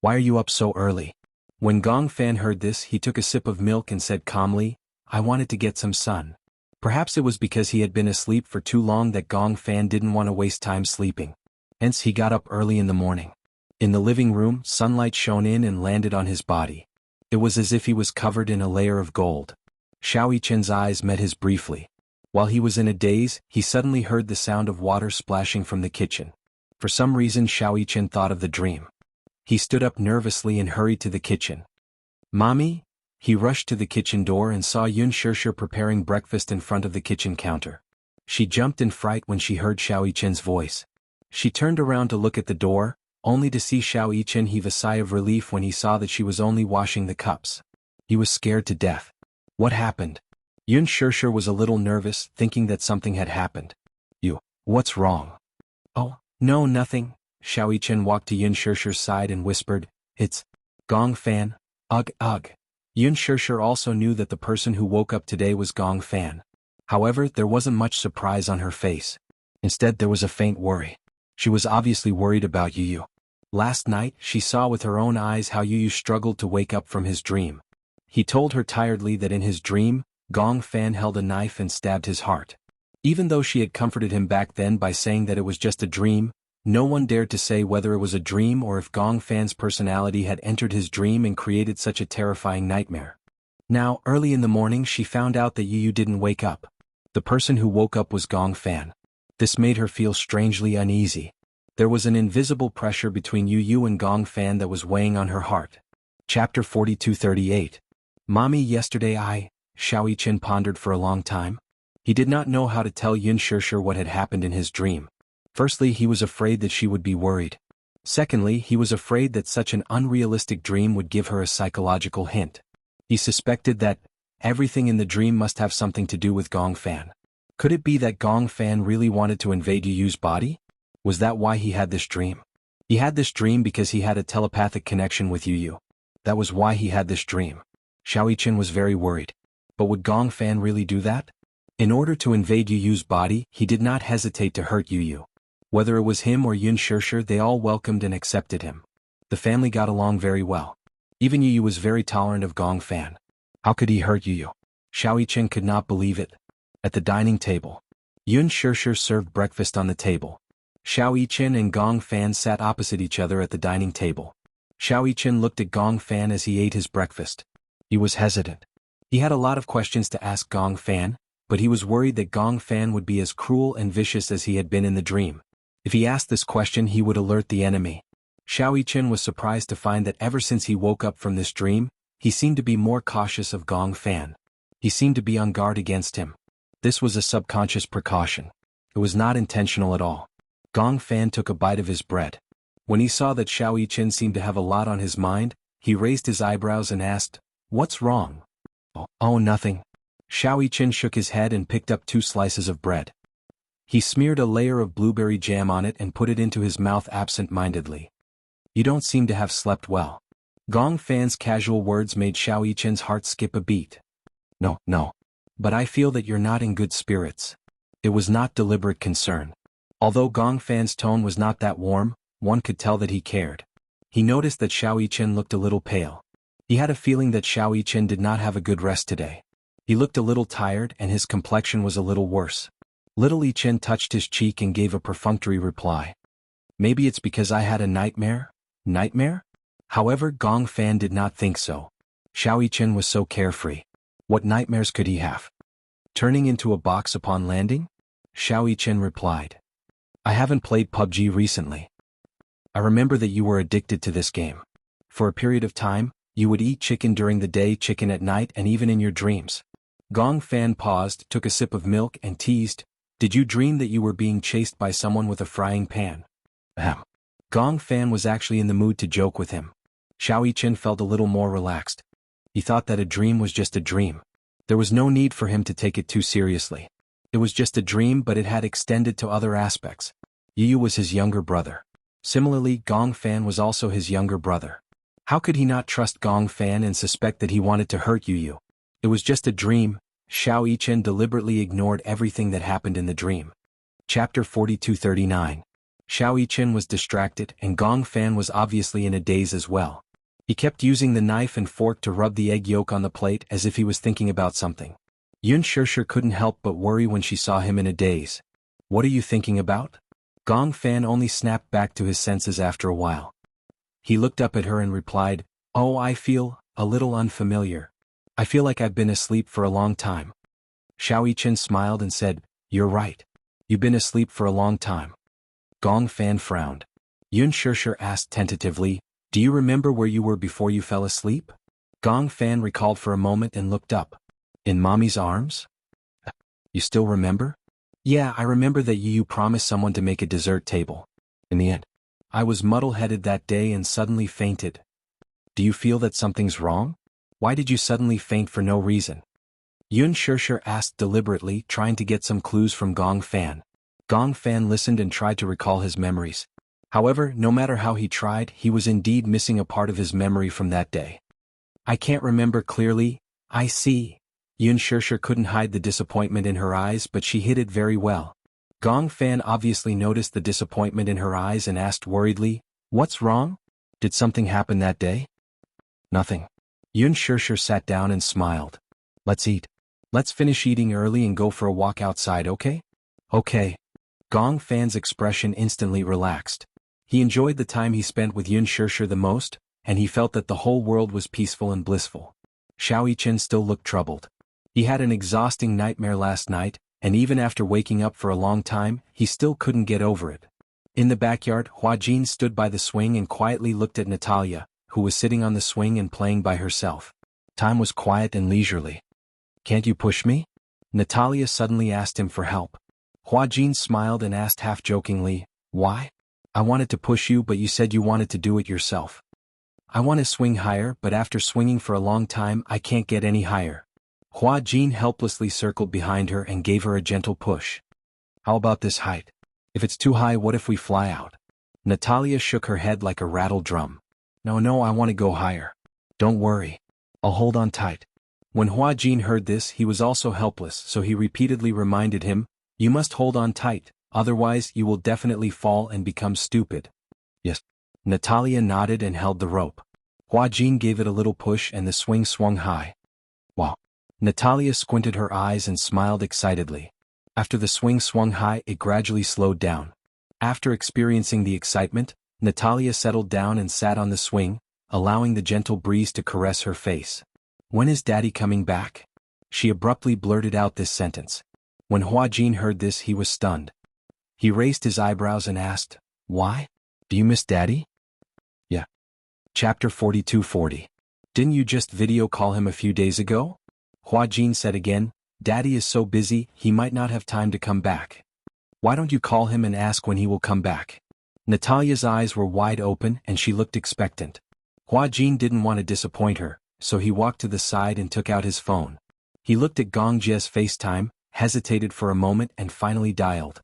"Why are you up so early?" When Gong Fan heard this, he took a sip of milk and said calmly, "I wanted to get some sun." Perhaps it was because he had been asleep for too long that Gong Fan didn't want to waste time sleeping. Hence he got up early in the morning. In the living room, sunlight shone in and landed on his body. It was as if he was covered in a layer of gold. Xiao Yichen's eyes met his briefly. While he was in a daze, he suddenly heard the sound of water splashing from the kitchen. For some reason, Xiao Yichen thought of the dream. He stood up nervously and hurried to the kitchen. "Mommy?" He rushed to the kitchen door and saw Yun Shishir preparing breakfast in front of the kitchen counter. She jumped in fright when she heard Xiao Yichen's voice. She turned around to look at the door, only to see Xiao Yichen heave a sigh of relief when he saw that she was only washing the cups. He was scared to death. What happened? Yun Shishir was a little nervous, thinking that something had happened. What's wrong?" "Oh, no, nothing." Xiao Yichen walked to Yun Shishir's side and whispered, "It's Gong Fan." Ugh, ugh. Yun Shishir also knew that the person who woke up today was Gong Fan. However, there wasn't much surprise on her face. Instead, there was a faint worry. She was obviously worried about Yu. Last night, she saw with her own eyes how Yu struggled to wake up from his dream. He told her tiredly that in his dream, Gong Fan held a knife and stabbed his heart. Even though she had comforted him back then by saying that it was just a dream, no one dared to say whether it was a dream or if Gong Fan's personality had entered his dream and created such a terrifying nightmare. Now, early in the morning, she found out that Yu didn't wake up. The person who woke up was Gong Fan. This made her feel strangely uneasy. There was an invisible pressure between Yu and Gong Fan that was weighing on her heart. Chapter 42:38. Mommy, yesterday Xiao Yichen pondered for a long time. He did not know how to tell Yun Shishir what had happened in his dream. Firstly, he was afraid that she would be worried. Secondly, he was afraid that such an unrealistic dream would give her a psychological hint. He suspected that everything in the dream must have something to do with Gong Fan. Could it be that Gong Fan really wanted to invade Yu's body? Was that why he had this dream? He had this dream because he had a telepathic connection with Yu. That was why he had this dream. Xiao Yichen was very worried. But would Gong Fan really do that? In order to invade Yu's body, he did not hesitate to hurt Yu. Whether it was him or Yun Shishir, they all welcomed and accepted him. The family got along very well. Even Yu was very tolerant of Gong Fan. How could he hurt Yu? Xiao Yichen could not believe it. At the dining table, Yun Shishir served breakfast on the table. Xiao Yichen and Gong Fan sat opposite each other at the dining table. Xiao Yichen looked at Gong Fan as he ate his breakfast. He was hesitant. He had a lot of questions to ask Gong Fan, but he was worried that Gong Fan would be as cruel and vicious as he had been in the dream. If he asked this question, he would alert the enemy. Xiao Yichen was surprised to find that ever since he woke up from this dream, he seemed to be more cautious of Gong Fan. He seemed to be on guard against him. This was a subconscious precaution. It was not intentional at all. Gong Fan took a bite of his bread. When he saw that Xiao Yichen seemed to have a lot on his mind, he raised his eyebrows and asked, "What's wrong?" Oh, nothing." Xiao Yichen shook his head and picked up 2 slices of bread. He smeared a layer of blueberry jam on it and put it into his mouth absent-mindedly. "You don't seem to have slept well." Gong Fan's casual words made Xiao Yichen's heart skip a beat. No, no. But I feel that you're not in good spirits. It was not deliberate concern. Although Gong Fan's tone was not that warm, one could tell that he cared. He noticed that Xiao Yichen looked a little pale. He had a feeling that Xiao Yichen did not have a good rest today. He looked a little tired and his complexion was a little worse. Little Yichen touched his cheek and gave a perfunctory reply. Maybe it's because I had a nightmare? Nightmare? However, Gong Fan did not think so. Xiao Yichen was so carefree. What nightmares could he have? Turning into a box upon landing? Xiao Yichen replied. I haven't played PUBG recently. I remember that you were addicted to this game. For a period of time, you would eat chicken during the day, chicken at night, and even in your dreams. Gong Fan paused, took a sip of milk, and teased, Did you dream that you were being chased by someone with a frying pan? Ahem. Gong Fan was actually in the mood to joke with him. Xiao Yichen felt a little more relaxed. He thought that a dream was just a dream. There was no need for him to take it too seriously. It was just a dream, but it had extended to other aspects. Yu was his younger brother. Similarly, Gong Fan was also his younger brother. How could he not trust Gong Fan and suspect that he wanted to hurt Yu? It was just a dream. Xiao Yichen deliberately ignored everything that happened in the dream. Chapter 4239. Xiao Yichen was distracted and Gong Fan was obviously in a daze as well. He kept using the knife and fork to rub the egg yolk on the plate as if he was thinking about something. Yun Shishir couldn't help but worry when she saw him in a daze. What are you thinking about? Gong Fan only snapped back to his senses after a while. He looked up at her and replied, Oh, I feel a little unfamiliar. I feel like I've been asleep for a long time. Xiao Yichen smiled and said, You're right. You've been asleep for a long time. Gong Fan frowned. Yun Shishir asked tentatively, Do you remember where you were before you fell asleep? Gong Fan recalled for a moment and looked up. In Mommy's arms? You still remember? Yeah, I remember that you promised someone to make a dessert table. In the end, I was muddle-headed that day and suddenly fainted. Do you feel that something's wrong? Why did you suddenly faint for no reason? Yun Shishir asked deliberately, trying to get some clues from Gong Fan. Gong Fan listened and tried to recall his memories. However, no matter how he tried, he was indeed missing a part of his memory from that day. I can't remember clearly. I see. Yun Shishir couldn't hide the disappointment in her eyes, but she hid it very well. Gong Fan obviously noticed the disappointment in her eyes and asked worriedly, What's wrong? Did something happen that day? Nothing. Yun Shishir sat down and smiled. Let's eat. Let's finish eating early and go for a walk outside, okay? Okay. Gong Fan's expression instantly relaxed. He enjoyed the time he spent with Yun Shishir the most, and he felt that the whole world was peaceful and blissful. Xiao Yichen still looked troubled. He had an exhausting nightmare last night, and even after waking up for a long time, he still couldn't get over it. In the backyard, Hua Jin stood by the swing and quietly looked at Natalia, who was sitting on the swing and playing by herself. Time was quiet and leisurely. Can't you push me? Natalia suddenly asked him for help. Hua Jin smiled and asked half-jokingly, Why? I wanted to push you, but you said you wanted to do it yourself. I want to swing higher, but after swinging for a long time, I can't get any higher. Hua Jin helplessly circled behind her and gave her a gentle push. How about this height? If it's too high, what if we fly out? Natalia shook her head like a rattled drum. No, I want to go higher. Don't worry. I'll hold on tight. When Hua Jin heard this, he was also helpless, so he repeatedly reminded him, You must hold on tight, otherwise you will definitely fall and become stupid. Yes. Natalia nodded and held the rope. Hua Jin gave it a little push and the swing swung high. Wow. Natalia squinted her eyes and smiled excitedly. After the swing swung high, it gradually slowed down. After experiencing the excitement, Natalia settled down and sat on the swing, allowing the gentle breeze to caress her face. When is Daddy coming back? She abruptly blurted out this sentence. When Hua Jin heard this, he was stunned. He raised his eyebrows and asked, Why? Do you miss Daddy? Yeah. Chapter 4240. Didn't you just video call him a few days ago? Hua Jin said again, Daddy is so busy, he might not have time to come back. Why don't you call him and ask when he will come back? Natalia's eyes were wide open and she looked expectant. Hua Jin didn't want to disappoint her, so he walked to the side and took out his phone. He looked at Gong Jie's FaceTime, hesitated for a moment and finally dialed.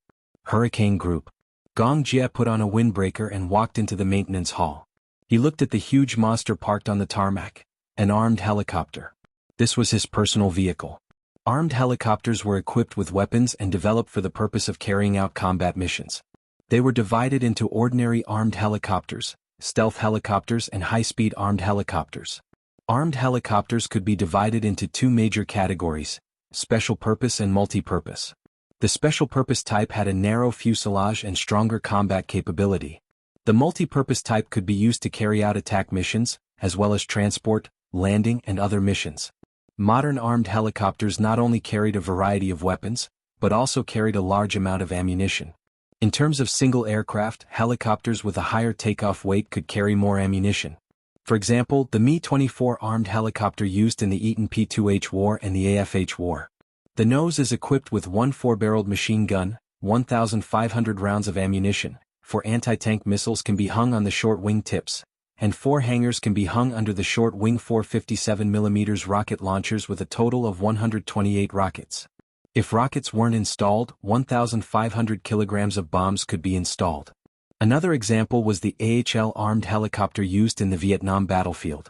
Hurricane Group. Gong Jie put on a windbreaker and walked into the maintenance hall. He looked at the huge monster parked on the tarmac, an armed helicopter. This was his personal vehicle. Armed helicopters were equipped with weapons and developed for the purpose of carrying out combat missions. They were divided into ordinary armed helicopters, stealth helicopters, and high-speed armed helicopters. Armed helicopters could be divided into two major categories: special purpose and multi-purpose. The special purpose type had a narrow fuselage and stronger combat capability. The multi-purpose type could be used to carry out attack missions, as well as transport, landing, and other missions. Modern armed helicopters not only carried a variety of weapons, but also carried a large amount of ammunition. In terms of single aircraft, helicopters with a higher takeoff weight could carry more ammunition. For example, the Mi-24 armed helicopter used in the Eaton P-2H war and the AFH war. The nose is equipped with one 4-barreled machine gun, 1,500 rounds of ammunition, 4 anti-tank missiles can be hung on the short wing tips, and 4 hangars can be hung under the short wing 457mm rocket launchers with a total of 128 rockets. If rockets weren't installed, 1,500 kilograms of bombs could be installed. Another example was the AHL armed helicopter used in the Vietnam battlefield.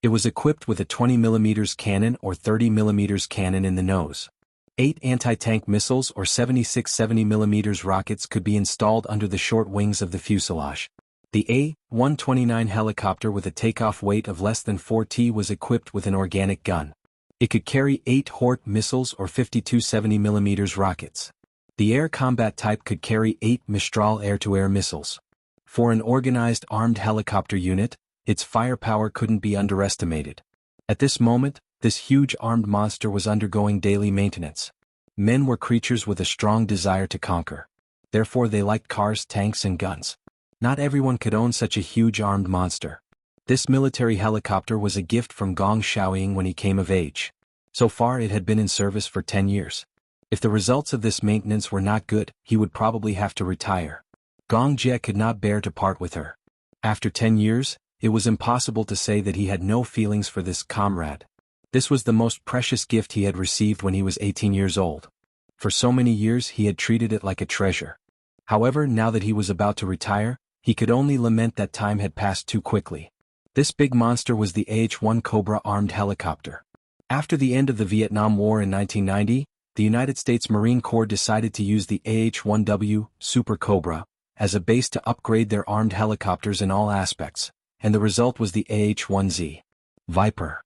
It was equipped with a 20mm cannon or 30mm cannon in the nose. 8 anti-tank missiles or 76 70mm rockets could be installed under the short wings of the fuselage. The A-129 helicopter with a takeoff weight of less than 4 t was equipped with an organic gun. It could carry 8 Hort missiles or 52 70mm rockets. The air combat type could carry 8 Mistral air-to-air missiles. For an organized armed helicopter unit, its firepower couldn't be underestimated. At this moment, this huge armed monster was undergoing daily maintenance. Men were creatures with a strong desire to conquer. Therefore they liked cars, tanks, and guns. Not everyone could own such a huge armed monster. This military helicopter was a gift from Gong Xiaoying when he came of age. So far it had been in service for 10 years. If the results of this maintenance were not good, he would probably have to retire. Gong Jie could not bear to part with her. After 10 years, it was impossible to say that he had no feelings for this comrade. This was the most precious gift he had received when he was 18 years old. For so many years he had treated it like a treasure. However, now that he was about to retire, he could only lament that time had passed too quickly. This big monster was the AH-1 Cobra armed helicopter. After the end of the Vietnam War in 1990, the United States Marine Corps decided to use the AH-1W Super Cobra as a base to upgrade their armed helicopters in all aspects, and the result was the AH-1Z Viper.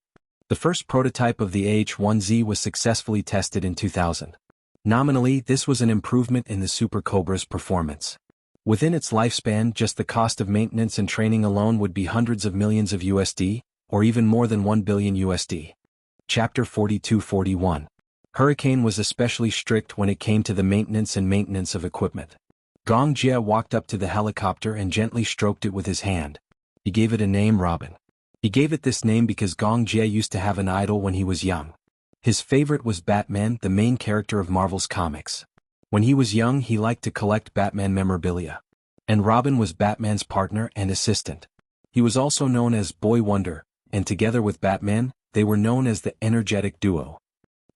The first prototype of the AH-1Z was successfully tested in 2000. Nominally, this was an improvement in the Super Cobra's performance. Within its lifespan, just the cost of maintenance and training alone would be hundreds of millions of USD, or even more than 1 billion USD. Chapter 42-41. Hurricane was especially strict when it came to the maintenance of equipment. Gong Jie walked up to the helicopter and gently stroked it with his hand. He gave it a name, Robin. He gave it this name because Gong Jie used to have an idol when he was young. His favorite was Batman, the main character of Marvel's comics. When he was young, he liked to collect Batman memorabilia. And Robin was Batman's partner and assistant. He was also known as Boy Wonder, and together with Batman, they were known as the energetic duo.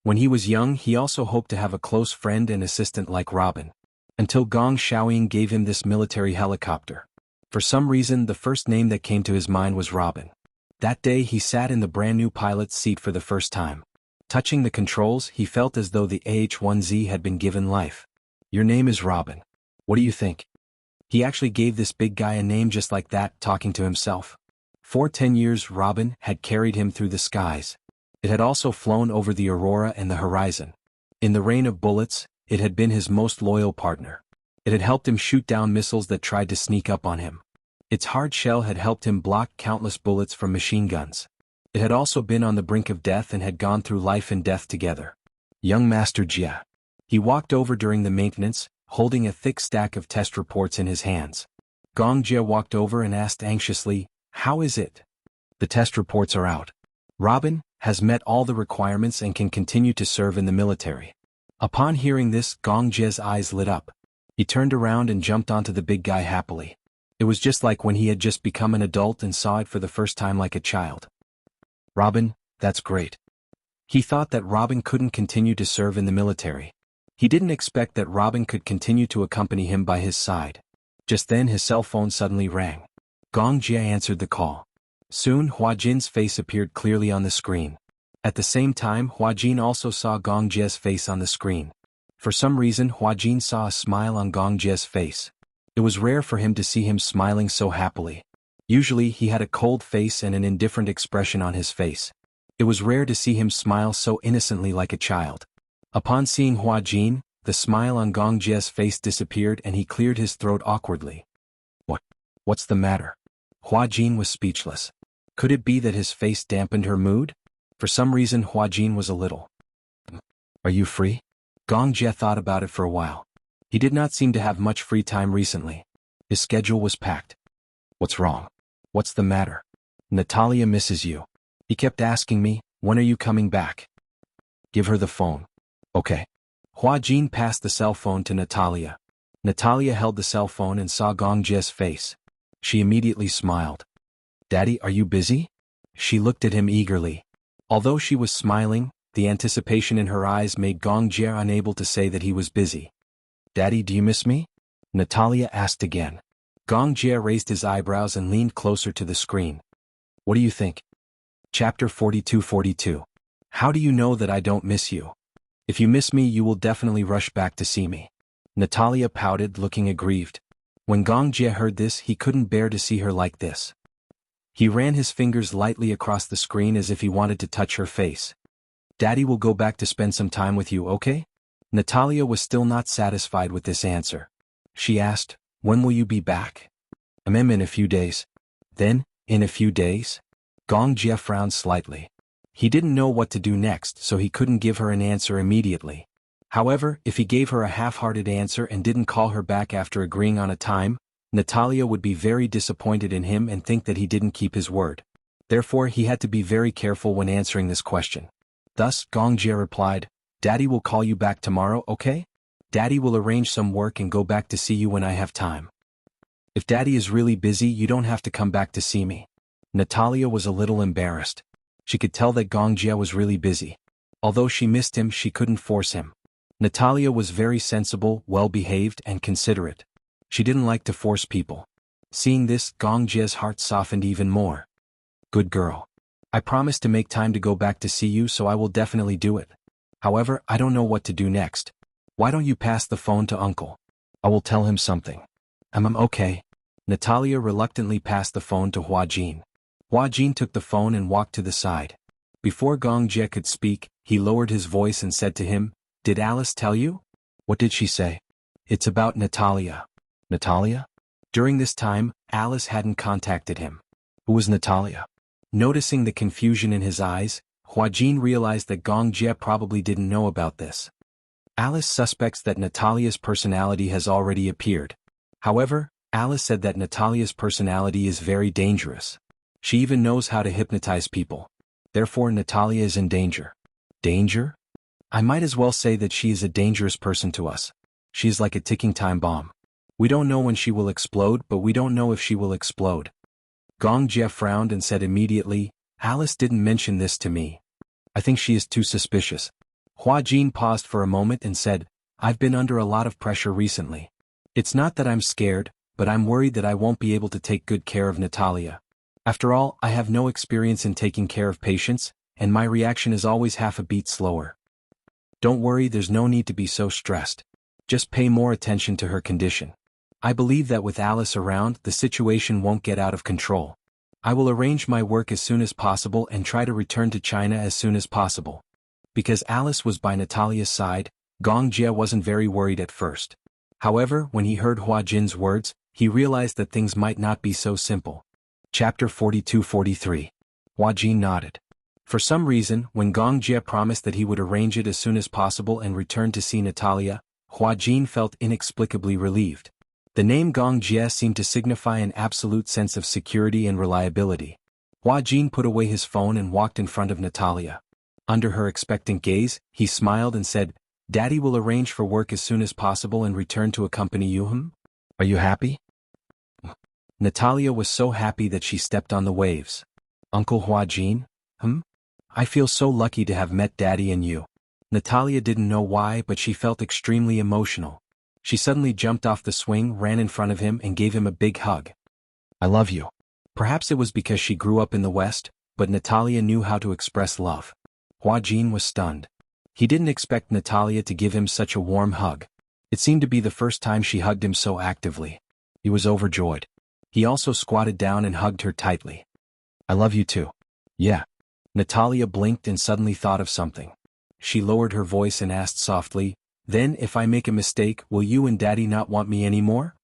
When he was young, he also hoped to have a close friend and assistant like Robin. Until Gong Xiaoying gave him this military helicopter. For some reason, the first name that came to his mind was Robin. That day he sat in the brand new pilot's seat for the first time. Touching the controls, he felt as though the AH-1Z had been given life. Your name is Robin. What do you think? He actually gave this big guy a name just like that, talking to himself. For 10 years, Robin had carried him through the skies. It had also flown over the aurora and the horizon. In the rain of bullets, it had been his most loyal partner. It had helped him shoot down missiles that tried to sneak up on him. Its hard shell had helped him block countless bullets from machine guns. It had also been on the brink of death and had gone through life and death together. Young Master Jia. He walked over during the maintenance, holding a thick stack of test reports in his hands. Gong Jia walked over and asked anxiously, "How is it?" "The test reports are out. Robin has met all the requirements and can continue to serve in the military." Upon hearing this, Gong Jia's eyes lit up. He turned around and jumped onto the big guy happily. It was just like when he had just become an adult and saw it for the first time like a child. "Robin, that's great." He thought that Robin couldn't continue to serve in the military. He didn't expect that Robin could continue to accompany him by his side. Just then his cell phone suddenly rang. Gong Jie answered the call. Soon Hua Jin's face appeared clearly on the screen. At the same time, Hua Jin also saw Gong Jie's face on the screen. For some reason, Hua Jin saw a smile on Gong Jie's face. It was rare for him to see him smiling so happily. Usually he had a cold face and an indifferent expression on his face. It was rare to see him smile so innocently like a child. Upon seeing Hua Jin, the smile on Gong Jie's face disappeared and he cleared his throat awkwardly. What's the matter? Hua Jin was speechless. Could it be that his face dampened her mood? For some reason Hua Jin was a little. Are you free? Gong Jie thought about it for a while. He did not seem to have much free time recently. His schedule was packed. What's wrong? What's the matter? Natalia misses you. He kept asking me, when are you coming back? Give her the phone. Okay. Hua Jin passed the cell phone to Natalia. Natalia held the cell phone and saw Gong Jie's face. She immediately smiled. Daddy, are you busy? She looked at him eagerly. Although she was smiling, the anticipation in her eyes made Gong Jie unable to say that he was busy. Daddy, do you miss me? Natalia asked again. Gong Jie raised his eyebrows and leaned closer to the screen. What do you think? Chapter 42-42. How do you know that I don't miss you? If you miss me, you will definitely rush back to see me. Natalia pouted, looking aggrieved. When Gong Jie heard this, he couldn't bear to see her like this. He ran his fingers lightly across the screen as if he wanted to touch her face. Daddy will go back to spend some time with you, okay? Natalia was still not satisfied with this answer. She asked, when will you be back? In a few days. Then, in a few days? Gong Jie frowned slightly. He didn't know what to do next, so he couldn't give her an answer immediately. However, if he gave her a half-hearted answer and didn't call her back after agreeing on a time, Natalia would be very disappointed in him and think that he didn't keep his word. Therefore, he had to be very careful when answering this question. Thus, Gong Jie replied, Daddy will call you back tomorrow, okay? Daddy will arrange some work and go back to see you when I have time. If Daddy is really busy, you don't have to come back to see me. Natalia was a little embarrassed. She could tell that Gong Jie was really busy. Although she missed him, she couldn't force him. Natalia was very sensible, well-behaved, and considerate. She didn't like to force people. Seeing this, Gong Jie's heart softened even more. Good girl. I promised to make time to go back to see you, so I will definitely do it. However, I don't know what to do next. Why don't you pass the phone to Uncle? I will tell him something. Okay. Natalia reluctantly passed the phone to Hua Jin. Hua Jin took the phone and walked to the side. Before Gong Jie could speak, he lowered his voice and said to him, Did Alice tell you? What did she say? It's about Natalia. Natalia? During this time, Alice hadn't contacted him. Who was Natalia? Noticing the confusion in his eyes, Hua Jin realized that Gong Jie probably didn't know about this. Alice suspects that Natalia's personality has already appeared. However, Alice said that Natalia's personality is very dangerous. She even knows how to hypnotize people. Therefore, Natalia is in danger. Danger? I might as well say that she is a dangerous person to us. She is like a ticking time bomb. We don't know when she will explode, but we don't know if she will explode. Gong Jie frowned and said immediately, Alice didn't mention this to me. I think she is too suspicious. Hua Jin paused for a moment and said, I've been under a lot of pressure recently. It's not that I'm scared, but I'm worried that I won't be able to take good care of Natalia. After all, I have no experience in taking care of patients, and my reaction is always half a beat slower. Don't worry, there's no need to be so stressed. Just pay more attention to her condition. I believe that with Alice around, the situation won't get out of control. I will arrange my work as soon as possible and try to return to China as soon as possible. Because Alice was by Natalia's side, Gong Jie wasn't very worried at first. However, when he heard Hua Jin's words, he realized that things might not be so simple. Chapter 42-43. Hua Jin nodded. For some reason, when Gong Jie promised that he would arrange it as soon as possible and return to see Natalia, Hua Jin felt inexplicably relieved. The name Gong Jie seemed to signify an absolute sense of security and reliability. Hua Jin put away his phone and walked in front of Natalia. Under her expectant gaze, he smiled and said, Daddy will arrange for work as soon as possible and return to accompany you. Are you happy? Natalia was so happy that she stepped on the waves. Uncle Hua Jin? I feel so lucky to have met Daddy and you. Natalia didn't know why, but she felt extremely emotional. She suddenly jumped off the swing, ran in front of him and gave him a big hug. I love you. Perhaps it was because she grew up in the West, but Natalia knew how to express love. Hua Jin was stunned. He didn't expect Natalia to give him such a warm hug. It seemed to be the first time she hugged him so actively. He was overjoyed. He also squatted down and hugged her tightly. I love you too. Yeah. Natalia blinked and suddenly thought of something. She lowered her voice and asked softly, then if I make a mistake, will you and Daddy not want me anymore?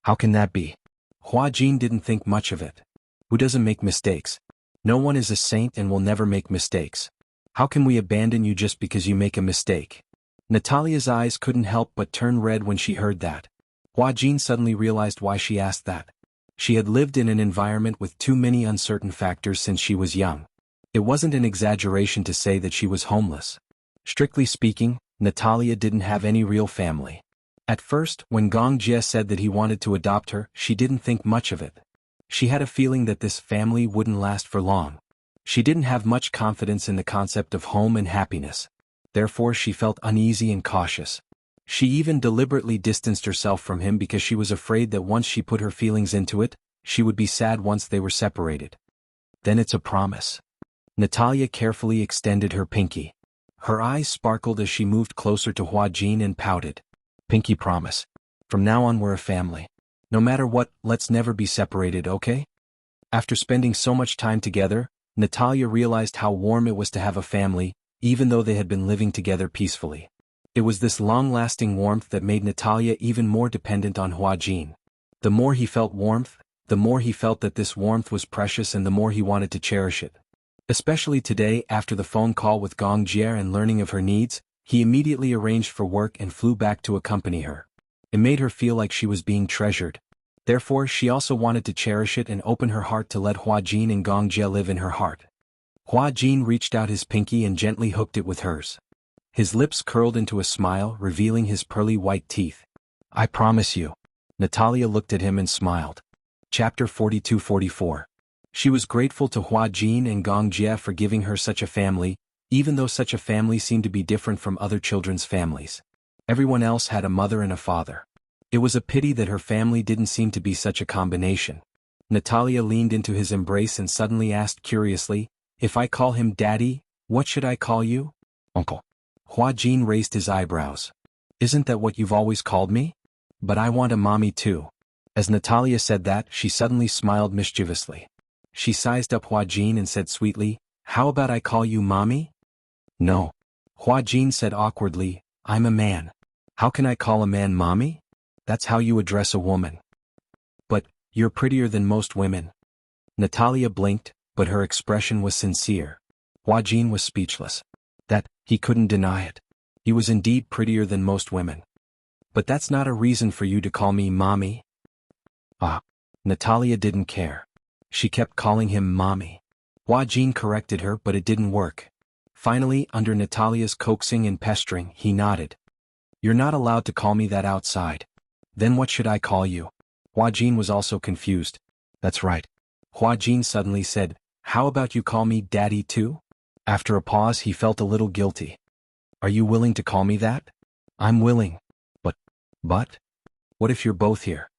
How can that be? Hua Jin didn't think much of it. Who doesn't make mistakes? No one is a saint and will never make mistakes. How can we abandon you just because you make a mistake? Natalia's eyes couldn't help but turn red when she heard that. Hua Jin suddenly realized why she asked that. She had lived in an environment with too many uncertain factors since she was young. It wasn't an exaggeration to say that she was homeless. Strictly speaking, Natalia didn't have any real family. At first, when Gong Jie said that he wanted to adopt her, she didn't think much of it. She had a feeling that this family wouldn't last for long. She didn't have much confidence in the concept of home and happiness. Therefore she felt uneasy and cautious. She even deliberately distanced herself from him because she was afraid that once she put her feelings into it, she would be sad once they were separated. Then it's a promise. Natalia carefully extended her pinky. Her eyes sparkled as she moved closer to Hua Jin and pouted. Pinky promise. From now on we're a family. No matter what, let's never be separated, okay? After spending so much time together, Natalia realized how warm it was to have a family, even though they had been living together peacefully. It was this long-lasting warmth that made Natalia even more dependent on Hua Jin. The more he felt warmth, the more he felt that this warmth was precious and the more he wanted to cherish it. Especially today, after the phone call with Gong Jie and learning of her needs, he immediately arranged for work and flew back to accompany her. It made her feel like she was being treasured. Therefore, she also wanted to cherish it and open her heart to let Hua Jin and Gong Jie live in her heart. Hua Jin reached out his pinky and gently hooked it with hers. His lips curled into a smile, revealing his pearly white teeth. I promise you. Natalia looked at him and smiled. Chapter 42-44. She was grateful to Hua Jin and Gong Jie for giving her such a family, even though such a family seemed to be different from other children's families. Everyone else had a mother and a father. It was a pity that her family didn't seem to be such a combination. Natalia leaned into his embrace and suddenly asked curiously, if I call him Daddy, what should I call you? Uncle. Hua Jin raised his eyebrows. Isn't that what you've always called me? But I want a mommy too. As Natalia said that, she suddenly smiled mischievously. She sized up Hua Jin and said sweetly, how about I call you mommy? No. Hua Jin said awkwardly, I'm a man. How can I call a man mommy? That's how you address a woman. But, you're prettier than most women. Natalia blinked, but her expression was sincere. Hua Jin was speechless. He couldn't deny it. He was indeed prettier than most women. But that's not a reason for you to call me mommy. Ah. Natalia didn't care. She kept calling him mommy. Hua Jin corrected her, but it didn't work. Finally, under Natalia's coaxing and pestering, he nodded. You're not allowed to call me that outside. Then what should I call you? Hua Jin was also confused. That's right. Hua Jin suddenly said, how about you call me Daddy too? After a pause he felt a little guilty. Are you willing to call me that? I'm willing. But? What if you're both here?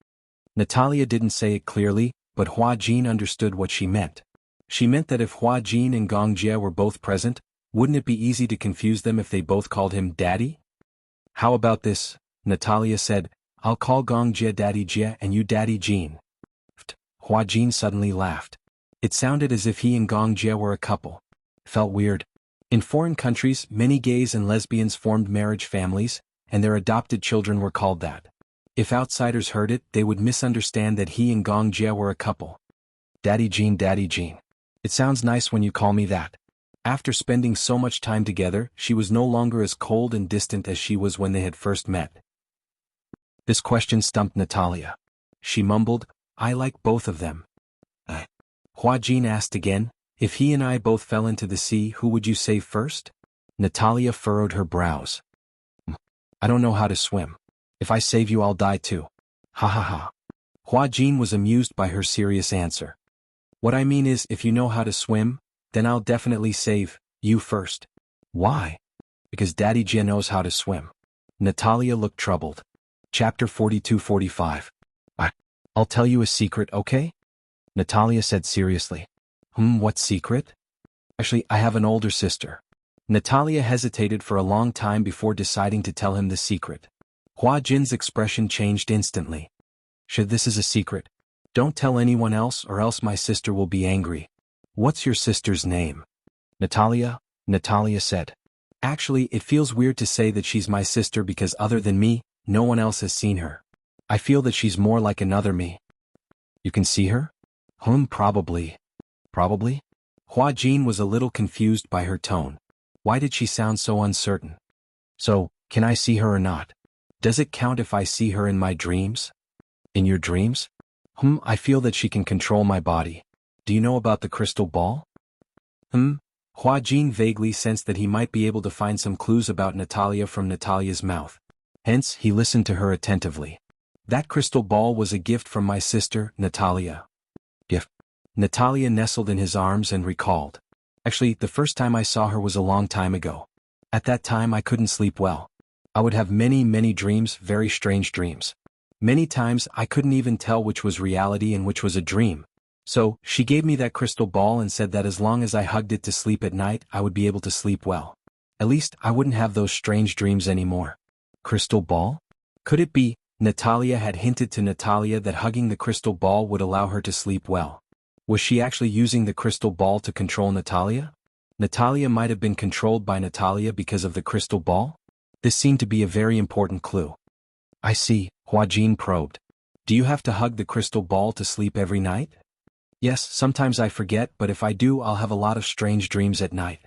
Natalia didn't say it clearly, but Hua Jin understood what she meant. She meant that if Hua Jin and Gong Jie were both present, wouldn't it be easy to confuse them if they both called him Daddy? How about this? Natalia said, I'll call Gong Jie Daddy Jie and you Daddy Jin. Hua Jin suddenly laughed. It sounded as if he and Gong Jie were a couple. Felt weird. In foreign countries, many gays and lesbians formed marriage families, and their adopted children were called that. If outsiders heard it, they would misunderstand that he and Gong Jie were a couple. Daddy Jin, Daddy Jin. It sounds nice when you call me that. After spending so much time together, she was no longer as cold and distant as she was when they had first met. This question stumped Natalia. She mumbled, I like both of them. Hua Jin asked again, if he and I both fell into the sea, who would you save first? Natalia furrowed her brows. I don't know how to swim. If I save you, I'll die too. Ha ha ha. Hua Jin was amused by her serious answer. What I mean is, if you know how to swim, then I'll definitely save you first. Why? Because Daddy Jie knows how to swim. Natalia looked troubled. Chapter 42-45. I'll tell you a secret, okay? Natalia said seriously. What secret? Actually, I have an older sister. Natalia hesitated for a long time before deciding to tell him the secret. Hua Jin's expression changed instantly. This is a secret. Don't tell anyone else or else my sister will be angry. What's your sister's name? Natalia said. Actually, it feels weird to say that she's my sister because other than me, no one else has seen her. I feel that she's more like another me. You can see her? Probably. Probably? Hua Jin was a little confused by her tone. Why did she sound so uncertain? So, can I see her or not? Does it count if I see her in my dreams? In your dreams? I feel that she can control my body. Do you know about the crystal ball? Hua Jin vaguely sensed that he might be able to find some clues about Natalia from Natalia's mouth. Hence, he listened to her attentively. That crystal ball was a gift from my sister, Natalia. Gift? Natalia nestled in his arms and recalled. Actually, the first time I saw her was a long time ago. At that time I couldn't sleep well. I would have many dreams, very strange dreams. Many times I couldn't even tell which was reality and which was a dream. So, she gave me that crystal ball and said that as long as I hugged it to sleep at night, I would be able to sleep well. At least, I wouldn't have those strange dreams anymore. Crystal ball? Could it be, Natalia had hinted to Natalia that hugging the crystal ball would allow her to sleep well? Was she actually using the crystal ball to control Natalia? Natalia might have been controlled by Natalia because of the crystal ball? This seemed to be a very important clue. I see, Hua Jin probed. Do you have to hug the crystal ball to sleep every night? Yes, sometimes I forget, but if I do, I'll have a lot of strange dreams at night.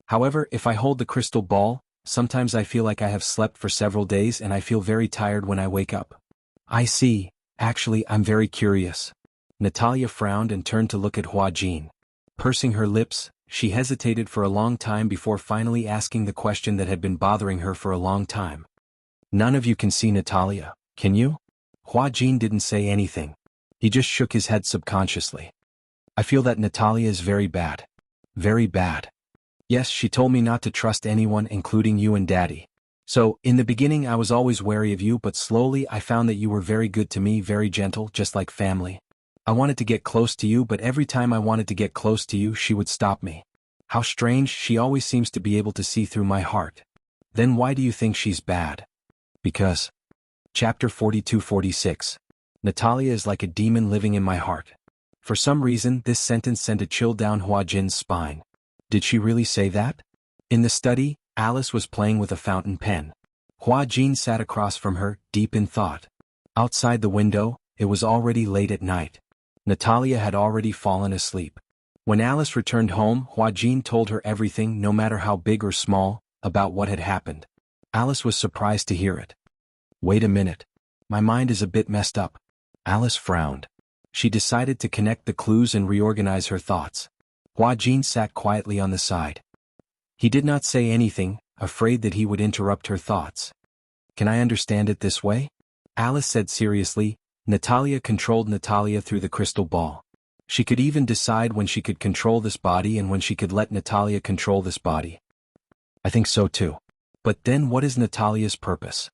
However, if I hold the crystal ball, sometimes I feel like I have slept for several days and I feel very tired when I wake up. I see. Actually, I'm very curious. Natalia frowned and turned to look at Hua Jin. Pursing her lips, she hesitated for a long time before finally asking the question that had been bothering her for a long time. None of you can see Natalia, can you? Hua Jin didn't say anything. He just shook his head subconsciously. I feel that Natalia is very bad. Very bad. Yes, she told me not to trust anyone including you and Daddy. So, in the beginning I was always wary of you, but slowly I found that you were very good to me, very gentle, just like family. I wanted to get close to you, but every time I wanted to get close to you, she would stop me. How strange, she always seems to be able to see through my heart. Then why do you think she's bad? Because. Chapter 42-46. Natalia is like a demon living in my heart. For some reason, this sentence sent a chill down Hua Jin's spine. Did she really say that? In the study, Alice was playing with a fountain pen. Hua Jin sat across from her, deep in thought. Outside the window, it was already late at night. Natalia had already fallen asleep. When Alice returned home, Hua Jin told her everything, no matter how big or small, about what had happened. Alice was surprised to hear it. Wait a minute. My mind is a bit messed up. Alice frowned. She decided to connect the clues and reorganize her thoughts. Hua Jin sat quietly on the side. He did not say anything, afraid that he would interrupt her thoughts. Can I understand it this way? Alice said seriously. Natalia controlled Natalia through the crystal ball. She could even decide when she could control this body and when she could let Natalia control this body. I think so too. But then what is Natalia's purpose?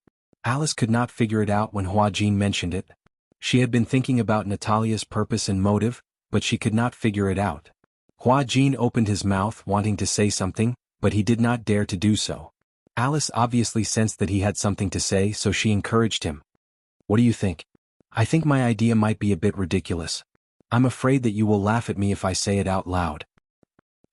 Alice could not figure it out when Hua Jin mentioned it. She had been thinking about Natalia's purpose and motive, but she could not figure it out. Hua Jin opened his mouth wanting to say something, but he did not dare to do so. Alice obviously sensed that he had something to say, so she encouraged him. What do you think? I think my idea might be a bit ridiculous. I'm afraid that you will laugh at me if I say it out loud.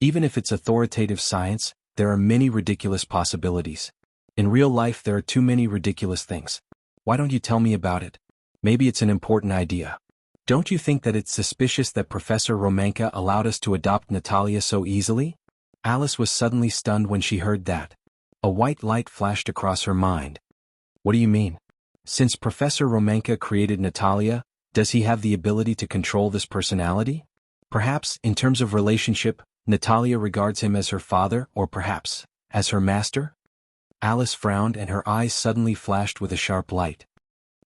Even if it's authoritative science, there are many ridiculous possibilities. In real life there are too many ridiculous things. Why don't you tell me about it? Maybe it's an important idea. Don't you think that it's suspicious that Professor Romanka allowed us to adopt Natalia so easily? Alice was suddenly stunned when she heard that. A white light flashed across her mind. What do you mean? Since Professor Romanka created Natalia, does he have the ability to control this personality? Perhaps, in terms of relationship, Natalia regards him as her father, or perhaps, as her master? Alice frowned and her eyes suddenly flashed with a sharp light.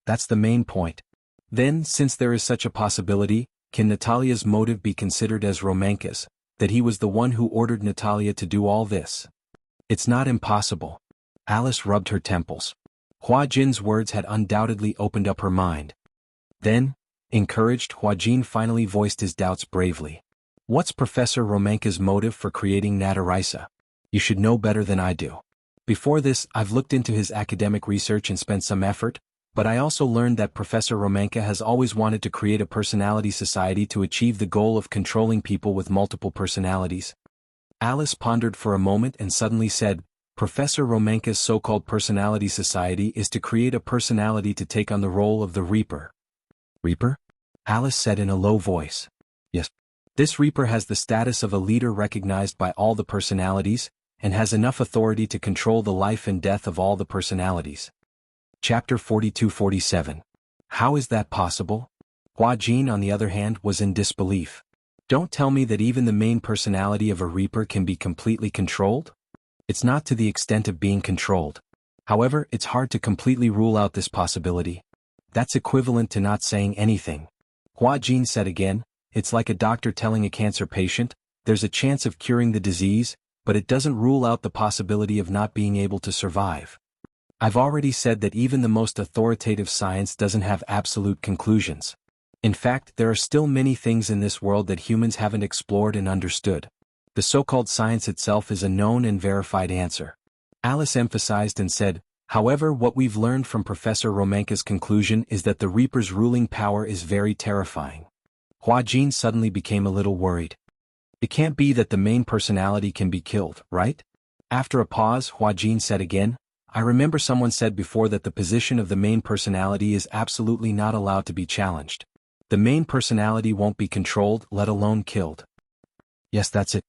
That's the main point. Then, since there is such a possibility, can Natalia's motive be considered as Romanka's, that he was the one who ordered Natalia to do all this? It's not impossible. Alice rubbed her temples. Hua Jin's words had undoubtedly opened up her mind. Then, Encouraged, Huajin finally voiced his doubts bravely. What's Professor Romanka's motive for creating Natarisa? You should know better than I do. Before this, I've looked into his academic research and spent some effort, but I also learned that Professor Romanka has always wanted to create a personality society to achieve the goal of controlling people with multiple personalities. Alice pondered for a moment and suddenly said, Professor Romanka's so-called personality society is to create a personality to take on the role of the Reaper. Reaper? Alice said in a low voice. Yes. This Reaper has the status of a leader recognized by all the personalities, and has enough authority to control the life and death of all the personalities. Chapter 42-47. How is that possible? Huajin, on the other hand, was in disbelief. Don't tell me that even the main personality of a Reaper can be completely controlled? It's not to the extent of being controlled. However, it's hard to completely rule out this possibility. That's equivalent to not saying anything. Huajin said again, it's like a doctor telling a cancer patient, there's a chance of curing the disease, but it doesn't rule out the possibility of not being able to survive. I've already said that even the most authoritative science doesn't have absolute conclusions. In fact, there are still many things in this world that humans haven't explored and understood. The so-called science itself is a known and verified answer. Alice emphasized and said, however, what we've learned from Professor Romanka's conclusion is that the Reaper's ruling power is very terrifying. Huajin suddenly became a little worried. It can't be that the main personality can be killed, right? After a pause, Huajin said again, I remember someone said before that the position of the main personality is absolutely not allowed to be challenged. The main personality won't be controlled, let alone killed. Yes, that's it.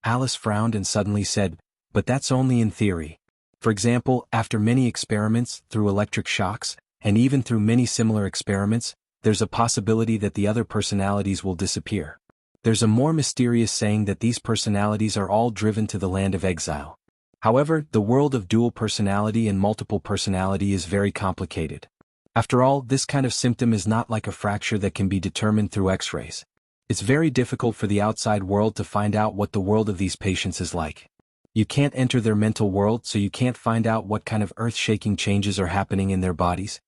Alice frowned and suddenly said, but that's only in theory. For example, after many experiments, through electric shocks, and even through many similar experiments, there's a possibility that the other personalities will disappear. There's a more mysterious saying that these personalities are all driven to the land of exile. However, the world of dual personality and multiple personality is very complicated. After all, this kind of symptom is not like a fracture that can be determined through X-rays. It's very difficult for the outside world to find out what the world of these patients is like. You can't enter their mental world, so you can't find out what kind of earth-shaking changes are happening in their bodies.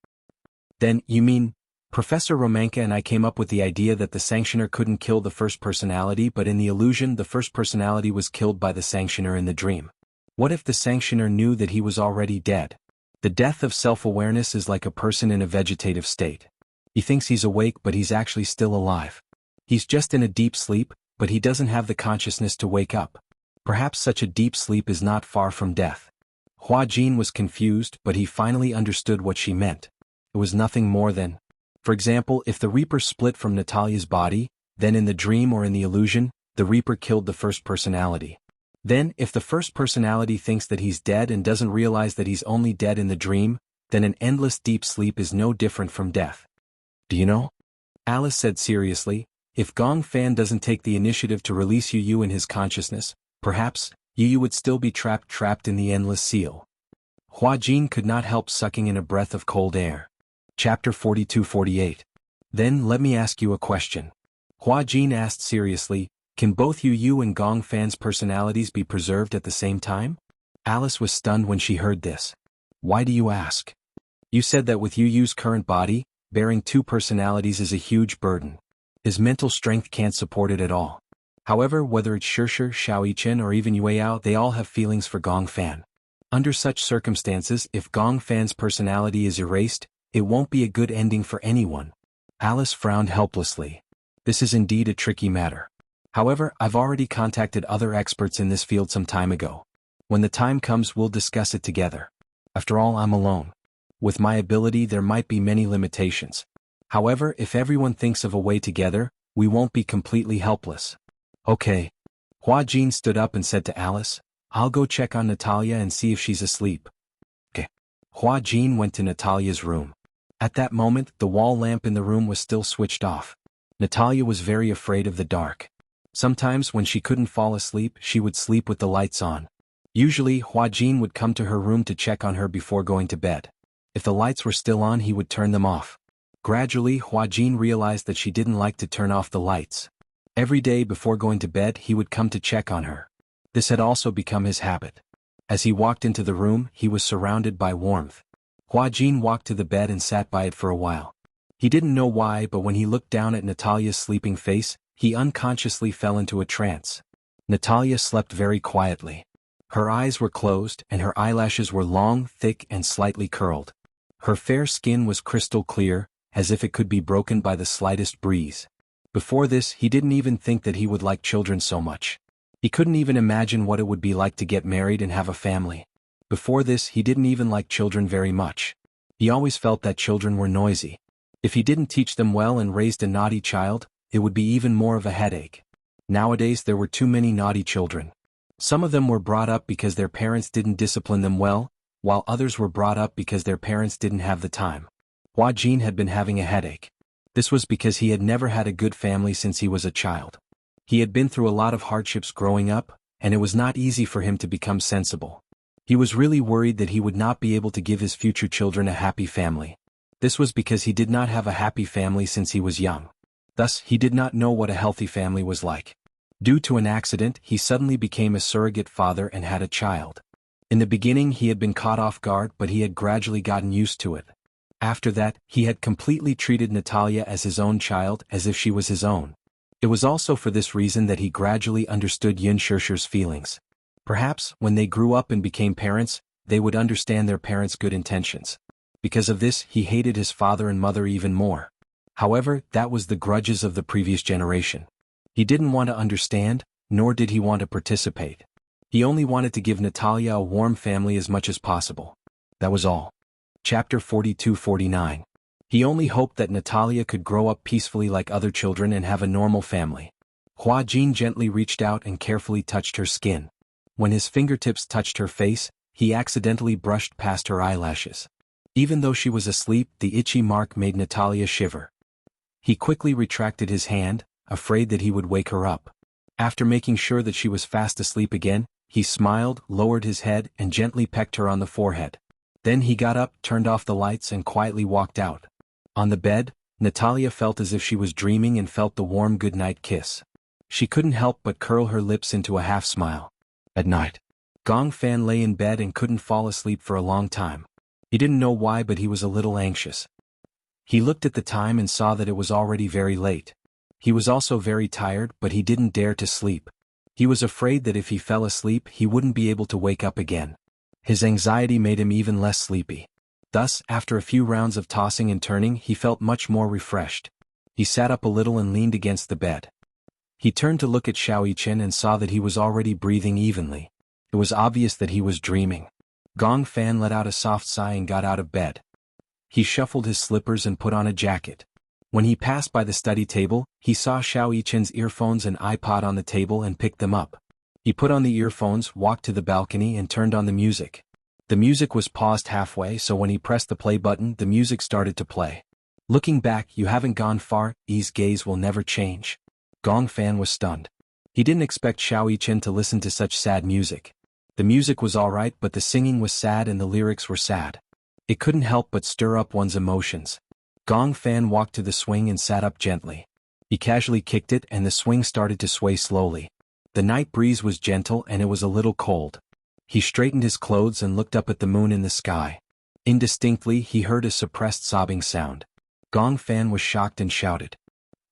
Then, you mean, Professor Romanka and I came up with the idea that the sanctioner couldn't kill the first personality, but in the illusion the first personality was killed by the sanctioner in the dream. What if the sanctioner knew that he was already dead? The death of self-awareness is like a person in a vegetative state. He thinks he's awake but he's actually still alive. He's just in a deep sleep, but he doesn't have the consciousness to wake up. Perhaps such a deep sleep is not far from death. Huajin was confused, but he finally understood what she meant. It was nothing more than, for example, if the Reaper split from Natalia's body, then in the dream or in the illusion, the Reaper killed the first personality. Then, if the first personality thinks that he's dead and doesn't realize that he's only dead in the dream, then an endless deep sleep is no different from death. Do you know? Alice said seriously, if Gong Fan doesn't take the initiative to release Yu in his consciousness, perhaps, Yu would still be trapped in the endless seal. Huajin could not help sucking in a breath of cold air. Chapter 42-48. Then let me ask you a question. Huajin asked seriously, can both Yu and Gong Fan's personalities be preserved at the same time? Alice was stunned when she heard this. Why do you ask? You said that with Yu's current body, bearing two personalities is a huge burden. His mental strength can't support it at all. However, whether it's Shirshir, Xiaoyichen or even Yueyao, they all have feelings for Gong Fan. Under such circumstances, if Gong Fan's personality is erased, it won't be a good ending for anyone. Alice frowned helplessly. This is indeed a tricky matter. However, I've already contacted other experts in this field some time ago. When the time comes, we'll discuss it together. After all, I'm alone. With my ability, there might be many limitations. However, if everyone thinks of a way together, we won't be completely helpless. Okay. Huajin stood up and said to Alice, I'll go check on Natalia and see if she's asleep. Okay. Huajin went to Natalia's room. At that moment, the wall lamp in the room was still switched off. Natalia was very afraid of the dark. Sometimes when she couldn't fall asleep, she would sleep with the lights on. Usually, Huajin would come to her room to check on her before going to bed. If the lights were still on, he would turn them off. Gradually, Huajin realized that she didn't like to turn off the lights. Every day before going to bed, he would come to check on her. This had also become his habit. As he walked into the room, he was surrounded by warmth. Huajin walked to the bed and sat by it for a while. He didn't know why, but when he looked down at Natalia's sleeping face, he unconsciously fell into a trance. Natalia slept very quietly. Her eyes were closed and her eyelashes were long, thick and slightly curled. Her fair skin was crystal clear, as if it could be broken by the slightest breeze. Before this, he didn't even think that he would like children so much. He couldn't even imagine what it would be like to get married and have a family. Before this, he didn't even like children very much. He always felt that children were noisy. If he didn't teach them well and raised a naughty child, it would be even more of a headache. Nowadays there were too many naughty children. Some of them were brought up because their parents didn't discipline them well, while others were brought up because their parents didn't have the time. Hua Jin had been having a headache. This was because he had never had a good family since he was a child. He had been through a lot of hardships growing up, and it was not easy for him to become sensible. He was really worried that he would not be able to give his future children a happy family. This was because he did not have a happy family since he was young. Thus, he did not know what a healthy family was like. Due to an accident, he suddenly became a surrogate father and had a child. In the beginning he had been caught off guard, but he had gradually gotten used to it. After that, he had completely treated Natalia as his own child, as if she was his own. It was also for this reason that he gradually understood Yun Shishir's feelings. Perhaps, when they grew up and became parents, they would understand their parents' good intentions. Because of this, he hated his father and mother even more. However, that was the grudges of the previous generation. He didn't want to understand, nor did he want to participate. He only wanted to give Natalia a warm family as much as possible. That was all. Chapter 42-49. He only hoped that Natalia could grow up peacefully like other children and have a normal family. Hua Jin gently reached out and carefully touched her skin. When his fingertips touched her face, he accidentally brushed past her eyelashes. Even though she was asleep, the itchy mark made Natalia shiver. He quickly retracted his hand, afraid that he would wake her up. After making sure that she was fast asleep again, he smiled, lowered his head, and gently pecked her on the forehead. Then he got up, turned off the lights, and quietly walked out. On the bed, Natalia felt as if she was dreaming and felt the warm goodnight kiss. She couldn't help but curl her lips into a half-smile. At night, Gong Fan lay in bed and couldn't fall asleep for a long time. He didn't know why, but he was a little anxious. He looked at the time and saw that it was already very late. He was also very tired, but he didn't dare to sleep. He was afraid that if he fell asleep he wouldn't be able to wake up again. His anxiety made him even less sleepy. Thus, after a few rounds of tossing and turning, he felt much more refreshed. He sat up a little and leaned against the bed. He turned to look at Xiao Yichen and saw that he was already breathing evenly. It was obvious that he was dreaming. Gong Fan let out a soft sigh and got out of bed. He shuffled his slippers and put on a jacket. When he passed by the study table, he saw Xiao Yichen's earphones and iPod on the table and picked them up. He put on the earphones, walked to the balcony and turned on the music. The music was paused halfway, so when he pressed the play button the music started to play. Looking back, you haven't gone far, Yi's gaze will never change. Gong Fan was stunned. He didn't expect Xiao Yichen to listen to such sad music. The music was alright, but the singing was sad and the lyrics were sad. It couldn't help but stir up one's emotions. Gong Fan walked to the swing and sat up gently. He casually kicked it and the swing started to sway slowly. The night breeze was gentle and it was a little cold. He straightened his clothes and looked up at the moon in the sky. Indistinctly he heard a suppressed sobbing sound. Gong Fan was shocked and shouted.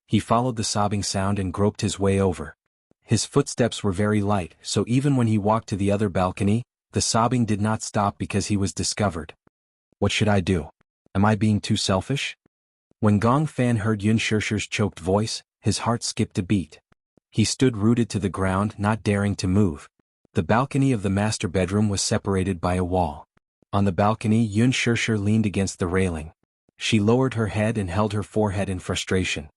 He followed the sobbing sound and groped his way over. His footsteps were very light, so even when he walked to the other balcony, the sobbing did not stop because he was discovered. What should I do? Am I being too selfish? When Gong Fan heard Yun Shishir's choked voice, his heart skipped a beat. He stood rooted to the ground, not daring to move. The balcony of the master bedroom was separated by a wall. On the balcony, Yun Shishir leaned against the railing. She lowered her head and held her forehead in frustration.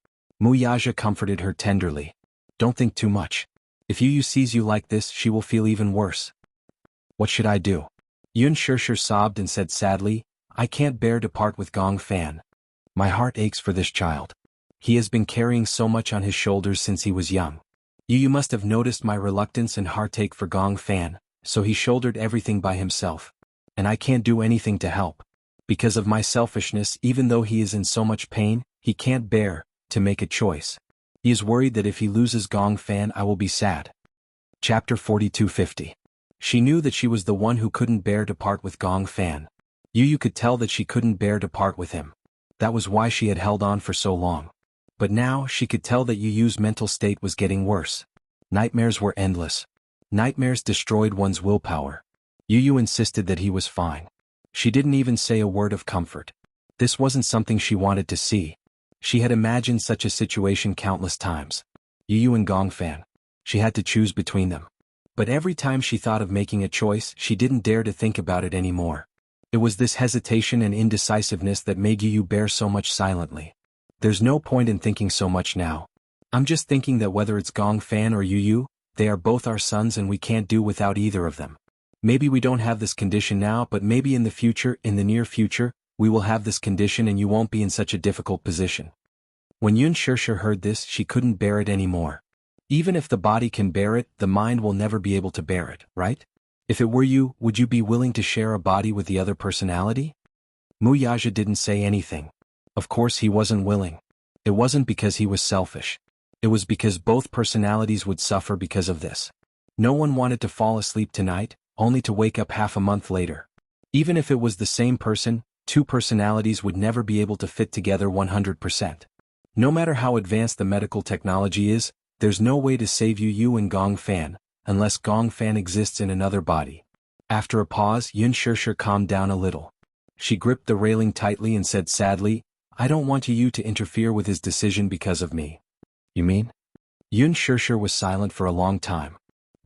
Muyaja comforted her tenderly. Don't think too much. If Yu sees you like this, she will feel even worse. What should I do? Yun Shishir sobbed and said sadly, I can't bear to part with Gong Fan. My heart aches for this child. He has been carrying so much on his shoulders since he was young. You must have noticed my reluctance and heartache for Gong Fan, so he shouldered everything by himself. And I can't do anything to help. Because of my selfishness, even though he is in so much pain, he can't bear to make a choice. He is worried that if he loses Gong Fan I will be sad. Chapter 42-50. She knew that she was the one who couldn't bear to part with Gong Fan. Yu could tell that she couldn't bear to part with him. That was why she had held on for so long. But now she could tell that Yu Yu's mental state was getting worse. Nightmares were endless. Nightmares destroyed one's willpower. Yu Yu insisted that he was fine. She didn't even say a word of comfort. This wasn't something she wanted to see. She had imagined such a situation countless times. Yu Yu and Gong Fan. She had to choose between them. But every time she thought of making a choice, she didn't dare to think about it anymore. It was this hesitation and indecisiveness that made Yu Yu bear so much silently. There's no point in thinking so much now. I'm just thinking that whether it's Gong Fan or Yu Yu, they are both our sons and we can't do without either of them. Maybe we don't have this condition now, but maybe in the future, in the near future, we will have this condition and you won't be in such a difficult position. When Yun Shirsha heard this, she couldn't bear it anymore. Even if the body can bear it, the mind will never be able to bear it, right? If it were you, would you be willing to share a body with the other personality? Muyaja didn't say anything. Of course he wasn't willing. It wasn't because he was selfish. It was because both personalities would suffer because of this. No one wanted to fall asleep tonight, only to wake up half a month later. Even if it was the same person, two personalities would never be able to fit together 100%. No matter how advanced the medical technology is, there's no way to save Yu Yu and Gong Fan, unless Gong Fan exists in another body. After a pause, Yun Shirsha calmed down a little. She gripped the railing tightly and said sadly, I don't want Yu Yu to interfere with his decision because of me. You mean? Yun Shirsha was silent for a long time.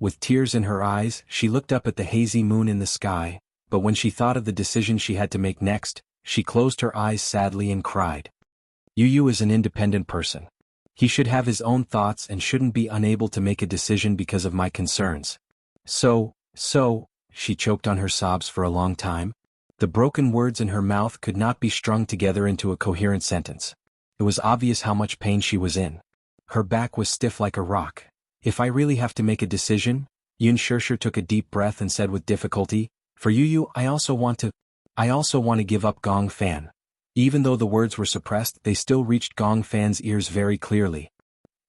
With tears in her eyes, she looked up at the hazy moon in the sky, but when she thought of the decision she had to make next, she closed her eyes sadly and cried. Yu Yu is an independent person. He should have his own thoughts and shouldn't be unable to make a decision because of my concerns. So, she choked on her sobs for a long time. The broken words in her mouth could not be strung together into a coherent sentence. It was obvious how much pain she was in. Her back was stiff like a rock. If I really have to make a decision, Yun Shirsha took a deep breath and said with difficulty, for Yu Yu, I also want to give up Gong Fan. Even though the words were suppressed, they still reached Gong Fan's ears very clearly.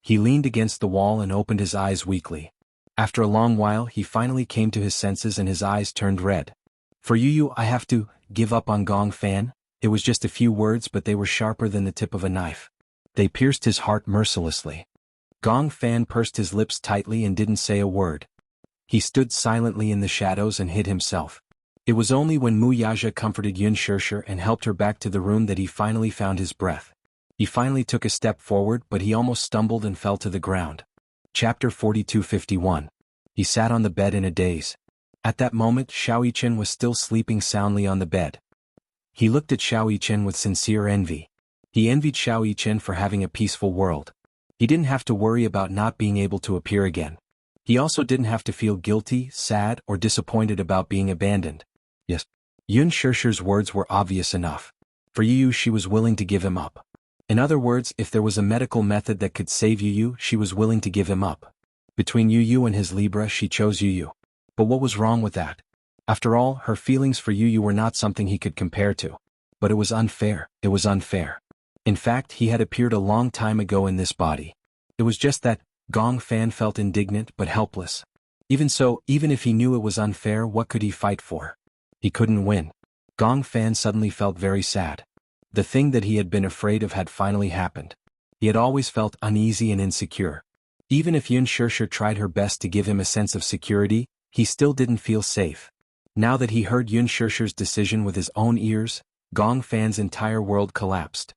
He leaned against the wall and opened his eyes weakly. After a long while, he finally came to his senses and his eyes turned red. For Yu Yu, I have to give up on Gong Fan. It was just a few words, but they were sharper than the tip of a knife. They pierced his heart mercilessly. Gong Fan pursed his lips tightly and didn't say a word. He stood silently in the shadows and hid himself. It was only when Muyaja comforted Yun Shirsha and helped her back to the room that he finally found his breath. He finally took a step forward, but he almost stumbled and fell to the ground. Chapter 42:51. He sat on the bed in a daze. At that moment, Xiao Yichen was still sleeping soundly on the bed. He looked at Xiao Yichen with sincere envy. He envied Xiao Yichen for having a peaceful world. He didn't have to worry about not being able to appear again. He also didn't have to feel guilty, sad, or disappointed about being abandoned. Yes. Yun Shirsha's words were obvious enough. For Yu Yu, she was willing to give him up. In other words, if there was a medical method that could save Yu Yu, she was willing to give him up. Between Yu Yu and his Libra, she chose Yu Yu. But what was wrong with that? After all, her feelings for Yu Yu were not something he could compare to. But it was unfair. It was unfair. In fact, he had appeared a long time ago in this body. It was just that Gong Fan felt indignant but helpless. Even so, even if he knew it was unfair, what could he fight for? He couldn't win. Gong Fan suddenly felt very sad. The thing that he had been afraid of had finally happened. He had always felt uneasy and insecure. Even if Yun Shirsha tried her best to give him a sense of security, he still didn't feel safe. Now that he heard Yun Shirsha's decision with his own ears, Gong Fan's entire world collapsed.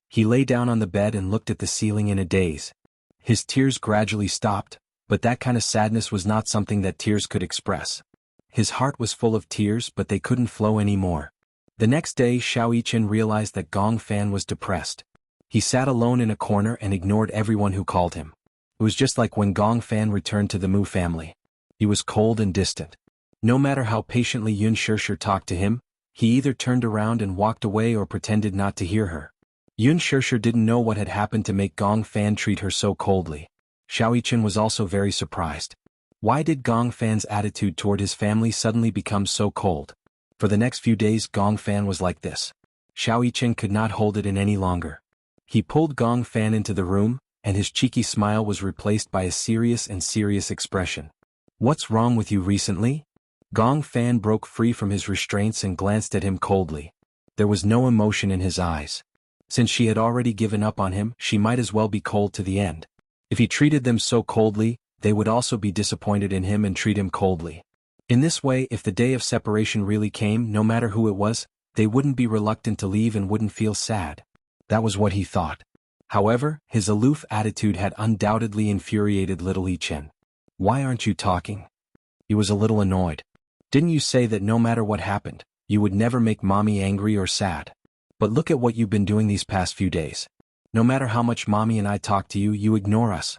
He lay down on the bed and looked at the ceiling in a daze. His tears gradually stopped, but that kind of sadness was not something that tears could express. His heart was full of tears, but they couldn't flow anymore. The next day, Xiao Yichen realized that Gong Fan was depressed. He sat alone in a corner and ignored everyone who called him. It was just like when Gong Fan returned to the Mu family. He was cold and distant. No matter how patiently Yun Shirsha talked to him, he either turned around and walked away or pretended not to hear her. Yun Shirsha didn't know what had happened to make Gong Fan treat her so coldly. Xiao Yichen was also very surprised. Why did Gong Fan's attitude toward his family suddenly become so cold? For the next few days, Gong Fan was like this. Xiao Yichen could not hold it in any longer. He pulled Gong Fan into the room, and his cheeky smile was replaced by a serious expression. What's wrong with you recently? Gong Fan broke free from his restraints and glanced at him coldly. There was no emotion in his eyes. Since she had already given up on him, she might as well be cold to the end. If he treated them so coldly, they would also be disappointed in him and treat him coldly. In this way, if the day of separation really came, no matter who it was, they wouldn't be reluctant to leave and wouldn't feel sad. That was what he thought. However, his aloof attitude had undoubtedly infuriated little Chen. "Why aren't you talking?" He was a little annoyed. "Didn't you say that no matter what happened, you would never make mommy angry or sad? But look at what you've been doing these past few days. No matter how much mommy and I talk to you, you ignore us.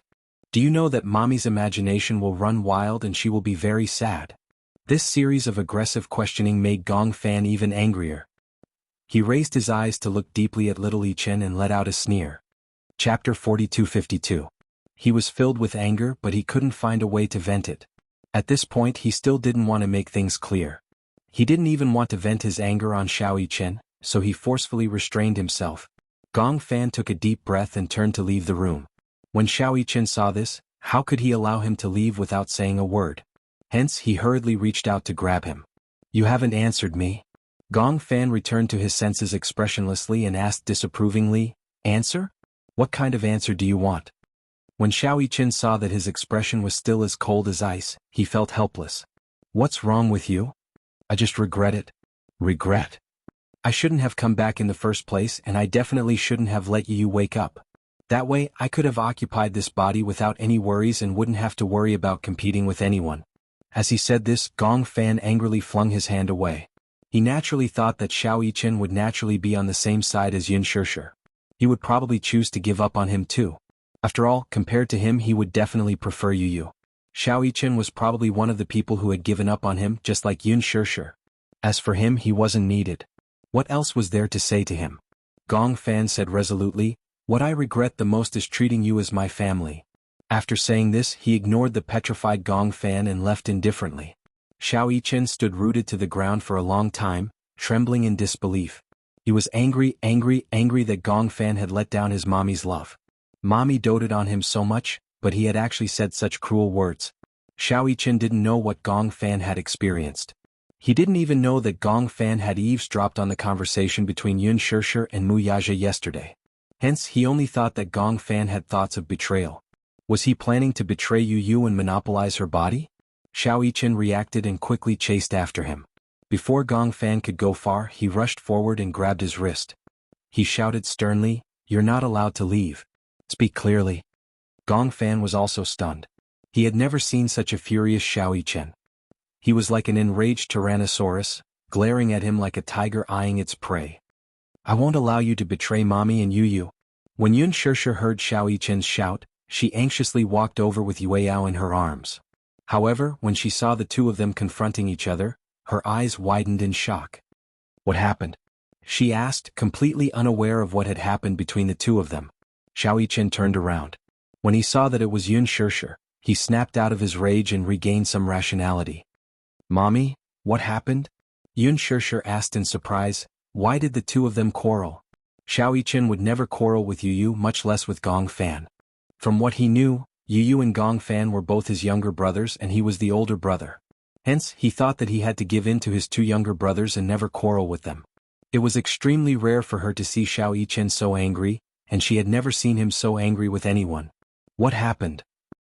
Do you know that mommy's imagination will run wild and she will be very sad?" This series of aggressive questioning made Gong Fan even angrier. He raised his eyes to look deeply at little Chen and let out a sneer. Chapter 4252. He was filled with anger, but he couldn't find a way to vent it. At this point he still didn't want to make things clear. He didn't even want to vent his anger on Xiao Chen, so he forcefully restrained himself. Gong Fan took a deep breath and turned to leave the room. When Xiao Chen saw this, how could he allow him to leave without saying a word? Hence he hurriedly reached out to grab him. "You haven't answered me." Gong Fan returned to his senses expressionlessly and asked disapprovingly, "Answer? What kind of answer do you want?" When Xiao Chen saw that his expression was still as cold as ice, he felt helpless. "What's wrong with you?" "I just regret it." "Regret? I shouldn't have come back in the first place, and I definitely shouldn't have let you wake up. That way, I could have occupied this body without any worries and wouldn't have to worry about competing with anyone." As he said this, Gong Fan angrily flung his hand away. He naturally thought that Xiao Chen would naturally be on the same side as Yun Shishir. He would probably choose to give up on him too. After all, compared to him he would definitely prefer Yu. Xiao Chen was probably one of the people who had given up on him, just like Yun Shishir. As for him, he wasn't needed. What else was there to say to him? Gong Fan said resolutely, "What I regret the most is treating you as my family." After saying this, he ignored the petrified Gong Fan and left indifferently. Xiao Chen stood rooted to the ground for a long time, trembling in disbelief. He was angry that Gong Fan had let down his mommy's love. Mommy doted on him so much, but he had actually said such cruel words. Xiao Chen didn't know what Gong Fan had experienced. He didn't even know that Gong Fan had eavesdropped on the conversation between Yun Shishir and Mu Yaja yesterday. Hence, he only thought that Gong Fan had thoughts of betrayal. Was he planning to betray Yu and monopolize her body? Xiao Chen reacted and quickly chased after him. Before Gong Fan could go far, he rushed forward and grabbed his wrist. He shouted sternly, "You're not allowed to leave. Speak clearly." Gong Fan was also stunned. He had never seen such a furious Xiao Chen. He was like an enraged tyrannosaurus, glaring at him like a tiger eyeing its prey. "I won't allow you to betray mommy and Yu." When Yun Shishir heard Xiao Chen's shout, she anxiously walked over with Yueyao in her arms. However, when she saw the two of them confronting each other, her eyes widened in shock. "What happened?" she asked, completely unaware of what had happened between the two of them. Xiao Chen turned around. When he saw that it was Yun Shishir, he snapped out of his rage and regained some rationality. "Mommy, what happened?" Yun Shishir asked in surprise. Why did the two of them quarrel? Xiao Chen would never quarrel with Yu, much less with Gong Fan. From what he knew, Yu and Gong Fan were both his younger brothers and he was the older brother. Hence, he thought that he had to give in to his two younger brothers and never quarrel with them. It was extremely rare for her to see Xiao Chen so angry, and she had never seen him so angry with anyone. What happened?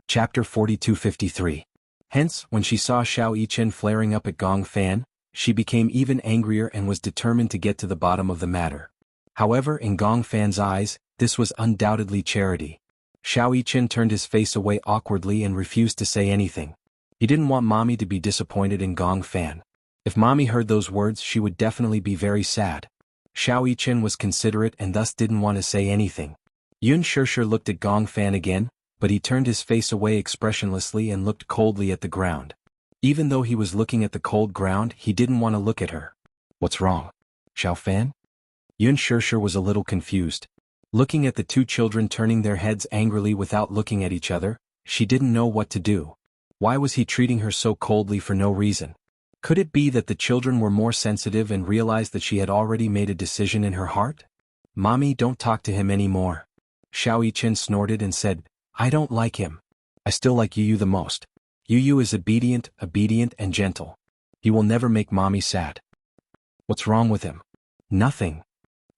Chapter 4253. Hence, when she saw Xiao Chen flaring up at Gong Fan, she became even angrier and was determined to get to the bottom of the matter. However, in Gong Fan's eyes, this was undoubtedly charity. Xiao Chen turned his face away awkwardly and refused to say anything. He didn't want mommy to be disappointed in Gong Fan. If mommy heard those words, she would definitely be very sad. Xiao Chen was considerate and thus didn't want to say anything. Yun Shishir looked at Gong Fan again, but he turned his face away expressionlessly and looked coldly at the ground. Even though he was looking at the cold ground, he didn't want to look at her. What's wrong? Xiao Fan? Yun Shishir was a little confused. Looking at the two children turning their heads angrily without looking at each other, she didn't know what to do. Why was he treating her so coldly for no reason? Could it be that the children were more sensitive and realized that she had already made a decision in her heart? Mommy, don't talk to him anymore. Xiao Chen snorted and said, I don't like him. I still like Yu the most. Yu is obedient and gentle. He will never make mommy sad. What's wrong with him? Nothing.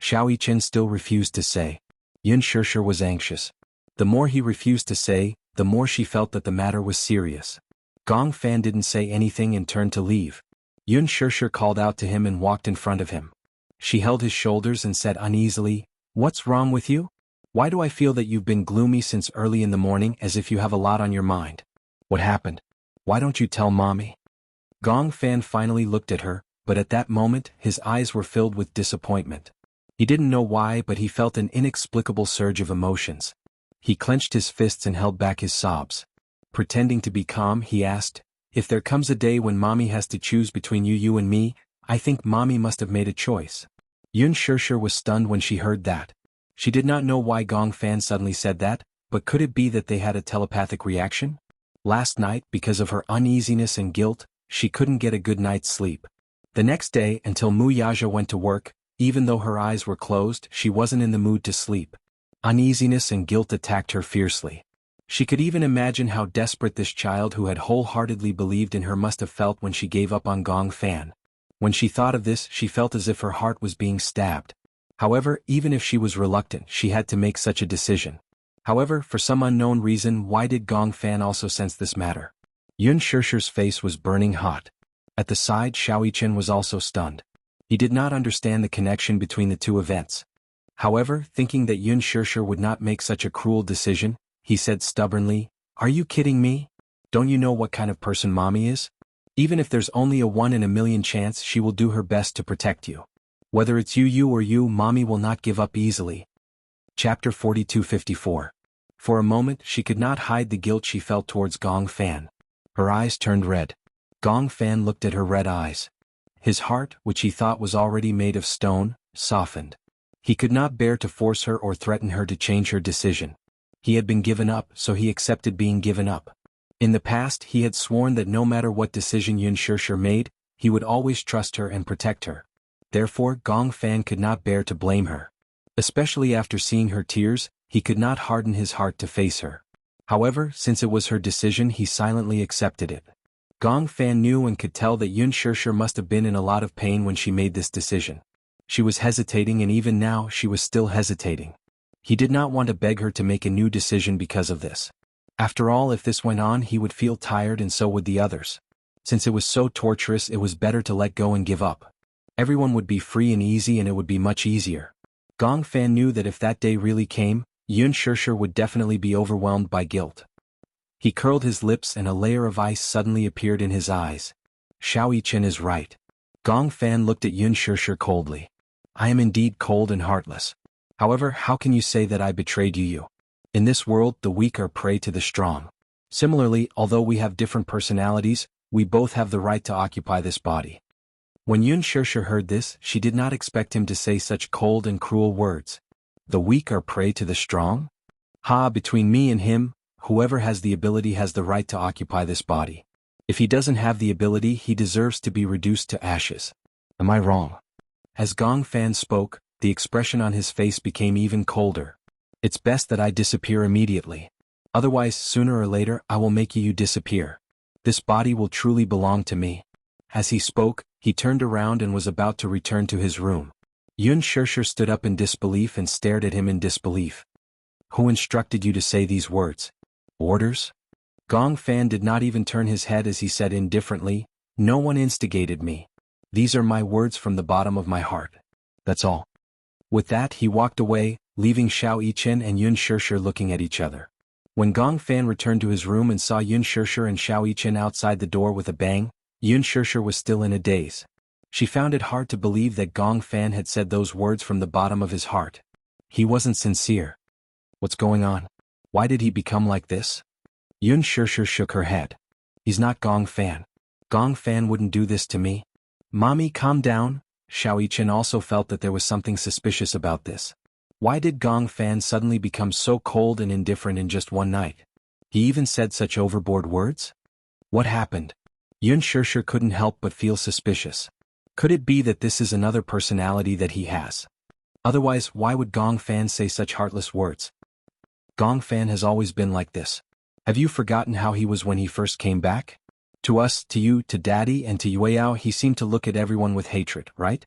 Xiao Yichen still refused to say. Yun Shishir was anxious. The more he refused to say, the more she felt that the matter was serious. Gong Fan didn't say anything and turned to leave. Yun Shishir called out to him and walked in front of him. She held his shoulders and said uneasily, "What's wrong with you? Why do I feel that you've been gloomy since early in the morning, as if you have a lot on your mind? What happened? Why don't you tell mommy?" Gong Fan finally looked at her, but at that moment his eyes were filled with disappointment. He didn't know why, but he felt an inexplicable surge of emotions. He clenched his fists and held back his sobs. Pretending to be calm, he asked, "If there comes a day when mommy has to choose between you and me, I think mommy must have made a choice." Yun Shishir was stunned when she heard that. She did not know why Gong Fan suddenly said that, but could it be that they had a telepathic reaction? Last night, because of her uneasiness and guilt, she couldn't get a good night's sleep. The next day, until Mu Yaja went to work, even though her eyes were closed, she wasn't in the mood to sleep. Uneasiness and guilt attacked her fiercely. She could even imagine how desperate this child who had wholeheartedly believed in her must have felt when she gave up on Gong Fan. When she thought of this, she felt as if her heart was being stabbed. However, even if she was reluctant, she had to make such a decision. However, for some unknown reason, why did Gong Fan also sense this matter? Yun Shishir's face was burning hot. At the side, Xiao Yichen was also stunned. He did not understand the connection between the two events. However, thinking that Yun Shishir would not make such a cruel decision, he said stubbornly, "Are you kidding me? Don't you know what kind of person mommy is? Even if there's only a 1 in a million chance, she will do her best to protect you. Whether it's you or you, mommy will not give up easily." Chapter 42:54. For a moment, she could not hide the guilt she felt towards Gong Fan. Her eyes turned red. Gong Fan looked at her red eyes. His heart, which he thought was already made of stone, softened. He could not bear to force her or threaten her to change her decision. He had been given up, so he accepted being given up. In the past, he had sworn that no matter what decision Yun Shishir made, he would always trust her and protect her. Therefore, Gong Fan could not bear to blame her. Especially after seeing her tears, he could not harden his heart to face her. However, since it was her decision, he silently accepted it. Gong Fan knew and could tell that Yun Shishir must have been in a lot of pain when she made this decision. She was hesitating, and even now she was still hesitating. He did not want to beg her to make a new decision because of this. After all, if this went on, he would feel tired and so would the others. Since it was so torturous, it was better to let go and give up. Everyone would be free and easy, and it would be much easier. Gong Fan knew that if that day really came, Yun Shishir would definitely be overwhelmed by guilt. He curled his lips and a layer of ice suddenly appeared in his eyes. Xiao Yichen is right. Gong Fan looked at Yun Shishir coldly. "I am indeed cold and heartless. However, how can you say that I betrayed you? In this world, the weak are prey to the strong. Similarly, although we have different personalities, we both have the right to occupy this body." When Yun Shishir heard this, she did not expect him to say such cold and cruel words. The weak are prey to the strong? Ha, between me and him, whoever has the ability has the right to occupy this body. If he doesn't have the ability, he deserves to be reduced to ashes. Am I wrong? As Gong Fan spoke, the expression on his face became even colder. "It's best that I disappear immediately. Otherwise, sooner or later, I will make you disappear. This body will truly belong to me." As he spoke, he turned around and was about to return to his room. Yun Shishir stood up in disbelief and stared at him in disbelief. "Who instructed you to say these words? Orders?" Gong Fan did not even turn his head as he said indifferently, "No one instigated me. These are my words from the bottom of my heart. That's all." With that, he walked away, leaving Xiao Yichen and Yun Shishir looking at each other. When Gong Fan returned to his room and saw Yun Shishir and Xiao Yichen outside the door with a bang, Yun Shishir was still in a daze. She found it hard to believe that Gong Fan had said those words from the bottom of his heart. He wasn't sincere. What's going on? Why did he become like this? Yun Shishir shook her head. He's not Gong Fan. Gong Fan wouldn't do this to me. Mommy, calm down. Xiao Yichen also felt that there was something suspicious about this. Why did Gong Fan suddenly become so cold and indifferent in just one night? He even said such overboard words? What happened? Yun Shishir couldn't help but feel suspicious. Could it be that this is another personality that he has? Otherwise, why would Gong Fan say such heartless words? Gong Fan has always been like this. Have you forgotten how he was when he first came back? To us, to you, to Daddy, and to Yueyao, he seemed to look at everyone with hatred, right?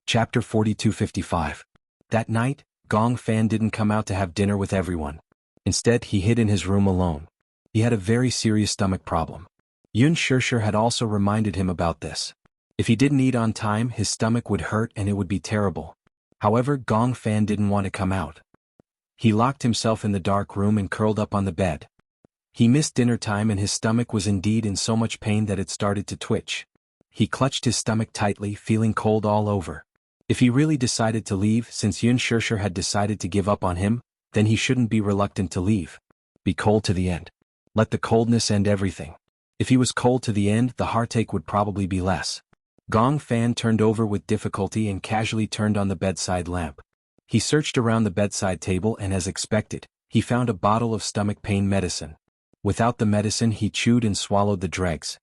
Chapter 42:55. That night, Gong Fan didn't come out to have dinner with everyone. Instead, he hid in his room alone. He had a very serious stomach problem. Yun Shishir had also reminded him about this. If he didn't eat on time, his stomach would hurt and it would be terrible. However, Gong Fan didn't want to come out. He locked himself in the dark room and curled up on the bed. He missed dinner time and his stomach was indeed in so much pain that it started to twitch. He clutched his stomach tightly, feeling cold all over. If he really decided to leave, since Yun Shishir had decided to give up on him, then he shouldn't be reluctant to leave. Be cold to the end. Let the coldness end everything. If he was cold to the end, the heartache would probably be less. Gong Fan turned over with difficulty and casually turned on the bedside lamp. He searched around the bedside table and as expected, he found a bottle of stomach pain medicine. Without the medicine, he chewed and swallowed the dregs.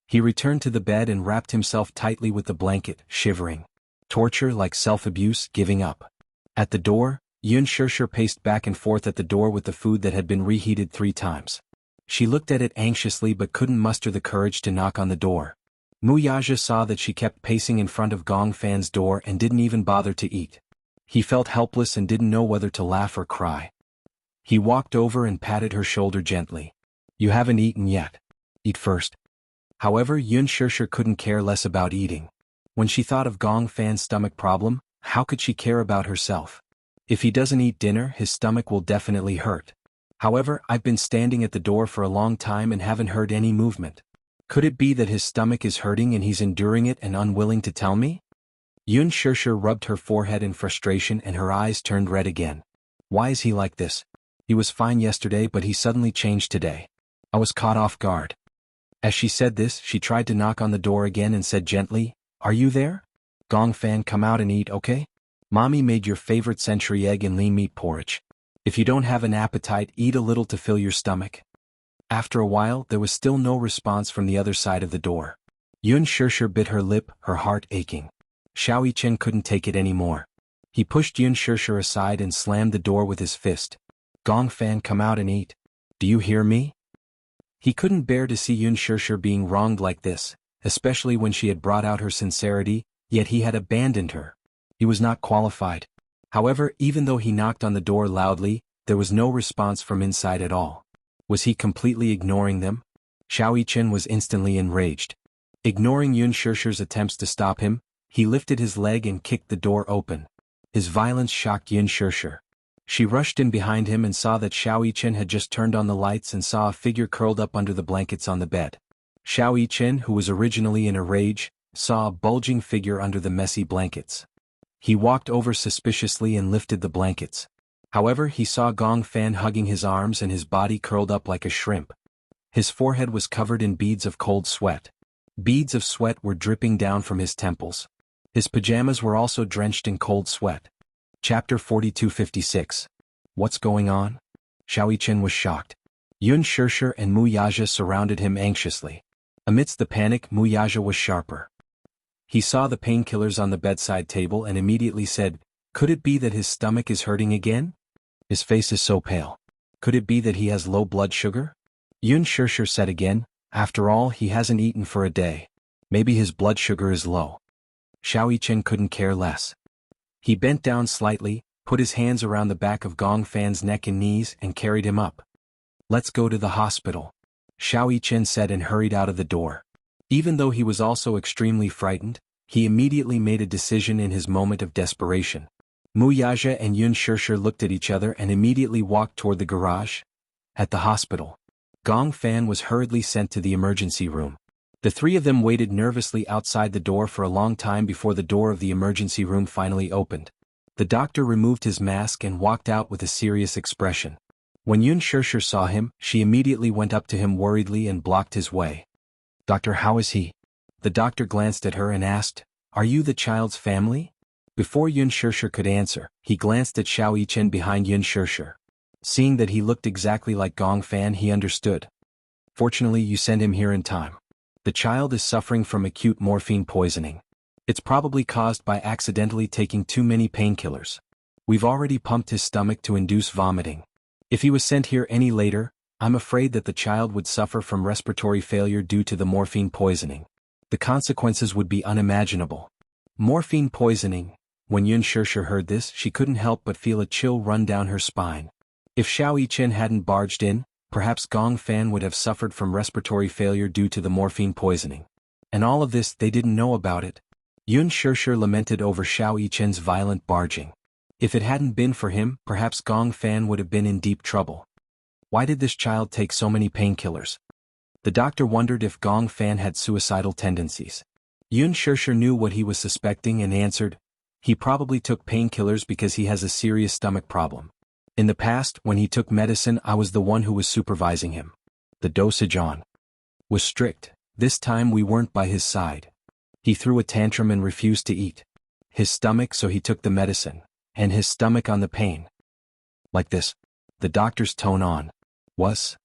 He returned to the bed and wrapped himself tightly with the blanket, shivering. Torture like self-abuse, giving up. At the door, Yun Shishir paced back and forth at the door with the food that had been reheated 3 times. She looked at it anxiously but couldn't muster the courage to knock on the door. Muyaja saw that she kept pacing in front of Gong Fan's door and didn't even bother to eat. He felt helpless and didn't know whether to laugh or cry. He walked over and patted her shoulder gently. You haven't eaten yet. Eat first. However, Yun Shishir couldn't care less about eating. When she thought of Gong Fan's stomach problem, how could she care about herself? If he doesn't eat dinner, his stomach will definitely hurt. However, I've been standing at the door for a long time and haven't heard any movement. Could it be that his stomach is hurting and he's enduring it and unwilling to tell me? Yun Shishir rubbed her forehead in frustration and her eyes turned red again. Why is he like this? He was fine yesterday but he suddenly changed today. I was caught off guard. As she said this, she tried to knock on the door again and said gently, Are you there? Gong Fan, come out and eat, okay? Mommy made your favorite century egg and lean meat porridge. If you don't have an appetite, eat a little to fill your stomach. After a while, there was still no response from the other side of the door. Yun Shishir bit her lip, her heart aching. Xiao Yichen couldn't take it anymore. He pushed Yun Shishir aside and slammed the door with his fist. Gong Fan, come out and eat. Do you hear me? He couldn't bear to see Yun Shishir being wronged like this, especially when she had brought out her sincerity, yet he had abandoned her. He was not qualified. However, even though he knocked on the door loudly, there was no response from inside at all. Was he completely ignoring them? Xiao Yichen was instantly enraged. Ignoring Yun Shishir's attempts to stop him, he lifted his leg and kicked the door open. His violence shocked Yun Shishir. She rushed in behind him and saw that Xiao Yichen had just turned on the lights and saw a figure curled up under the blankets on the bed. Xiao Yichen, who was originally in a rage, saw a bulging figure under the messy blankets. He walked over suspiciously and lifted the blankets. However, he saw Gong Fan hugging his arms and his body curled up like a shrimp. His forehead was covered in beads of cold sweat. Beads of sweat were dripping down from his temples. His pajamas were also drenched in cold sweat. Chapter 4256. What's going on? Xiao Yichen was shocked. Yun Shishir and Muyaja surrounded him anxiously. Amidst the panic, Muyaja was sharper. He saw the painkillers on the bedside table and immediately said, Could it be that his stomach is hurting again? His face is so pale. Could it be that he has low blood sugar? Yun Shishir said again, After all, he hasn't eaten for a day. Maybe his blood sugar is low. Xiao Yichen couldn't care less. He bent down slightly, put his hands around the back of Gong Fan's neck and knees and carried him up. Let's go to the hospital, Xiao Yichen said and hurried out of the door. Even though he was also extremely frightened, he immediately made a decision in his moment of desperation. Muyaja and Yun Shishir looked at each other and immediately walked toward the garage. At the hospital, Gong Fan was hurriedly sent to the emergency room. The 3 of them waited nervously outside the door for a long time before the door of the emergency room finally opened. The doctor removed his mask and walked out with a serious expression. When Yun Shishir saw him, she immediately went up to him worriedly and blocked his way. Doctor, how is he? The doctor glanced at her and asked, Are you the child's family? Before Yun Shishir could answer, he glanced at Xiao Yichen behind Yun Shishir. Seeing that he looked exactly like Gong Fan, he understood. Fortunately, you sent him here in time. The child is suffering from acute morphine poisoning. It's probably caused by accidentally taking too many painkillers. We've already pumped his stomach to induce vomiting. If he was sent here any later, I'm afraid that the child would suffer from respiratory failure due to the morphine poisoning. The consequences would be unimaginable. Morphine poisoning. When Yun Shishir heard this, she couldn't help but feel a chill run down her spine. If Xiao Yichen hadn't barged in, perhaps Gong Fan would have suffered from respiratory failure due to the morphine poisoning. And all of this, they didn't know about it. Yun Shishir lamented over Xiao Yichen's violent barging. If it hadn't been for him, perhaps Gong Fan would have been in deep trouble. Why did this child take so many painkillers? The doctor wondered if Gong Fan had suicidal tendencies. Yun Shishir knew what he was suspecting and answered, he probably took painkillers because he has a serious stomach problem. In the past, when he took medicine, I was the one who was supervising him. The dosage on was strict. This time we weren't by his side. He threw a tantrum and refused to eat. His stomach, so he took the medicine. And his stomach on the pain. Like this. The doctor's tone on was.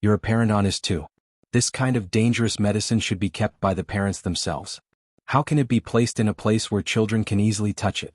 You're a parent on his too. This kind of dangerous medicine should be kept by the parents themselves. How can it be placed in a place where children can easily touch it?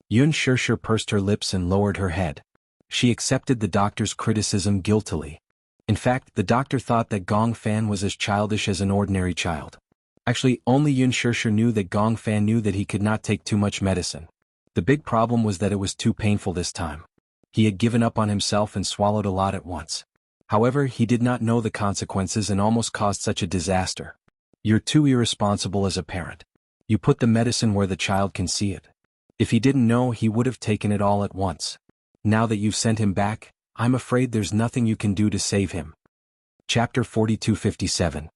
Yun Shishir pursed her lips and lowered her head. She accepted the doctor's criticism guiltily. In fact, the doctor thought that Gong Fan was as childish as an ordinary child. Actually, only Yun Shishir knew that Gong Fan knew that he could not take too much medicine. The big problem was that it was too painful this time. He had given up on himself and swallowed a lot at once. However, he did not know the consequences and almost caused such a disaster. You're too irresponsible as a parent. You put the medicine where the child can see it. If he didn't know, he would have taken it all at once. Now that you've sent him back, I'm afraid there's nothing you can do to save him. Chapter 4257.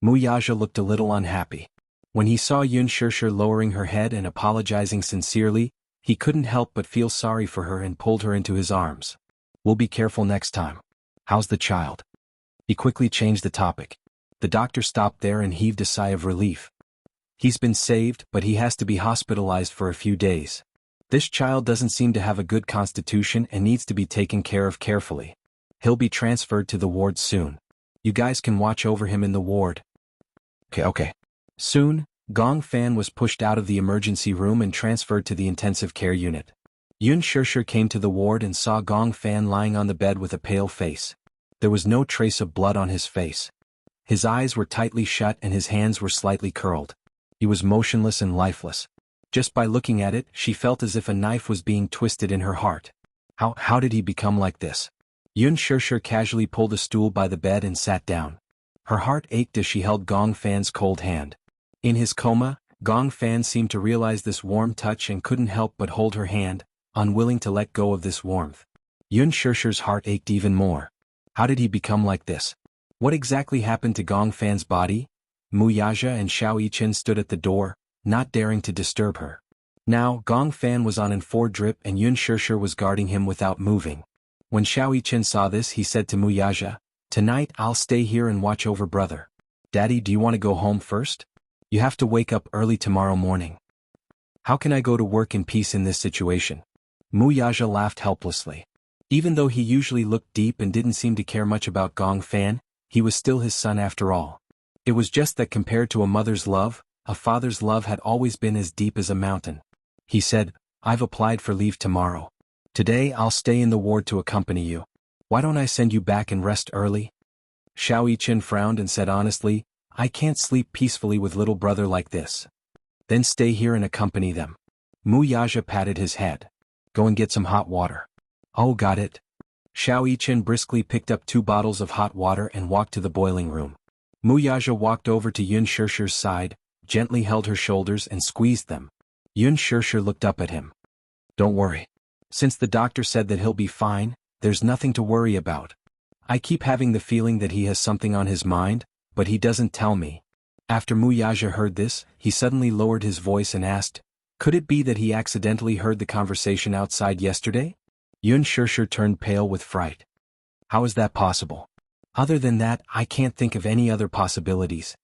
Muyaja looked a little unhappy. When he saw Yun Shishir lowering her head and apologizing sincerely, he couldn't help but feel sorry for her and pulled her into his arms. We'll be careful next time. How's the child? He quickly changed the topic. The doctor stopped there and heaved a sigh of relief. He's been saved, but he has to be hospitalized for a few days. This child doesn't seem to have a good constitution and needs to be taken care of carefully. He'll be transferred to the ward soon. You guys can watch over him in the ward. Okay. Soon, Gong Fan was pushed out of the emergency room and transferred to the intensive care unit. Yun Shishir came to the ward and saw Gong Fan lying on the bed with a pale face. There was no trace of blood on his face. His eyes were tightly shut and his hands were slightly curled. He was motionless and lifeless. Just by looking at it, she felt as if a knife was being twisted in her heart. How did he become like this? Yun Shishir casually pulled a stool by the bed and sat down. Her heart ached as she held Gong Fan's cold hand. In his coma, Gong Fan seemed to realize this warm touch and couldn't help but hold her hand, unwilling to let go of this warmth. Yun Shishir's heart ached even more. How did he become like this? What exactly happened to Gong Fan's body? Muyaja and Xiao Yichen stood at the door, not daring to disturb her. Now, Gong Fan was on an 4-drip and Yun Shishir was guarding him without moving. When Xiao Yichen saw this, he said to Muyaja, "Tonight I'll stay here and watch over brother. Daddy, do you want to go home first? You have to wake up early tomorrow morning." How can I go to work in peace in this situation? Muyaja laughed helplessly. Even though he usually looked deep and didn't seem to care much about Gong Fan, he was still his son after all. It was just that compared to a mother's love, a father's love had always been as deep as a mountain. He said, "I've applied for leave tomorrow. Today I'll stay in the ward to accompany you. Why don't I send you back and rest early?" Xiao Yichen frowned and said honestly, "I can't sleep peacefully with little brother like this." "Then stay here and accompany them." Muyaja patted his head. "Go and get some hot water." "Oh, got it." Xiao Yichen briskly picked up 2 bottles of hot water and walked to the boiling room. Muyaja walked over to Yun Shishir's side, gently held her shoulders and squeezed them. Yun Shishir looked up at him. "Don't worry. Since the doctor said that he'll be fine, there's nothing to worry about. I keep having the feeling that he has something on his mind, but he doesn't tell me." After Muyaja heard this, he suddenly lowered his voice and asked, "Could it be that he accidentally heard the conversation outside yesterday?" Yun Shishir turned pale with fright. "How is that possible? Other than that, I can't think of any other possibilities.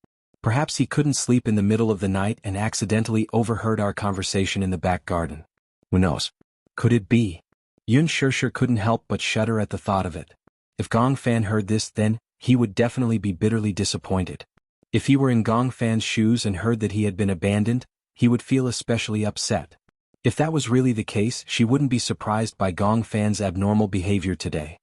Perhaps he couldn't sleep in the middle of the night and accidentally overheard our conversation in the back garden. Who knows? Could it be?" Yun Shishir couldn't help but shudder at the thought of it. If Gong Fan heard this, then he would definitely be bitterly disappointed. If he were in Gong Fan's shoes and heard that he had been abandoned, he would feel especially upset. If that was really the case, she wouldn't be surprised by Gong Fan's abnormal behavior today.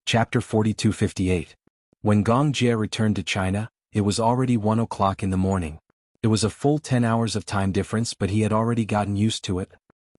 Chapter 4258. When Gong Jie returned to China, it was already 1 o'clock in the morning. It was a full 10 hours of time difference, but he had already gotten used to it.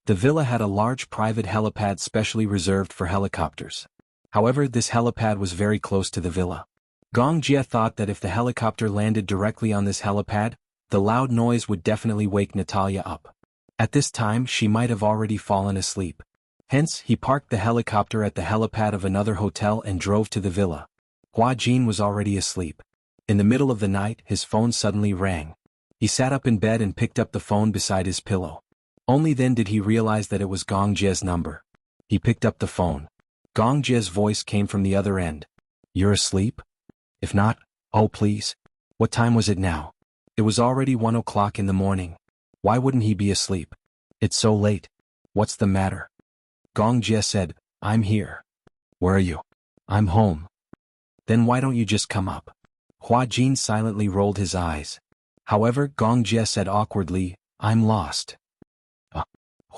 The villa had a large private helipad specially reserved for helicopters. However, this helipad was very close to the villa. Gong Jie thought that if the helicopter landed directly on this helipad, the loud noise would definitely wake Natalia up. At this time she might have already fallen asleep. Hence, he parked the helicopter at the helipad of another hotel and drove to the villa. Hua Jin was already asleep. In the middle of the night, his phone suddenly rang. He sat up in bed and picked up the phone beside his pillow. Only then did he realize that it was Gong Jie's number. He picked up the phone. Gong Jie's voice came from the other end. "You're asleep? If not, oh please. What time was it now?" It was already 1 o'clock in the morning. Why wouldn't he be asleep? It's so late. What's the matter? Gong Jie said, "I'm here." "Where are you?" "I'm home." "Then why don't you just come up?" Hua Jin silently rolled his eyes. However, Gong Jie said awkwardly, "I'm lost."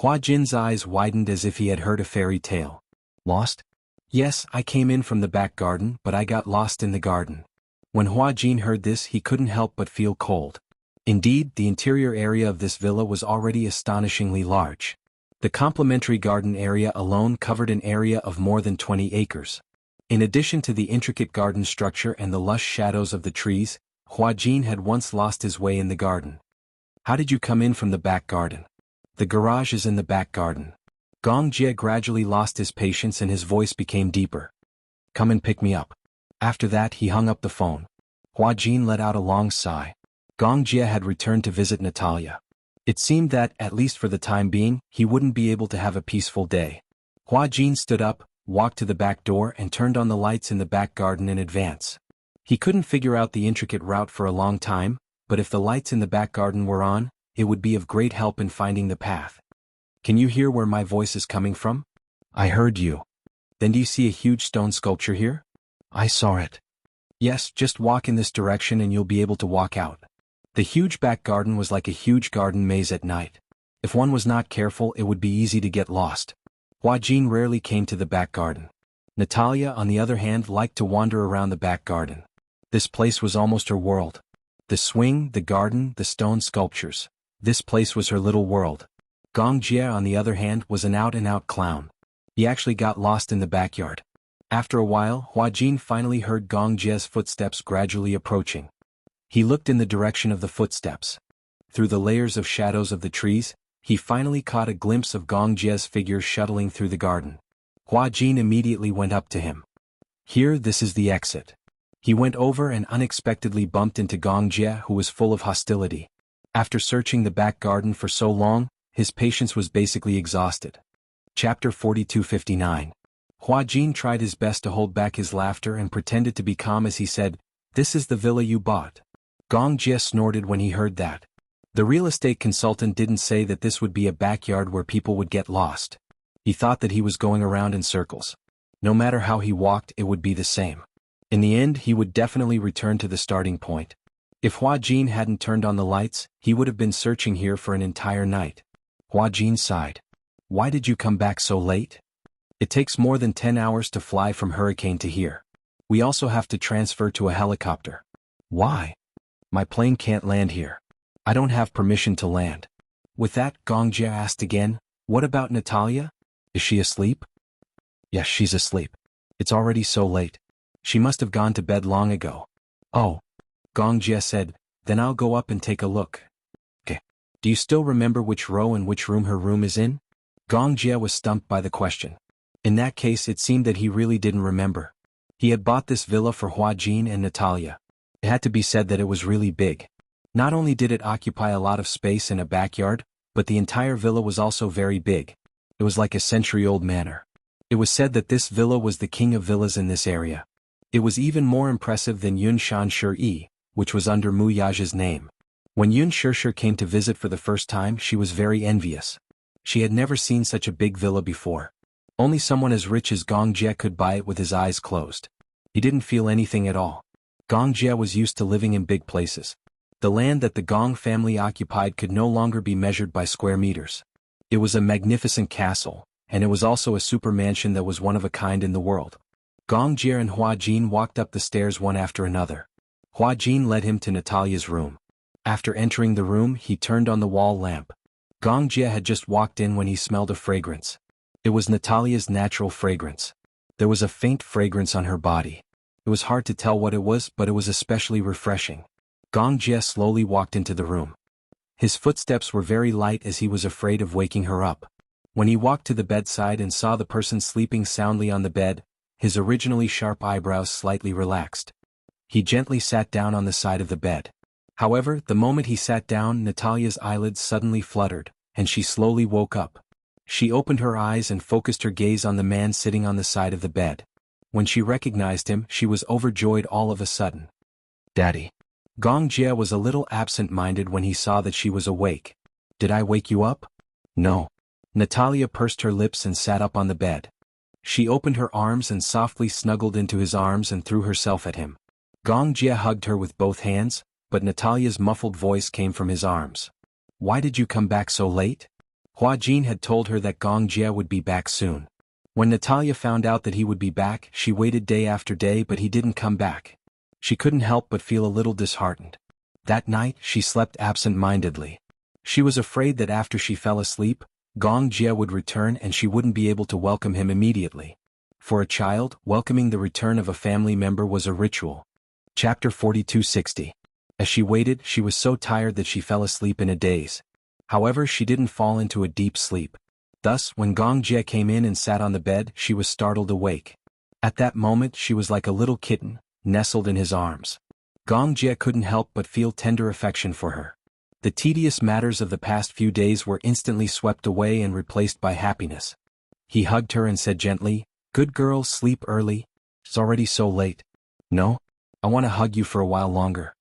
Hua Jin's eyes widened as if he had heard a fairy tale. "Lost?" "Yes, I came in from the back garden, but I got lost in the garden." When Hua Jin heard this, he couldn't help but feel cold. Indeed, the interior area of this villa was already astonishingly large. The complimentary garden area alone covered an area of more than 20 acres. In addition to the intricate garden structure and the lush shadows of the trees, Hua Jin had once lost his way in the garden. "How did you come in from the back garden?" "The garage is in the back garden." Gong Jie gradually lost his patience and his voice became deeper. "Come and pick me up." After that he hung up the phone. Hua Jin let out a long sigh. Gong Jie had returned to visit Natalia. It seemed that, at least for the time being, he wouldn't be able to have a peaceful day. Hua Jin stood up, walked to the back door and turned on the lights in the back garden in advance. He couldn't figure out the intricate route for a long time, but if the lights in the back garden were on, it would be of great help in finding the path. "Can you hear where my voice is coming from?" "I heard you." "Then do you see a huge stone sculpture here?" "I saw it." "Yes, just walk in this direction and you'll be able to walk out." The huge back garden was like a huge garden maze at night. If one was not careful, it would be easy to get lost. Hua Jin rarely came to the back garden. Natalia, on the other hand, liked to wander around the back garden. This place was almost her world. The swing, the garden, the stone sculptures. This place was her little world. Gong Jie, on the other hand, was an out-and-out clown. He actually got lost in the backyard. After a while, Hua Jin finally heard Gong Jie's footsteps gradually approaching. He looked in the direction of the footsteps. Through the layers of shadows of the trees, he finally caught a glimpse of Gong Jie's figure shuttling through the garden. Hua Jin immediately went up to him. "Here, this is the exit." He went over and unexpectedly bumped into Gong Jie, who was full of hostility. After searching the back garden for so long, his patience was basically exhausted. Chapter 4259. Hua Jin tried his best to hold back his laughter and pretended to be calm as he said, "This is the villa you bought." Gong Jie snorted when he heard that. The real estate consultant didn't say that this would be a backyard where people would get lost. He thought that he was going around in circles. No matter how he walked, it would be the same. In the end, he would definitely return to the starting point. If Hua Jin hadn't turned on the lights, he would have been searching here for an entire night. Hua Jin sighed. "Why did you come back so late?" "It takes more than 10 hours to fly from Hurricane to here. We also have to transfer to a helicopter." "Why?" "My plane can't land here. I don't have permission to land." With that, Gong Jie asked again, "What about Natalia? Is she asleep?" "Yes, she's asleep. It's already so late. She must have gone to bed long ago." "Oh." Gong Jie said, "Then I'll go up and take a look." "Okay. Do you still remember which row and which room her room is in?" Gong Jie was stumped by the question. In that case, it seemed that he really didn't remember. He had bought this villa for Hua Jin and Natalia. It had to be said that it was really big. Not only did it occupy a lot of space in a backyard, but the entire villa was also very big. It was like a century-old manor. It was said that this villa was the king of villas in this area. It was even more impressive than Yun Shan Shi, which was under Mu Yaja's name. When Yun Shi came to visit for the first time, she was very envious. She had never seen such a big villa before. Only someone as rich as Gong Jie could buy it with his eyes closed. He didn't feel anything at all. Gong Jie was used to living in big places. The land that the Gong family occupied could no longer be measured by square meters. It was a magnificent castle, and it was also a super mansion that was one of a kind in the world. Gong Jie and Hua Jin walked up the stairs one after another. Hua Jin led him to Natalia's room. After entering the room, he turned on the wall lamp. Gong Jie had just walked in when he smelled a fragrance. It was Natalia's natural fragrance. There was a faint fragrance on her body. It was hard to tell what it was, but it was especially refreshing. Gong Jie slowly walked into the room. His footsteps were very light as he was afraid of waking her up. When he walked to the bedside and saw the person sleeping soundly on the bed, his originally sharp eyebrows slightly relaxed. He gently sat down on the side of the bed. However, the moment he sat down, Natalia's eyelids suddenly fluttered, and she slowly woke up. She opened her eyes and focused her gaze on the man sitting on the side of the bed. When she recognized him, she was overjoyed all of a sudden. "Daddy." Gong Jie was a little absent-minded when he saw that she was awake. "Did I wake you up?" "No." Natalia pursed her lips and sat up on the bed. She opened her arms and softly snuggled into his arms and threw herself at him. Gong Jie hugged her with both hands, but Natalia's muffled voice came from his arms. "Why did you come back so late?" Hua Jin had told her that Gong Jie would be back soon. When Natalia found out that he would be back, she waited day after day, but he didn't come back. She couldn't help but feel a little disheartened. That night, she slept absent-mindedly. She was afraid that after she fell asleep, Gong Jie would return and she wouldn't be able to welcome him immediately. For a child, welcoming the return of a family member was a ritual. Chapter 4260. As she waited, she was so tired that she fell asleep in a daze. However, she didn't fall into a deep sleep. Thus, when Gong Jie came in and sat on the bed, she was startled awake. At that moment, she was like a little kitten, nestled in his arms. Gong Jie couldn't help but feel tender affection for her. The tedious matters of the past few days were instantly swept away and replaced by happiness. He hugged her and said gently, "Good girl, sleep early. It's already so late." "No? I want to hug you for a while longer."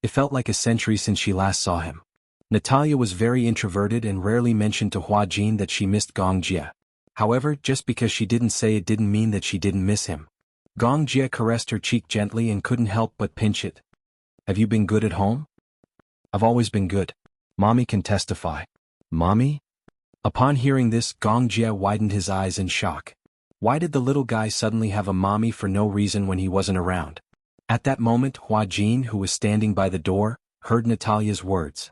It felt like a century since she last saw him. Natalia was very introverted and rarely mentioned to Hua Jin that she missed Gong Jie. However, just because she didn't say it didn't mean that she didn't miss him. Gong Jie caressed her cheek gently and couldn't help but pinch it. "Have you been good at home?" "I've always been good. Mommy can testify." "Mommy?" Upon hearing this, Gong Jie widened his eyes in shock. Why did the little guy suddenly have a mommy for no reason when he wasn't around? At that moment, Hua Jin, who was standing by the door, heard Natalia's words.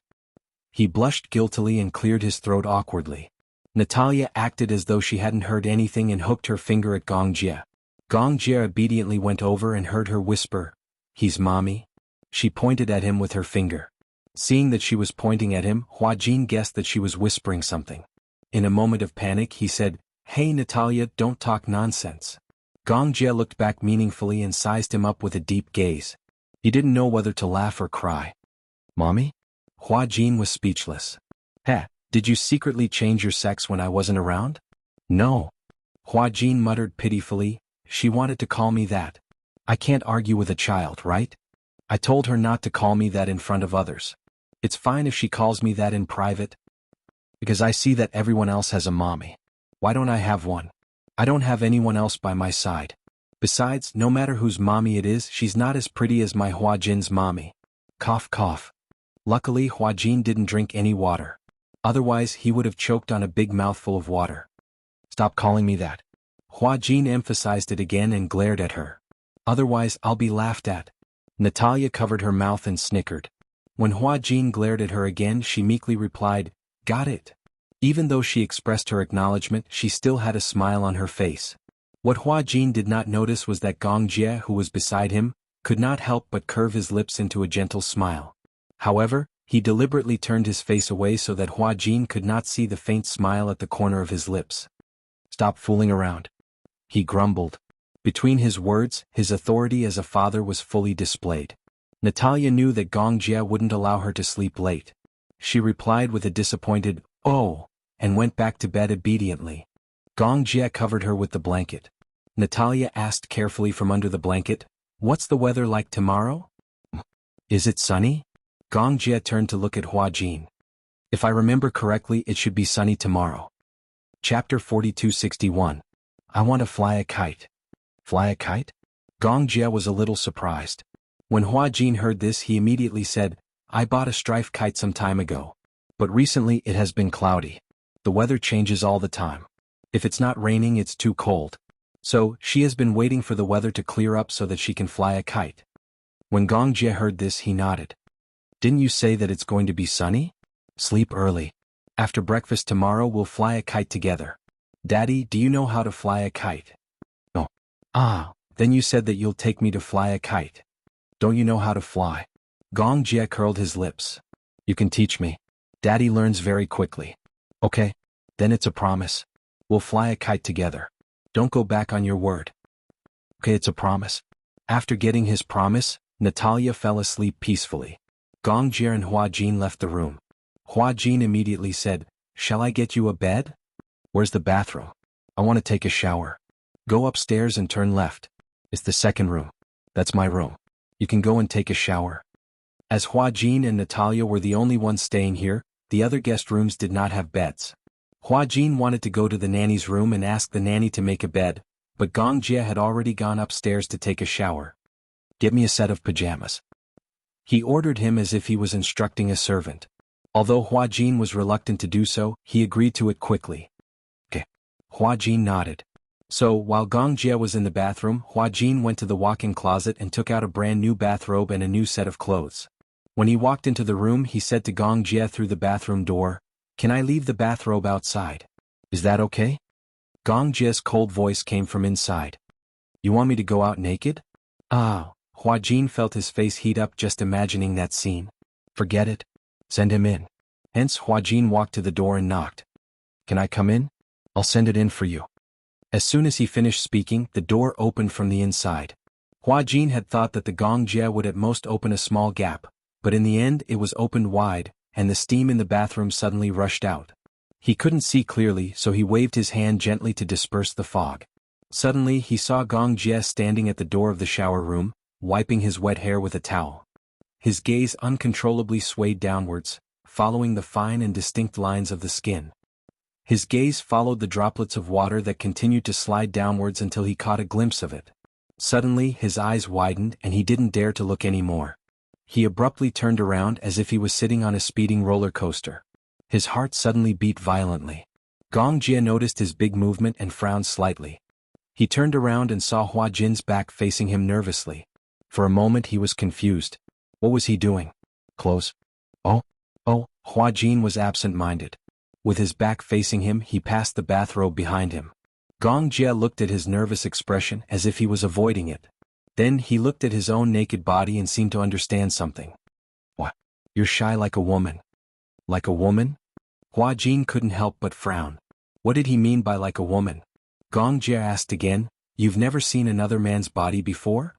He blushed guiltily and cleared his throat awkwardly. Natalia acted as though she hadn't heard anything and hooked her finger at Gong Jie. Gong Jie obediently went over and heard her whisper, "He's mommy." She pointed at him with her finger. Seeing that she was pointing at him, Hua Jin guessed that she was whispering something. In a moment of panic, he said, "Hey Natalia, don't talk nonsense." Gong Jie looked back meaningfully and sized him up with a deep gaze. He didn't know whether to laugh or cry. "Mommy?" Hua Jin was speechless. "Heh, did you secretly change your sex when I wasn't around?" "No." Hua Jin muttered pitifully, "She wanted to call me that. I can't argue with a child, right? I told her not to call me that in front of others. It's fine if she calls me that in private. Because I see that everyone else has a mommy. Why don't I have one? I don't have anyone else by my side. Besides, no matter whose mommy it is, she's not as pretty as my Hua Jin's mommy." Cough cough. Luckily, Hua Jin didn't drink any water. Otherwise, he would have choked on a big mouthful of water. "Stop calling me that." Hua Jin emphasized it again and glared at her. "Otherwise, I'll be laughed at." Natalia covered her mouth and snickered. When Hua Jin glared at her again, she meekly replied, "Got it." Even though she expressed her acknowledgement, she still had a smile on her face. What Hua Jin did not notice was that Gong Jie, who was beside him, could not help but curve his lips into a gentle smile. However, he deliberately turned his face away so that Hua Jin could not see the faint smile at the corner of his lips. "Stop fooling around," he grumbled. Between his words, his authority as a father was fully displayed. Natalia knew that Gong Jie wouldn't allow her to sleep late. She replied with a disappointed, "Oh," and went back to bed obediently. Gong Jie covered her with the blanket. Natalia asked carefully from under the blanket, "What's the weather like tomorrow?" "Is it sunny?" Gong Jie turned to look at Hua Jin. "If I remember correctly, it should be sunny tomorrow." Chapter 4261. I want to fly a kite. Fly a kite? Gong Jie was a little surprised. When Hua Jin heard this, he immediately said, "I bought a strife kite some time ago. But recently it has been cloudy. The weather changes all the time. If it's not raining, it's too cold. So, she has been waiting for the weather to clear up so that she can fly a kite." When Gong Jie heard this, he nodded. "Didn't you say that it's going to be sunny? Sleep early. After breakfast tomorrow we'll fly a kite together. Daddy, do you know how to fly a kite? No. Ah, then you said that you'll take me to fly a kite. Don't you know how to fly? Gong Jie curled his lips. You can teach me. Daddy learns very quickly. Okay. Then it's a promise. We'll fly a kite together. Don't go back on your word. Okay, it's a promise. After getting his promise, Natalia fell asleep peacefully. Gong Jie and Hua Jin left the room. Hua Jin immediately said, "Shall I get you a bed? Where's the bathroom? I want to take a shower." "Go upstairs and turn left. It's the second room. That's my room. You can go and take a shower." As Hua Jin and Natalia were the only ones staying here, the other guest rooms did not have beds. Hua Jin wanted to go to the nanny's room and ask the nanny to make a bed, but Gong Jie had already gone upstairs to take a shower. "Get me a set of pajamas." He ordered him as if he was instructing a servant. Although Hua Jin was reluctant to do so, he agreed to it quickly. Okay. Hua Jin nodded. So, while Gong Jie was in the bathroom, Hua Jin went to the walk-in closet and took out a brand new bathrobe and a new set of clothes. When he walked into the room, he said to Gong Jie through the bathroom door, "Can I leave the bathrobe outside? Is that okay?" Gong Jie's cold voice came from inside. "You want me to go out naked?" Ah, Hua Jin felt his face heat up just imagining that scene. Forget it. Send him in. Hence Hua Jin walked to the door and knocked. "Can I come in? I'll send it in for you." As soon as he finished speaking, the door opened from the inside. Hua Jin had thought that the Gong Jie would at most open a small gap, but in the end it was opened wide, and the steam in the bathroom suddenly rushed out. He couldn't see clearly, so he waved his hand gently to disperse the fog. Suddenly he saw Gong Jie standing at the door of the shower room, wiping his wet hair with a towel. His gaze uncontrollably swayed downwards, following the fine and distinct lines of the skin. His gaze followed the droplets of water that continued to slide downwards until he caught a glimpse of it. Suddenly his eyes widened and he didn't dare to look anymore. He abruptly turned around as if he was sitting on a speeding roller coaster. His heart suddenly beat violently. Gong Jie noticed his big movement and frowned slightly. He turned around and saw Hua Jin's back facing him nervously. For a moment he was confused. What was he doing? Close? Oh, Hua Jin was absent-minded. With his back facing him, he passed the bathrobe behind him. Gong Jie looked at his nervous expression as if he was avoiding it. Then he looked at his own naked body and seemed to understand something. "What? You're shy like a woman." "Like a woman?" Hua Jin couldn't help but frown. What did he mean by like a woman? Gong Jie asked again, "You've never seen another man's body before?"